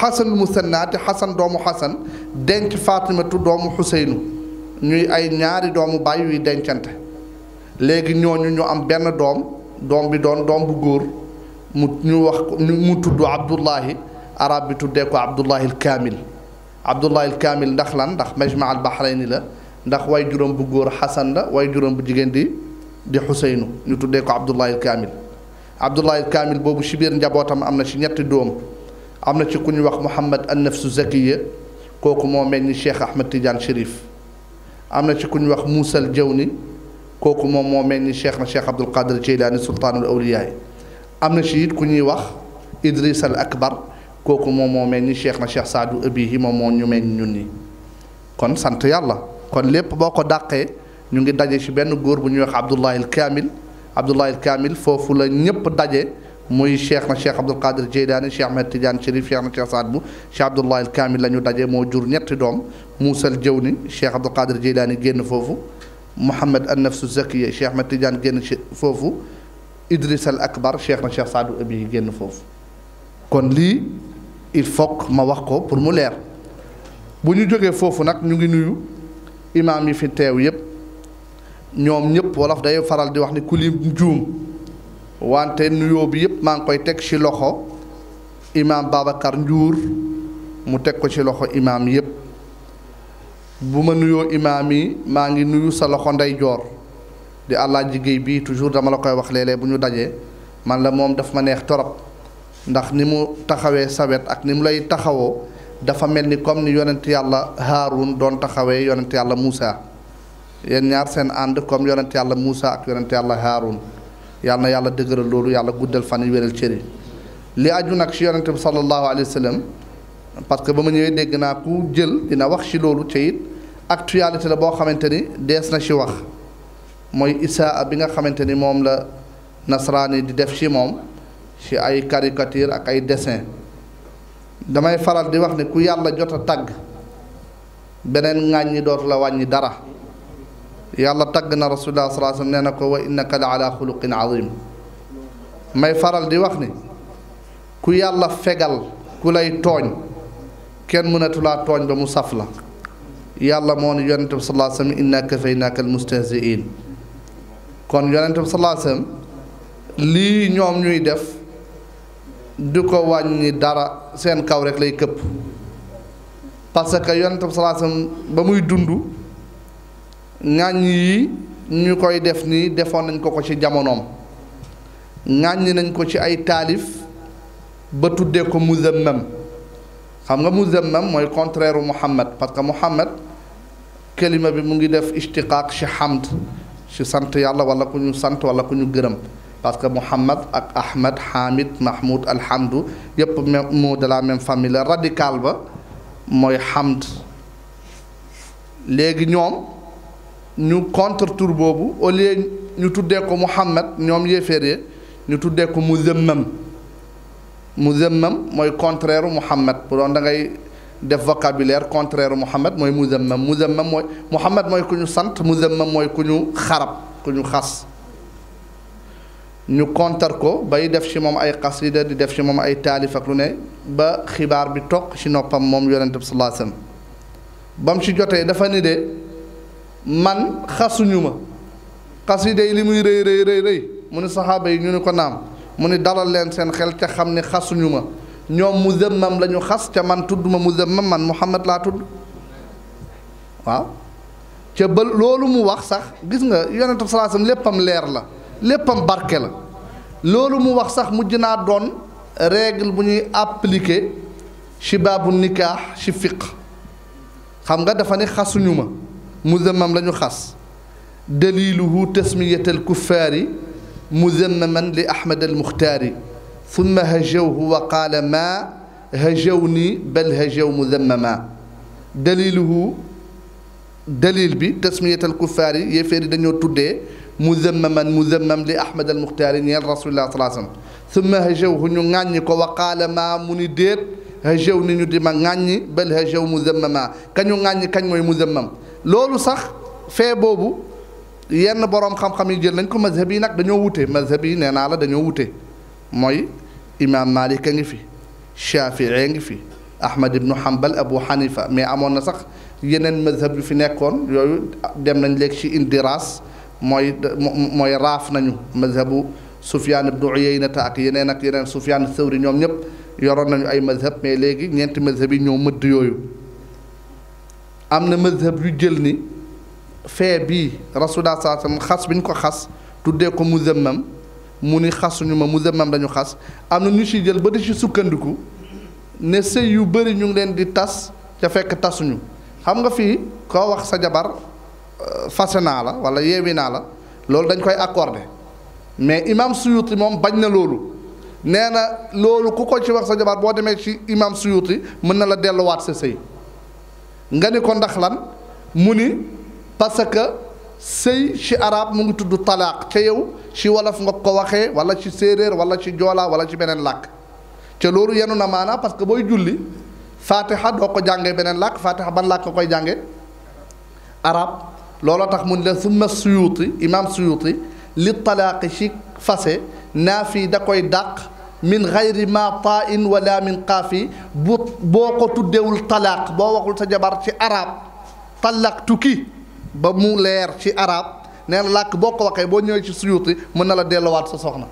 Xasanul Musanna te Xasan doomu Xasan denc Fatimatu doomu Xuseynu ñuy ay ñaari doomu baay yuy dencante léegi ñooñu ñu am benn doom bi doon doom bu góor ñu wax ko mu tudd Abdullahi arab bi tuddee ko Abdullahi al Kaamil ndax lan ndax Majma al Bahrayni la ndax way juróom bu góor Xasan la way juróom bu jigéen di Xuseynu ñu tuddee ko Abdullahi al Kaamil boobu ci biir njabootam am na ci ñetti doom am na ci ku ñuy wax Muhammad an Nafsu Zakiya kooku moo mel ni Cheikh Ahmed Tidiane Chérif am na ci ku ñuy wax Muusal Jawni kooku moom moo mel ni Cheikh na Cheikh Abdul Qadir Jeylaani sultaanul awliyaa am na ci it ku ñuy wax Idris al Akbar kooku moom moo mel ni Cheikh na Cheikh Saadu Abihi moom moo ñu mel ni ñun ñi kon sant yàlla kon lépp boo ko dàqee ñu ngi daje ci benn góor bu ñuy wax Abdullahi al Kaamil foofu la ñëpp daje muy Cheikh na Cheikh Abdul Qadir Jeylaani Cheikh Ahmed Tidiane Chérif Cheikh na Cheikh Saad bu Cheikh Abdullahi al Kaamil la ñu daje moo jur ñetti doom Muusal Jawni Cheikh Abdul Qadir Jeylaani génn foofu Muhammad an Nafsu Zakiya Cheikh Ahmed Tidiane génn foofu Idris al Akbar Cheikh na Cheikh Saadu Abi génn foofu kon lii il faut ma wax ko pour mu leer bu ñu jógee foofu nag ñu ngi nuyu imaam yi fi teew yépp ñoom ñëpp wolof day faral di wax ni ku lim juum wante nuyoo bi yëpp maa ngi koy teg ci loxo imaam Babacar Ndiour mu teg ko ci loxo imaam yëpp bu ma nuyoo imaam yi maa ngi nuyu sa loxo ndeyjoor di Alaaji Géey bi toujours dama la koy wax léeg-léeg bu ñu dajee man la moom daf ma neex torop ndax ni mu taxawee sawet ak ni mu lay taxawoo dafa mel ni comme ni yonent yàlla Haarun doon taxawee yonent yàlla Muusa yéen ñaar seen ànd comme yonent yàlla Muusa ak yonent yàlla Haarun yàlla na yàlla dëgëral loolu yàlla guddal fan yi wéral cëri li aju nag ci yonent bi sallallahu alayhi wa sallam parce que ba ma ñëwee dégg naa ku jël dina wax ci loolu ca it actualité la boo xamante ni dees na ci wax mooy isaa bi nga xamante ni moom la nasaraani di def ci moom ci ay caricature ak ay dessin damay faral di wax ne ku yàlla jot a tagg beneen ŋàññi dootu la wàññi dara yàlla tagg na rasulullah sallallahu alayhi wasallam nee na ko wa innaka la ala xuluqin azim may faral di wax ni ku yàlla fegal ku lay tooñ kenn mënatulaa tooñ ba mu saf la yàlla moo ne yonente bi sallallahu alayhi wasallam inna kafaynaaka almustahziin kon yonente bi sallallahu alayhi wasallam lii ñoom ñuy def du ko wàññi dara seen kaw rek lay këpp parce que yonente bi sallallahu alayhi wasallam ba muy dund ŋàññ yi ñu koy def nii defoon nañ ko ci jamonoom ŋàññi nañ ko ci ay taalif ba tuddee ko muzammam xam nga muzammam mooy contraire Muhammad parce que Muhammad kelima bi mu ngi def ishtiqaaq ci hamd ci sant yàlla wala ku ñu sant wala ku ñu gërëm parce que Muhammad ak Ahmad Hamid Mahmoud alhamdu yépp même mot de la même famille la radical ba mooy hamd léegi ñoom ñu contre tour boobu au lieu ñu tuddee ko Muhammad ñoom yéeféer ñu tuddee ko muzammam muzammam mooy contraire Muhammad bu doon da ngay def vocabulaire contraire Muhammad mooy muzammam muzammam mooy Muhammad mooy ku ñu sant muzammam mooy ku ñu xarab ku ñu xas ñu kontar ko bay def ci moom ay xasida di def ci moom ay taalif ak lu ne ba xibaar bi toq ci noppam moom yonente bi sallallahu alayhi wasallam ba mu ci jotee dafa ni de man xasuñu ma xasida yi li muy rëy rëy rëy rëy mu ni saxaaba yi ñu ni ko naam mu ni dalal leen seen xel ca xam ne xasuñu ma ñoom muzammam la ñu xas ca man tudd ma muzammam man Muhammad laa tudd waaw ca ba loolu mu wax sax gis nga yonente bi sallallahu alayhi wasallam léppam leer la léppam barke la loolu mu wax sax mujj naa doon règle bu ñuy appliquer ci baabu nikaax ci fiq xam nga dafa ne xasuñu ma muzammam la ñu xas daliluhu tasmiyatal kuffaari muzammaman li ahmad al muxtaari thumma hajawhu wa qaala ma hajawni bal hajaw muzammama daliluhu dalil bi tasmiyatal kuffaari yéeféeri dañoo tuddee muzammam li ahmad al muxtaari ñeel rasulillah sallallahu alayhi wasallam thumma hajawhu ñu ŋàññi ko wa qaala ma mu ni déet hajaw ni ñu di ma ŋàññi bal hajaw muzammama kañu ŋàññi kañ mooy muzammam loolu sax fee boobu yenn boroom xam-xam yi jël nañ ko mazhab yi nag dañoo wute mazhab yi nee naa la dañoo wute mooy imaam Malik a ngi fi Shafii ngi fi Ahmad ibnu Hanbal Abu Hanifa mais amoon na sax yeneen mazhab yu fi nekkoon yooyu dem nañ léegi ci indiraas mooy raaf nañu mazhabu Sufyaan ibnu Uyaynata ak yeneen Sufyaan Thawri ñoom ñëpp yoroon nañu ay mazhab mais léegi ñeenti mazhab yi ñoo mëdd yooyu am na mazhab yu jël ni fee bii rasulullah sallallahu alayhi wasallam xas bi ñu ko xas tuddee ko muzammam mu ni xasuñu ma muzammam dañu xas am na ñu ci jël ba di ci sukkandiku ne sëy yu bëri ñu ngi leen di tas ca fekk tasuñu xam nga fii koo wax sa jabar fase naa la wala yeewi naa la loolu dañ koy accordé mais imam Suyuti moom bañ na loolu nee na loolu ku ko ci wax sa jabar boo demee ci imam Suyuti mën na la delluwaat sa sëy nga ni ko ndax lan mu ni parce que sëy ci arab mu ngi tudd talaaq ca yow ci wolof nga ko waxee wala ci séeréer wala ci joolaa wala ci beneen làkk ca loolu yenu na maanaa parce que booy julli fatiha doo ko jàngee beneen làkk fatiha ban làkk nga koy jàngee arab looloo tax mu ne la summa Suyuti imam Suyuti li talaaqi ci fase naafi da koy dàq min xayri ma taa in wala min xaafi boo ko tuddewul talaaq boo waxul sa jabar ci arab talaqtuki ba mu leer ci arab nee na làkk boo ko waxee boo ñëwee ci Suyuti mën na la delluwaat sa soxna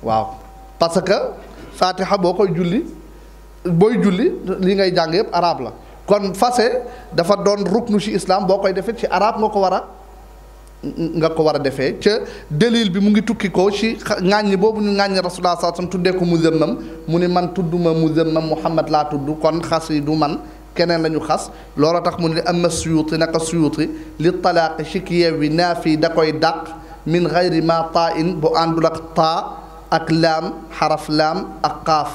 waaw parce que fatiha boo koy julli booy julli li ngay jàng yëpp arab la kon fase dafa doon ruknu ci islam boo koy defee ci arab nga ko war a nga ko war a defee ca dalil bi mu ngi tukki ko ci ŋàññi boobu ñu ŋàññi rasulullah sallallahu alayhi wasallam tuddee ko muzammam mu ni man tudduma muzammam Muhammad laa tudd kon xas yi du man keneen la ñu xas loolu tax mu ne amma Suyuti naka Suyuti li talaaqi ci ki yeew wi naafi da koy dàq min gayri ma taa in bu àndul ak taa ak laam xaraf laam ak qaaf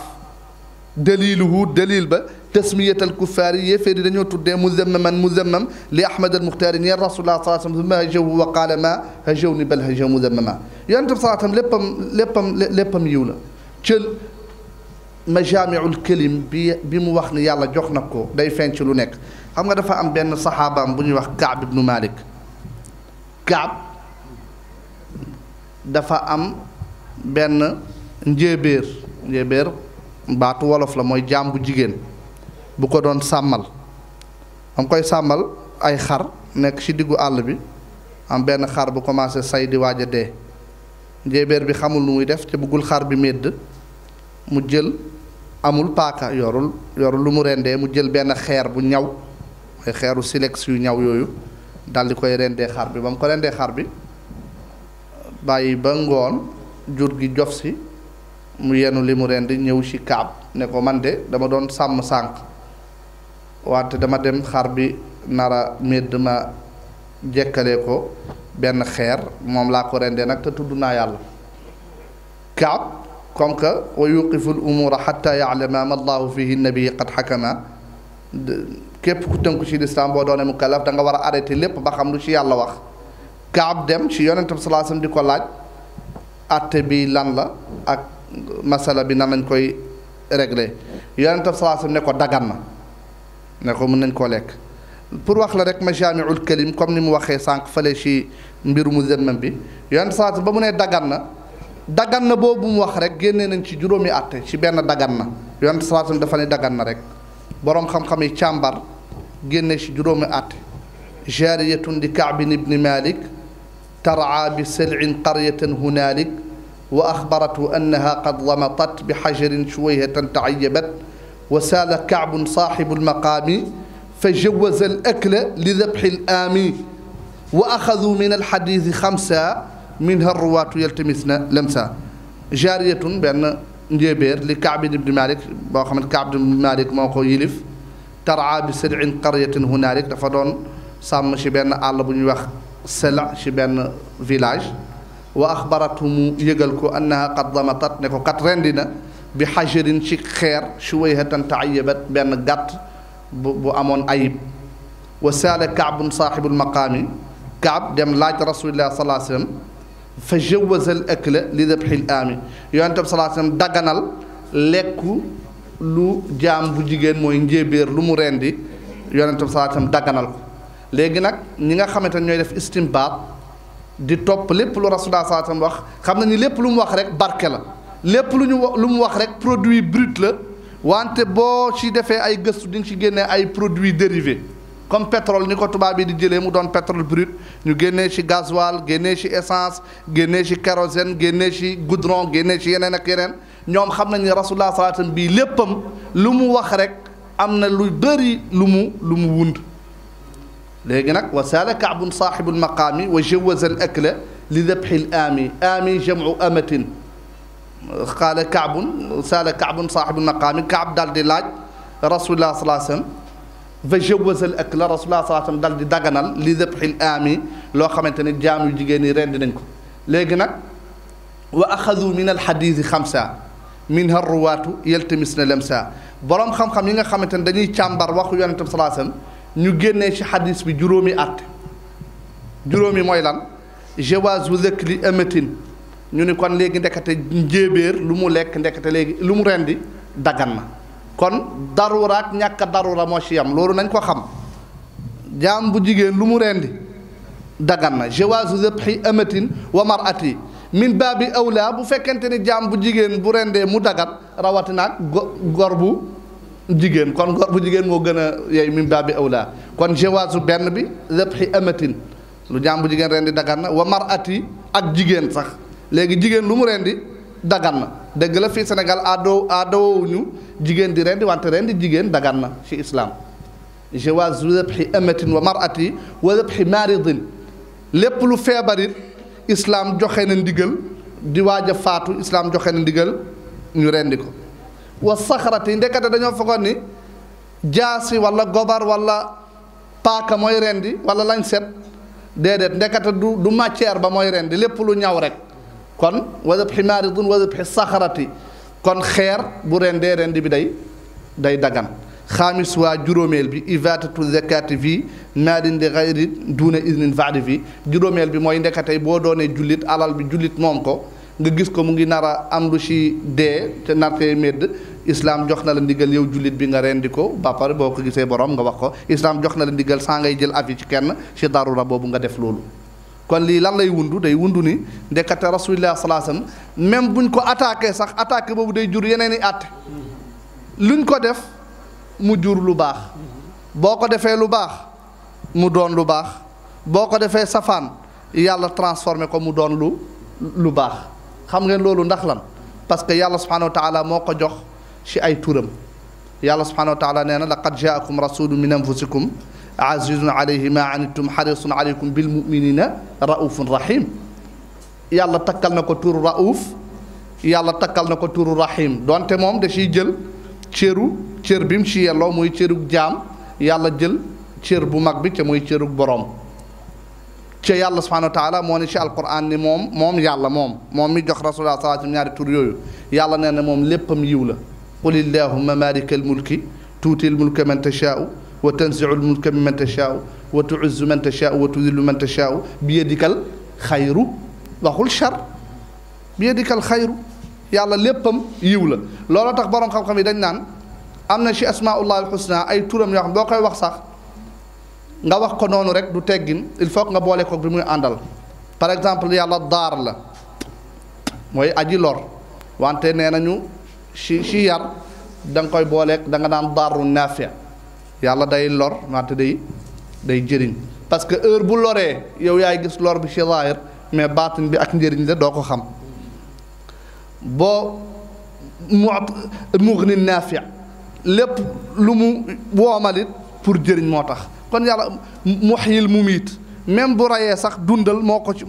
daliluhu dalil ba tasmiyatal kuffaari yéeféer yi dañoo tuddee muzammam li Ahmad al Muxtaari ñeel rasulullah sallallahu alayhi wasallam summa hajawu wa qaala ma hajawni bal hajaw muzammama yonent bi sallallahu alayhi wasallam léppam yiw la cël majaamiul kalim bi mu wax ni yàlla jox na ko day feeñ ci lu nekk xam nga dafa am benn saxaabaam bu ñuy wax Kaab ibnu Malik Kaab dafa am benn njéebéer baatu wolof la mooy jaam bu jigéen bu ko doon sàmmal am koy sàmmal ay xar nekk ci diggu àll bi am benn xar bu commencé say di waaj a dee njéebéer bi xamul nu muy def te bëggul xar bi médd mu jël amul paaka yorul lu mu rendee mu jël benn xeer bu ñaw ay xeeru silex yu ñaw yooyu dal di koy rendee xar bi ba mu ko rendee xar bi bàyyi ba ngoon jur gi jof si mu yenu li mu rendi ñëw ci Kaab ne ko man de dama doon sàmm sànq wante dama dem xar bi nara médd ma jekkalee ko benn xeer moom laa ko rendee nag te tudd naa yàlla Kaab comme que wa yuqifu l umura xata yaalama ma allahu fihi nabii qad xakama képp ku tënku ci lislaam boo doone mu kalaf da nga war a arrêté lépp ba xam lu ci yàlla wax Kaab dem ci yonent bi sallallahu alayhi wasallam di ko laaj atte bi lan la ak masala bi nan lañ koy réglé yonent bi sallallahu alayhi wasallam ne ko dagan na ne ko mën nañ koo lekk pour wax la rek majaamiul kalim comme ni mu waxee sànq fële ci mbiru muzammam bi yonent sallallahu alayhi wasallam ba mu ne dagan na boobu mu wax rek génnee nañ ci juróomi atte ci benn dagan na yonent sallallahu alayhi wasallam dafa ne dagan na rek boroom xam-xam yi càmbar génne ci juróomi atte jaariyatun li Kaabin ibni Malik taraa bi selin qaryatan hunalik wa axbaratu annaha qad lamatat bi xajarin shuwayhatan taayabat wa saala Kaabun saaxibu lmaqaami fa jawaza al akla li dabxi l aami wa axadu min alxadiisi xamsa minha ruwaatu yaltamisna lamsa jaariyatun benn njéebéer li Kaabin ibni Malik boo xam ne Kaab ibni Malik moo ko yilif taraa bi selin qaryatin hunalik dafa doon sàmm ci benn àll bu ñuy wax sela ci benn village wa axbaratu mu yëgal ko annaha qad damatat ne ko kat rendi na bi xajarin ci xeer shuwayhatan taayabat benn gàtt bu amoon ayib wa saala Kaabun saaxibul maqaami Kaab dem laaj rasulillah sallallahu alayhi wasallam fa jawaza al akla li dabxil aami yonent bi sallallahu alayhi wasallam daganal lekku lu jaam bu jigéen mooy njéebéer lu mu rendi yonent bi sallallahu alayhi wasallam daganal ko léegi nag ñi nga xamante ne ñooy def istimbaat di topp lépp lu rasulullah sallallahu alayhi wasallam wax xam na ni lépp lu mu wax rek barke la lépp lu mu wax rek produit brut la wante boo ci defee ay gëstu di nga ci génnee ay produits dérivés comme pétrole ni ko tubaab yi di jëlee mu doon pétrole brut ñu génnee ci gasoil génnee ci essence génnee ci kérosène génnee ci goudron génnee ci yeneen ak yeneen ñoom xam nañ ne rasulullah sallallahu alayhi wasallam bii léppam lu mu wax rek am na lu bëri lu mu wund léegi nag wa saala Kaabun saaxibul maqaami wa jawaza al akla li dabxi l aami jamcu amatin qaala Kaabun saala Kaabun saaxibul maqaami Kaab daal di laaj rasulullah sallallahu alayhi wasallam fa jawaza al akla rasulullah sallallahu alayhi wasallam daal di daganal li dabxi l aami loo xamante ne jaam yu jigéen ñi rendi nañ ko léegi nag wa axadu min al xadiisi xamsa minha ruwaatu yaltamisna lamsa boroom xam-xam yi nga xamante ne dañuy càmbar waxu yonente bi sallallahu alayhi wasallam ñu génnee ci xadis bi juróomi at juróomi mooy lan jawaazu zakli amatin ñu ni kon léegi ndekete njéebéer lu mu lekk ndekete léegi lu mu rendi dagan na kon darura ak ñàkk darura moo ci yam loolu nañ ko xam jaam bu jigéen lu mu rendi dagan na jawaazu zabhi amatin wa mar'ati min baabi awla bu fekkente ni jaam bu jigéen bu rendee mu dagat rawatina ak gor bu jigéen kon gor bu jigéen moo gën a yey min baabi awla kon jawaazu benn bi zabhi amatin lu jaam bu jigéen rendi dagan na wa mar'ati ak jigéen sax léegi jigéen lu mu rendi dagan na dëgg la fii Sénégal aadowuñu jigéen di rendi wante rendi jigéen dagan na ci islam jawaazu zabhi amatin wa mar'ati wa zabhi maridin lépp lu feebarit islaam joxe na ndigal di waaj a faatu islaam joxe na ndigal ñu rendi ko wa saxarati ndekete dañoo foogoon ni jaasi wala gobar wala paaka mooy rendi wala lañ set déedéet ndekete du matière ba mooy rendi lépp lu ñaw rek kon wadab ximaaridun wadab xi saxarati kon xeer bu rendee rendi bi day dagan xaamis waa juróomeel bi ivatatu zakati fi maadin di xayri duuna isnin vaadi fi juróomeel bi mooy ndeketey boo doonee jullit alal bi jullit moom ko nga gis ko mu ngi nar a am lu ci dee te nartee médd islam jox na la ndigal yow jullit bi nga rendi ko ba pare boo ko gisee borom nga wax ko islam jox na la ndigal saa ngay jël avis ci kenn ci darura boobu nga def loolu kon lii lan lay wundu day wundu ni ndekete rasulillah sallallahu alayhi wasallam même buñ ko attaqué sax attaqué boobu day jur yeneen i àtte luñ ko def mu jur lu baax boo ko defee lu baax mu doon lu baax boo ko defee safaan yàlla transformé ko mu doon lu baax xam ngeen loolu ndax lan parce que yàlla subhanahu wa taala moo ko jox ci ay turam yàlla subhanahu wa taala nee na laqad jaakum rasulun min anfusikum azizun alayhi ma anittum harisun alaykum bil muminina raufun rahim yàlla takkal na ko turu rauf yàlla takkal na ko turu rahim donte moom da ciy jël cër bi mu ci yelloo muy cërug jaam yàlla jël cër bu mag bi te muy cërug boroom ca yàlla subhanahu wa taala moo ne ci alquran ni moom yàlla moom mi jox rasulullah sallallahu alayhi wasallam ñaari tur yooyu yàlla nee na moom léppam yiw la qul illahumma malikal mulki tuutil mulka man tashaa'u wa tanzi'ul mulka mimman tashaa'u wa tu'izzu man tashaa'u wa tudhillu man tashaa'u bi yadikal xayru waxul char bi yadikal xayru yàlla léppam yiw la looloo tax borom xam-xam yi dañ naan am na ci asmaullah alxusna ay turam yoo xam boo koy wax sax nga wax ko noonu rek du teggin il faut que nga boole ko bi muy àndal par exemple yàlla daar la mooy aji lor wante nee nañu ci yar da nga koy booleeg da nga daan daaru naafi yàlla day lor wante day jëriñ parce que heure bu loree yow yaay gis lor bi ci zaahir mais baatin bi ak njëriñ la doo ko xam boo mughni naafi lépp lu mu woomalit pour jëriñ moo tax kon yàlla muhyil mumiit même bu rayee sax dundal moo ko ci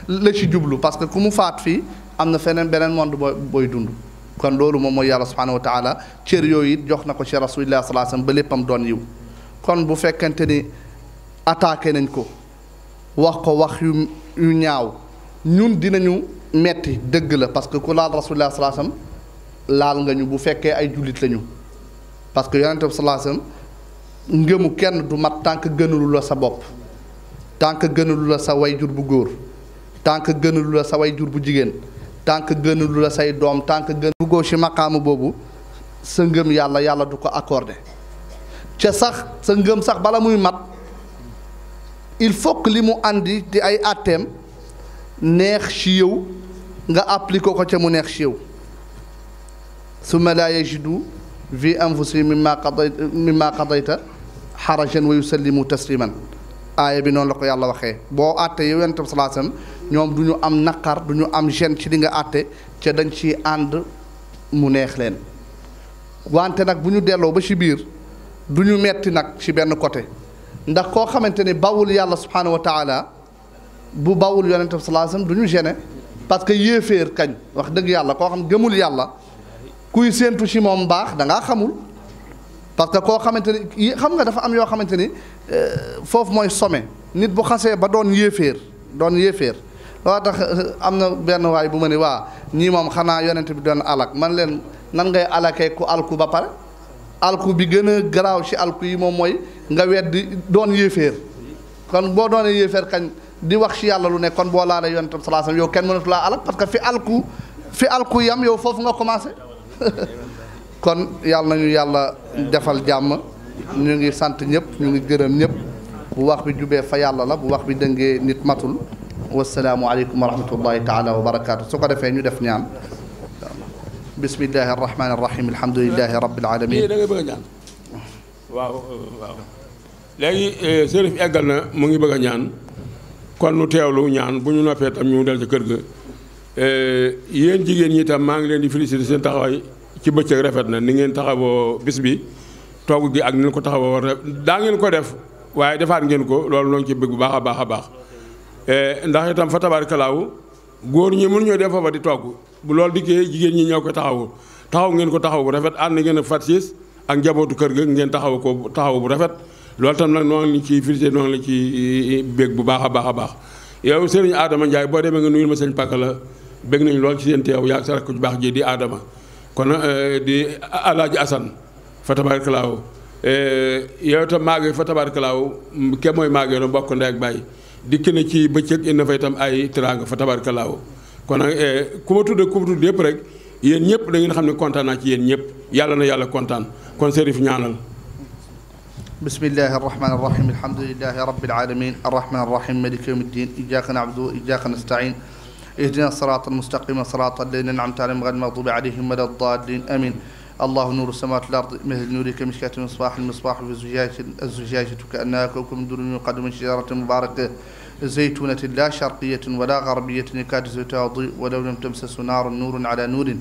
la ci jublu parce que ku mu faat fii am na feneen beneen monde booy dund kon loolu moom mooy yàlla subhanahu wa taala cër yooyu it jox na ko ci rasulillah sallallahu alayhi wasallam ba léppam doon yiw kon bu fekkente ni attaqué nañ ko wax ko wax yu ñaaw ñun dinañu metti dëgg la parce que ku laal rasulillah sallallahu alayhi wasallam laal nga ñu bu fekkee ay jullit lañu parce que yonente bi sallallahu alayhi wasallam ngëmu kenn du mat tant que gënalu la sa bopp tant que gënalu la sa way jur bu góor tant que gënalu la sa way jur bu jigéen tant que gënalu la say doom tant que gën buggoo ci maqaamu boobu sa ngëm yàlla du ko accordé ca sax sa ngëm sax bala muy mat il faut que li mu andi di ay àtteem neex ci yow nga appliqué ko ca mu neex ci yow summa laa yajidu fi anfusihim mimma qadayta xarajan wa yusallimu tasliman aaya bi noonu la ko yàlla waxee boo àtte yow yonent bi sallallahu alayhi wasallam ñoom du ñu am naqar du ñu am gêne ci li nga àtte ca dañ ciy ànd mu neex leen wante nag bu ñu delloo ba ci biir du ñu metti nag ci benn côté ndax koo xamante ni bawul yàlla subhanahu wa taala bu bawul yonent bi sallallahu alayhi wasallam du ñu gêné parce que yéeféer kañ wax dëgg yàlla koo xam gëmul yàlla kuy séentu ci moom baax da ngaa xamul parce que koo xamante ni xam nga dafa am yoo xamante ni foofu mooy sommet nit bu xasee ba doon yéeféer loo tax am na benn waay bu ma ni waa ñii moom xanaa yonent bi doon alak man leen nan ngay alakee ku alku ba pare alku bi gën a garaaw ci alku yi moom mooy nga weddi doon yéeféer kon boo doonee yéeféer kañ di wax ci yàlla lu ne kon boo laalee yonent bi sallallahu alayhi wasallam yow kenn mënatu laa alak parce que fi alku yam yow foofu nga commencé kon yàlla nañu yàlla defal jàmm ñu ngi sant ñëpp ñu ngi gërëm ñëpp bu wax bi jubee fa yàlla la bu wax bi dëngee nit matul wasalaamu aleykum wa rahmatullahi taala wa barakaatu su ko defee ñu def ñaan bismillahi arrahmani arrahim alhamdulillahi rabbil alamin da ngay bëgg a ñaan waaw léegi sërif eggal na mu ngi bëgg a ñaan kon nu teewlu ñaan bu ñu noppee tam ñu del ci kër ga yéen jigéen ñi itam maa ngi leen di féliciter seen taxawaay ci bëccëg rafet na ni ngeen taxawoo bis bi togg gi ak ni ngeen ko taxawoo war na daa ngeen ko def waaye defaat ngeen ko loolu noo ngi ci bëgg bu baax a baax a baax ndax itam fa tabaarakalaaw góor ñi mënu ñoo dem fa ba di togg bu loolu dikkee jigéen ñi ñoo ko taxaw ngeen ko taxaw bu rafet ànd ngeen ak Fatis ak njabootu kër ga ngeen taxaw ko taxaw bu rafet loolu tam nag noonu lañ ciy félicité noonu lañ ci bég bu baax a baax yow sëriñ Adama Ndiaye boo demee nga nuyul ma sëñ Paka la bég nañ lool ci seen teew yaa sa rakk ju baax ji di Adama kon di Alaaji Asan fa tabaarakalaaw yow itam maage fa tabaarakalaaw ke mooy maage no bokk ndey ak baay dikk na ci bëccëg indi fa itam ay teraanga fa tabaarakalaaw kon nag ku ma tudd yëpp rek yéen ñëpp da ngeen xam ne kontaan naa ci yéen ñëpp yàlla na yàlla kontaan kon Serif ñaanal. bismillahi arrahmani arrahim alhamdulillahi rabbil alamin arrahmani arrahim maliki yawmi ddin iyyaka na'budu wa iyyaka nasta'in ihdina sirata almustaqima sirata alladhina an'amta alayhim ghayril maghdubi alayhim wala ddallin amin الله نور السماوات والأرض مثل نور كمشكاة المصباح في الزجاجة كأنها كوكب دري يقد من شجرة مباركة زيتونة لا شرقية ولا غربية يكاد زيتها تضيء ولو لم تمسس نار نور على نور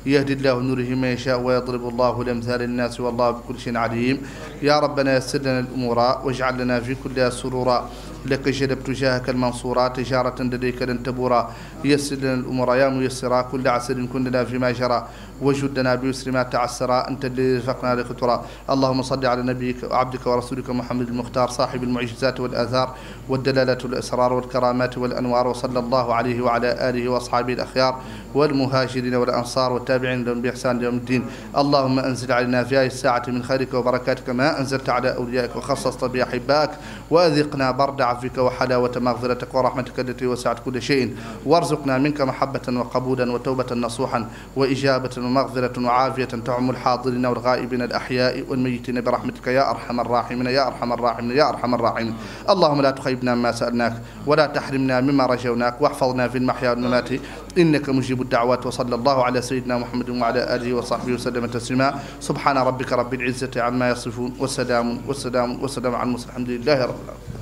يهدي الله نوره من يشاء ويضرب الله الأمثال للناس والله بكل شيء عليم يا ربنا يسر لنا الأمور واجعل لنا في كلها سرورا لك جلبت جاهك المنصورا تجارة لديك لن تبورا يسر لنا الأمور يا ميسرا كل عسر كن لنا فيما جرى وجد لنا بيسر ما تعسرا أنت الذي رزقنا لخطرا اللهم صل على نبيك وعبدك ورسولك محمد المختار صاحب المعجزات والآثار والدلالة والأسرار والكرامات والأنوار وصلى الله عليه وعلى آله وأصحابه الأخيار والمهاجرين والأنصار والتابعين لهم بإحسان يوم الدين اللهم أنزل علينا في هذه الساعة من خيرك وبركاتك ما أنزلت على أوليائك وخصصت بأحبائك وأذقنا برد عفوك وحلاوة مغفرتك ورحمتك التي وسعت كل شيء وارزقنا منك محبة وقبولا وتوبة نصوحا وإجابة ومغفرة وعافية تعم الحاضرين والغائبين الأحياء والميتين برحمتك يا أرحم الراحمين يا أرحم الراحمين يا أرحم الراحمين اللهم لا تخيبنا مما سألناك ولا تحرمنا مما رجوناك واحفظنا في المحيا والممات إنك مجيب الدعوات وصلى الله على سيدنا محمد وعلى آله وصحبه وسلم تسليما سبحان ربك رب العزة عما يصفون والسلام على المرسلين الحمد لله رب العالمين.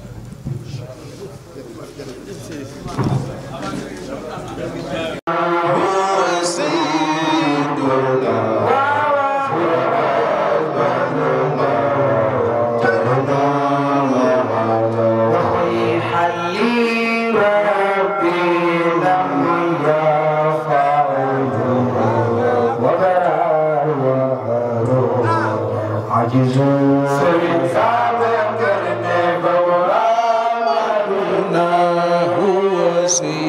See